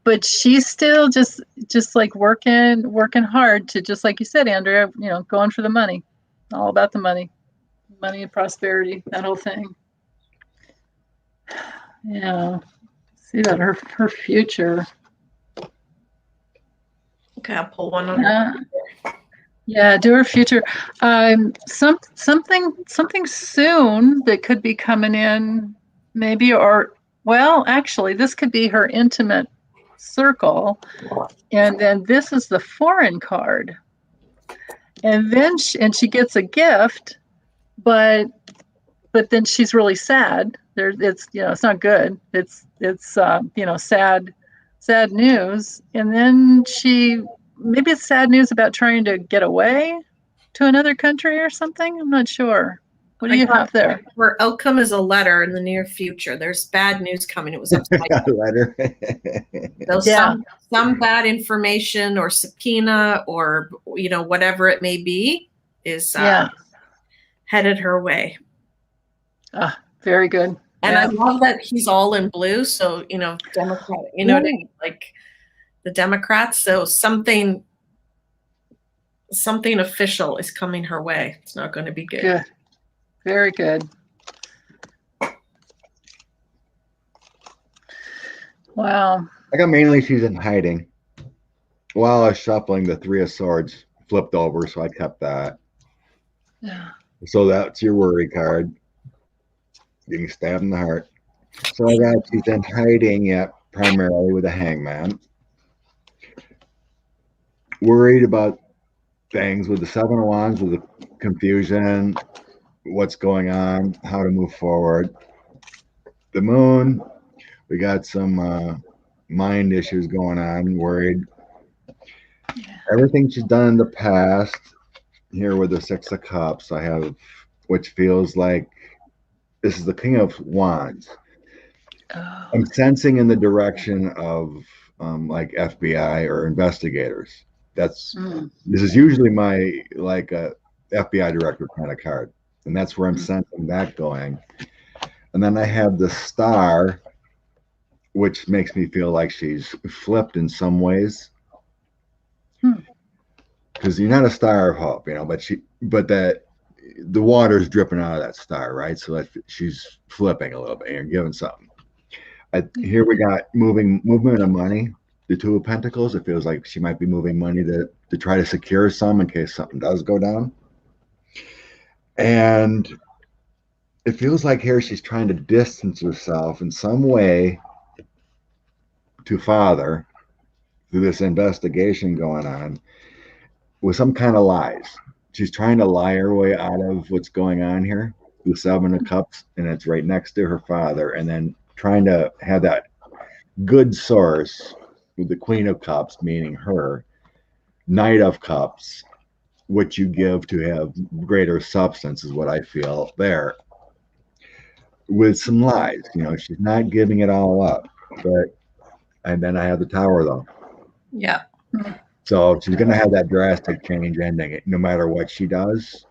But she's still just like working hard to, just like you said, Andrea, going for the money, all about the money and prosperity, that whole thing. Yeah. See that her future. Okay, I'll pull one on. Yeah, do her future. Something soon that could be coming in, maybe, or actually, this could be her intimate circle, and then this is the foreign card, and then she gets a gift, but then she's really sad. It's not good. It's sad news, and then maybe it's sad news about trying to get away to another country or something. I'm not sure. What do you have there? Her outcome is a letter in the near future. There's bad news coming. It was upside down. letter. So some bad information or subpoena or whatever it may be is headed her way. Very good. And I love that he's all in blue. So Democrat. What I mean? Like the Democrats. So something official is coming her way. It's not going to be good. Good. Very good. Wow. I got mainly she's in hiding. While I was shuffling, the 3 of Swords flipped over, so I kept that. Yeah. So that's your worry card. Getting stabbed in the heart. So I got she's in hiding, yet primarily with a hangman. Worried about things with the 7 of Wands, with the confusion, what's going on, how to move forward. The Moon, we got some mind issues going on, worried. Yeah. Everything she's done in the past, here with the 6 of Cups, I have, which feels like this is the King of Wands. Oh. I'm sensing in the direction of like FBI or investigators. This is usually my FBI director kind of card. And that's where I'm sensing that going. And then I have the Star, which makes me feel like she's flipped in some ways. Because you're not a star of hope, but that the water's dripping out of that star, right? So that she's flipping a little bit and giving something. Here we got movement of money. The 2 of Pentacles, it feels like she might be moving money to try to secure some in case something does go down. And it feels like here she's trying to distance herself in some way to Father through this investigation going on with some kind of lies. She's trying to lie her way out of what's going on here. The 7 of Cups, and it's right next to her father, and then trying to have that good source with the Queen of Cups, meaning her, Knight of Cups, what you give to have greater substance is what I feel there. With some lies, she's not giving it all up. And then I have the Tower though. Yeah. So she's going to have that drastic change ending, no matter what she does.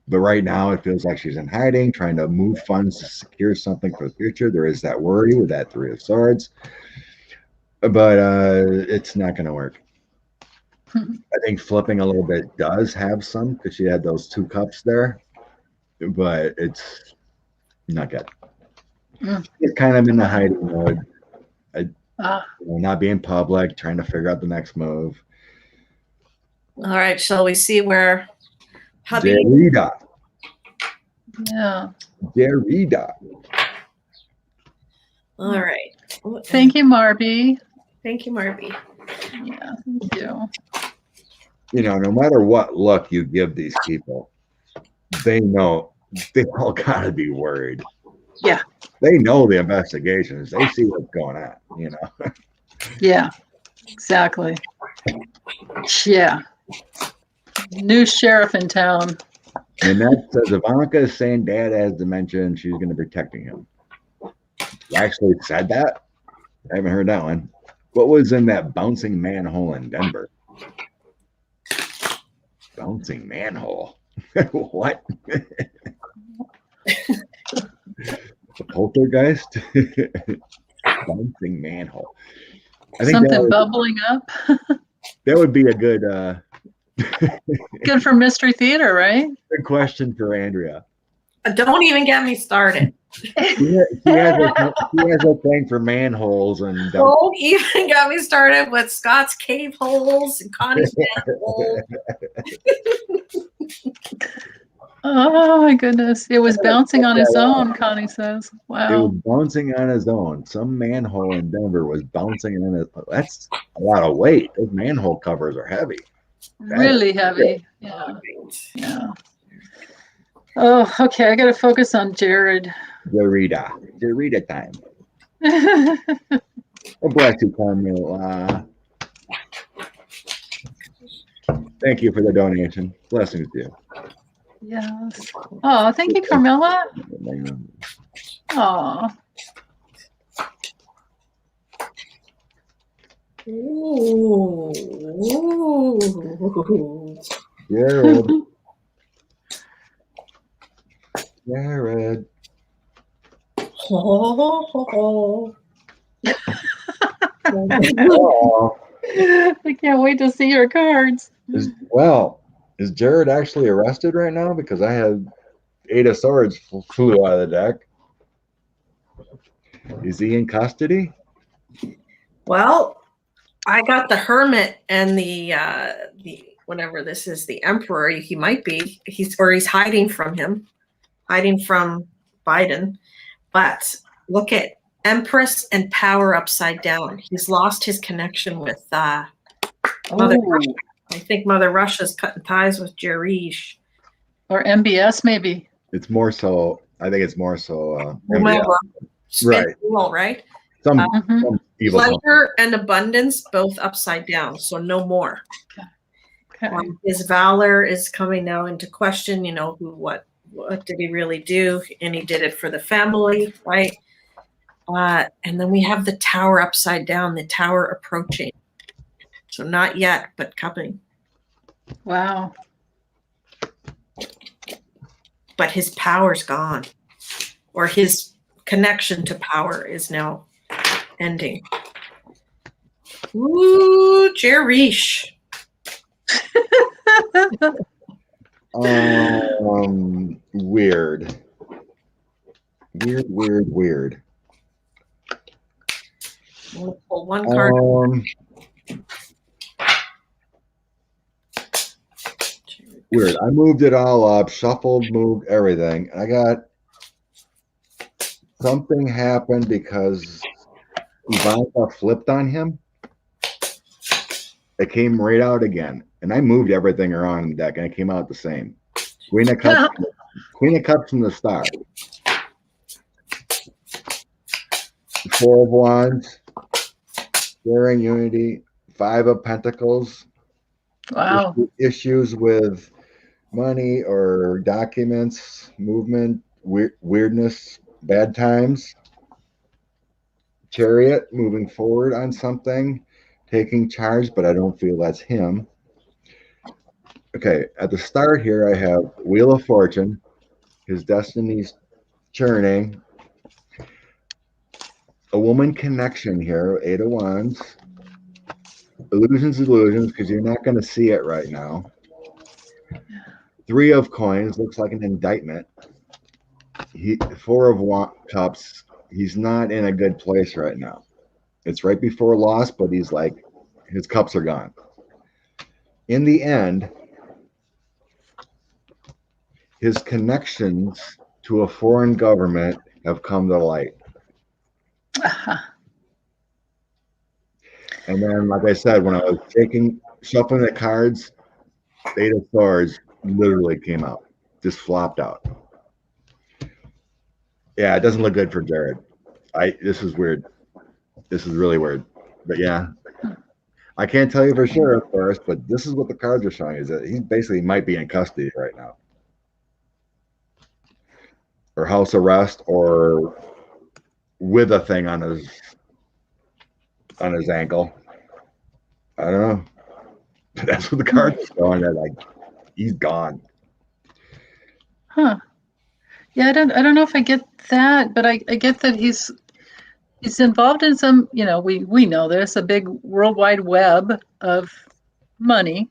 But right now, it feels like she's in hiding, trying to move funds to secure something for the future. There is that worry with that Three of Swords. But it's not going to work. I think flipping a little bit does have some, because she had those 2 cups there. But it's not good. It's kind of in the hiding mode. Not being public, trying to figure out the next move. All right. Shall we see where hubby? Derrida. Yeah. Derrida. All right. Thank you, Marby. Thank you, Marby. Yeah, thank you. No matter what look you give these people, they know they all gotta be worried. Yeah. They know the investigations. They see what's going on, Yeah, exactly. Yeah. New sheriff in town. And that says Ivanka is saying dad has dementia and she's going to be protecting him. You actually said that? I haven't heard that one. What was in that bouncing manhole in Denver? Bouncing manhole? What? The poltergeist? Bouncing manhole. I think something bubbling up. That would be a good good for mystery theater, right? Good question for Andrea. Don't even get me started. She has a thing for manholes and Don't even get me started with Scott's cave holes and Connie's manhole. Oh my goodness. It was bouncing on his own, Connie says. Wow. It was bouncing on his own. Some manhole in Denver was bouncing on it. That's a lot of weight. Those manhole covers are heavy. Really heavy. Yeah. Yeah. Oh, okay. I got to focus on Jared. Derrida time. Oh, bless you, Carmela. Thank you for the donation. Blessings to you. Yes. Oh, thank you, Carmela. Oh. Ooh. Jared. Jared. Oh. Oh. I can't wait to see your cards. Is Jared actually arrested right now? Because I had 8 of Swords flew out of the deck. Is he in custody? Well, I got the Hermit and the whatever this is, the Emperor. He might be. He's hiding from him, hiding from Biden. But look at Empress and Power upside down. He's lost his connection with Mother Russia. I think Mother Russia's cutting ties with Jerish. Or MBS, maybe. It's more so. I think it's more so. Whomever. Right. Evil, right? Some evil. Pleasure and abundance both upside down, so no more. Okay. His valor is coming now into question. What did he really do? And he did it for the family, right? And then we have the Tower upside down, the Tower approaching. So not yet, but coming. Wow. But his power's gone, or his connection to power is now ending. Ooh, Jerish. Weird. We'll pull one card. Weird. I moved it all up, shuffled, moved everything. I got something happened because Ivanka flipped on him. It came right out again, and I moved everything around in the deck, and it came out the same. Queen of Cups from the start. 4 of Wands, sharing unity, 5 of Pentacles, Wow. issues with money or documents, movement, weirdness, bad times. Chariot, moving forward on something, taking charge, but I don't feel that's him. Okay, at the start here, I have Wheel of Fortune, his destiny's churning. A woman connection here, 8 of Wands. Illusions, because you're not going to see it right now. 3 of Coins, looks like an indictment. 4 of Cups, he's not in a good place right now. It's right before loss, but he's like, his cups are gone. In the end, his connections to a foreign government have come to light. And then, like I said, when I was shuffling the cards, 8 of Swords literally came out, just flopped out. Yeah, it doesn't look good for Jared. This is weird. This is really weird. But yeah, I can't tell you for sure, of course, but this is what the cards are showing, is that he basically might be in custody right now. Or house arrest, or with a thing on his ankle. I don't know. That's what the cards are showing. They're like, he's gone. Huh. Yeah, I don't know if I get that, but I get that he's involved in some, we know there's a big worldwide web of money,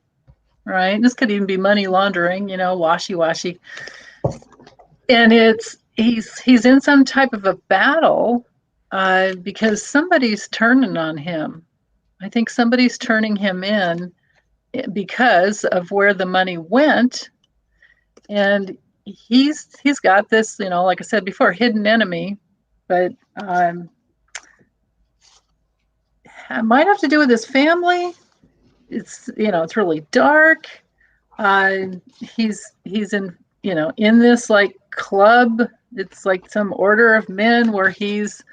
right? This could even be money laundering, washy. And he's in some type of a battle because somebody's turning on him. I think somebody's turning him in because of where the money went. And he's got this, like I said before, hidden enemy, but it might have to do with his family. It's it's really dark. He's in in this like club. It's like some order of men where he's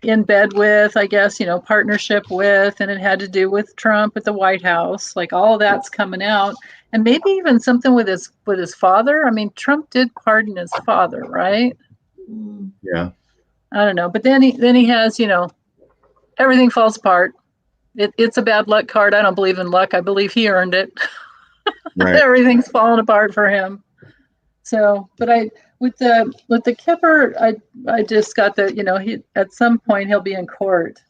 in bed with, I guess, partnership with, and it had to do with Trump at the White House. Like all of that's coming out. And maybe even something with his father. I mean, Trump did pardon his father, right? Yeah. I don't know. But then he has, everything falls apart. It's a bad luck card. I don't believe in luck. I believe he earned it. Right. Everything's falling apart for him. So, but with the Kipper, I just got that, he at some point he'll be in court,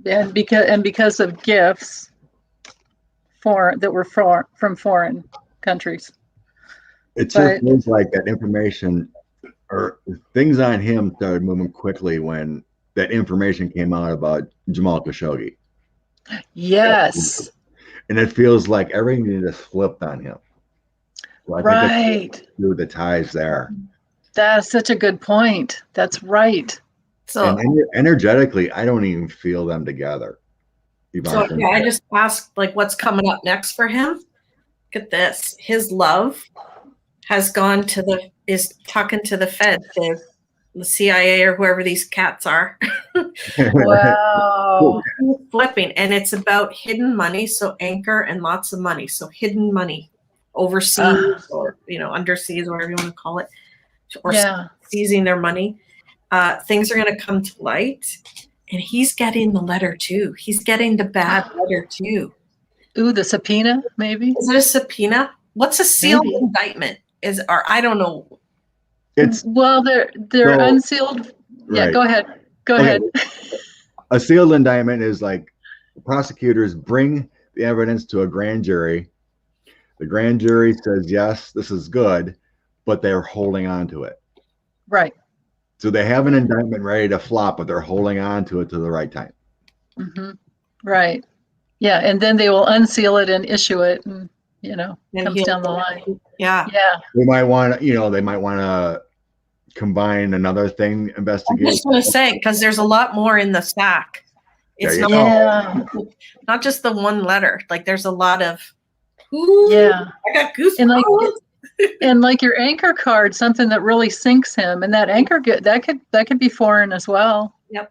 and because of gifts that were from foreign countries. It sure feels like that information or things on him started moving quickly when that information came out about Jamal Khashoggi. Yes. And it feels like everything just flipped on him. So I think through the ties there. That's such a good point. That's right. So and energetically, I don't even feel them together. Ivanka. So I just asked like what's coming up next for him. Look at this. His love has gone is talking to the Fed, the CIA or whoever these cats are. Wow. Flipping. And it's about hidden money. So anchor and lots of money. So hidden money overseas or, underseas, whatever you want to call it, or seizing their money. Things are going to come to light. And he's getting the letter too. He's getting the bad letter too. Ooh, the subpoena, maybe? Is it a subpoena? What's a sealed indictment? Or I don't know. They're unsealed. Yeah, right. Go ahead. A sealed indictment is like prosecutors bring the evidence to a grand jury. The grand jury says, yes, this is good, but they're holding on to it. Right. So they have an indictment ready to flop, but they're holding on to it to the right time. Mm-hmm. Right. Yeah, and then they will unseal it and issue it, and comes down the line. Yeah. They might want to combine another thing, investigate. I was just going to say, because there's a lot more in the stack. It's not just the one letter. Like there's a lot of. I got goosebumps. And like your anchor card, something that really sinks him, and that anchor that could be foreign as well. Yep.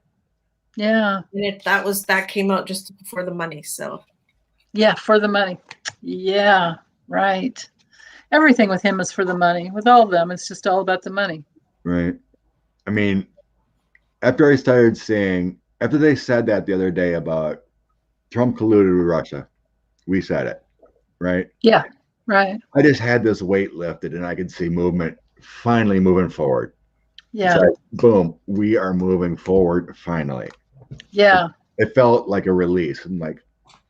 Yeah. And that came out just before the money. So Yeah, for the money. Yeah, right. Everything with him is for the money. With all of them, it's just all about the money. Right. I mean, after they said that the other day about Trump colluded with Russia, we said it, right? Yeah, right. I just had this weight lifted and I could see movement finally moving forward. Yeah. It's like, boom, we are moving forward finally. Yeah. It felt like a release. I'm like,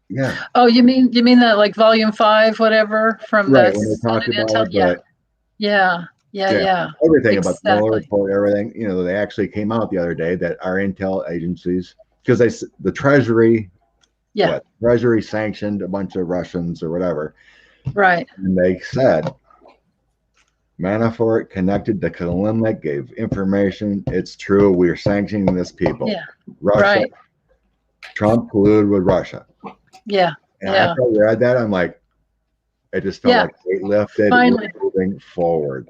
yeah. Oh, you mean that like volume 5, whatever, from Right, the when they talked Senate about Intel? it, Yeah. everything about the Mueller Exactly. report, everything, they actually came out the other day that our intel agencies, because the Treasury, Treasury sanctioned a bunch of Russians or whatever. Right. And they said Manafort connected to Kalimnik, gave information. It's true. We're sanctioning this people. Yeah. Russia. Right. Trump colluded with Russia. Yeah. And after I read that, I'm like, it just felt like weight lifted. Finally. We're moving forward.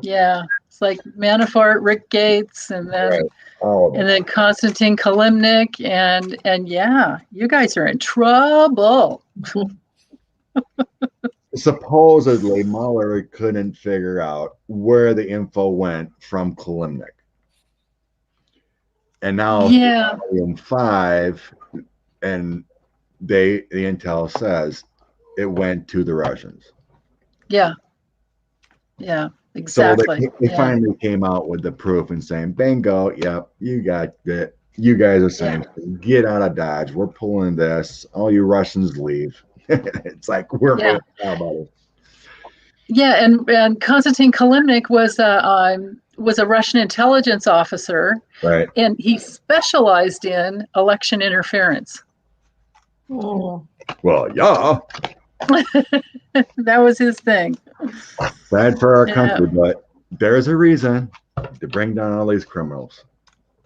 Yeah. It's like Manafort, Rick Gaetz, and then and then Konstantin Kalimnik, and yeah, you guys are in trouble. Supposedly, Mueller couldn't figure out where the info went from Kalimnik. And now, volume 5, and the intel says it went to the Russians. Yeah. Yeah, exactly. So they finally came out with the proof and saying, bingo, yep, you got it. You guys are saying, get out of Dodge. We're pulling this. All you Russians leave. It's like, we're moving out about it. Yeah, and Konstantin Kalimnik was a Russian intelligence officer, right? And he specialized in election interference. Oh. Well, yeah, that was his thing. Bad for our country, but there's a reason to bring down all these criminals.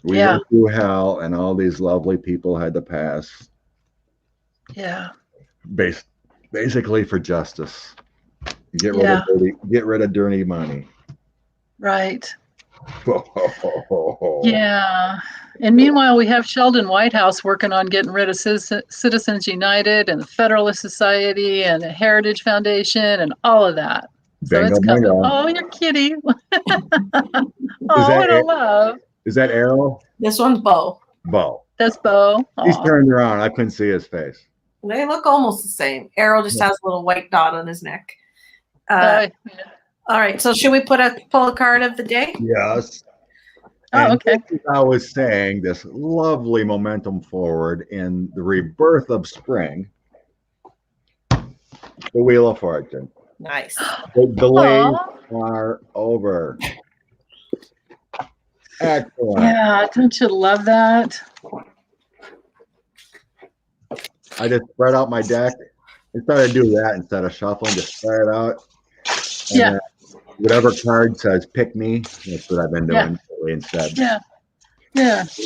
We went through hell, and all these lovely people had to pass. Yeah. Basically for justice. Get rid of dirty money. Right. Yeah. And meanwhile, we have Sheldon Whitehouse working on getting rid of Citizens United and the Federalist Society and the Heritage Foundation and all of that. So it's coming. Oh, your kitty. What a love. Is that Errol? This one's Bo. Bo. That's Bo. He's turned around. I couldn't see his face. They look almost the same. Errol just has a little white dot on his neck. All right. So should we pull a card of the day? Yes. Okay. I was saying this lovely momentum forward in the rebirth of spring. The Wheel of Fortune. Nice. The delays are over. Excellent. Yeah, don't you love that? I just spread out my deck. I started to do that instead of shuffling, just spread it out. And whatever card says pick me, that's what I've been doing instead. Yeah.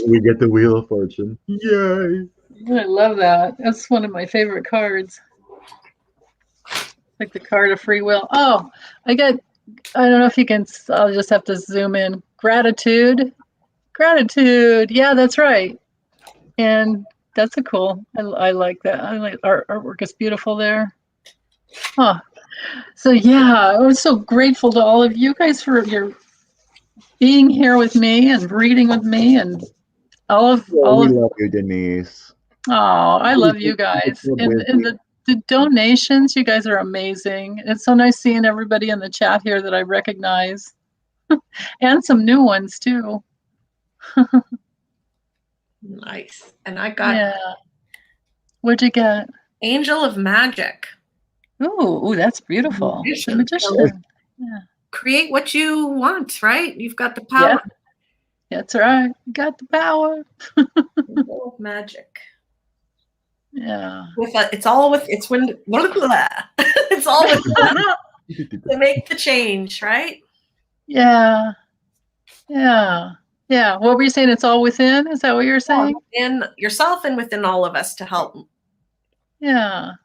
We get the Wheel of Fortune. Yay. I love that. That's one of my favorite cards. Like the card of free will. Oh, I don't know if you can, I'll just have to zoom in. Gratitude. Yeah, that's right. And that's a cool. I like that. I like artwork is beautiful there. Huh. So yeah, I was so grateful to all of you guys for your being here with me and reading with me and we love you, Denise. Oh, I love you guys. And the donations, you guys are amazing. It's so nice seeing everybody in the chat here that I recognize. And some new ones too. Nice. And I got What'd you get? Angel of Magic. Ooh, that's beautiful. Magician. Magician. Yeah. Create what you want, right? You've got the power. Yeah. That's right. You got the power. Angel of Magic. Yeah. It's all with to make the change, right? Yeah. What were you saying? It's all within? Is that what you're saying? In yourself and within all of us to help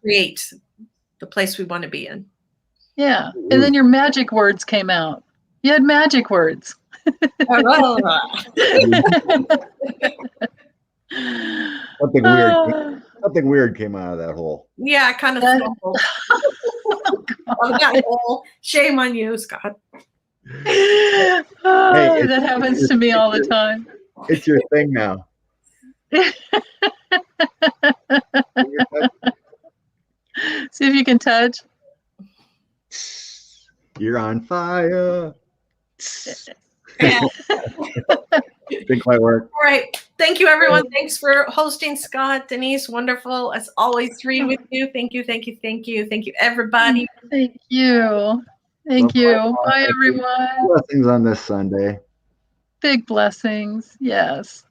create the place we want to be in. Yeah. And then your magic words came out. You had magic words. Something weird. Something weird came out of that hole. Yeah, kind of stumbled. Oh, that hole. Shame on you, Scott. Hey, that happens to me all the time. It's your thing now. See if you can touch. You're on fire. Didn't quite work. All right. Thank you, everyone. Thanks for hosting, Scott. Denise, wonderful as always to read with you. Thank you, thank you, thank you. Thank you, everybody. Thank you. Thank you. Bye, everyone. Blessings on this Sunday. Big blessings. Yes.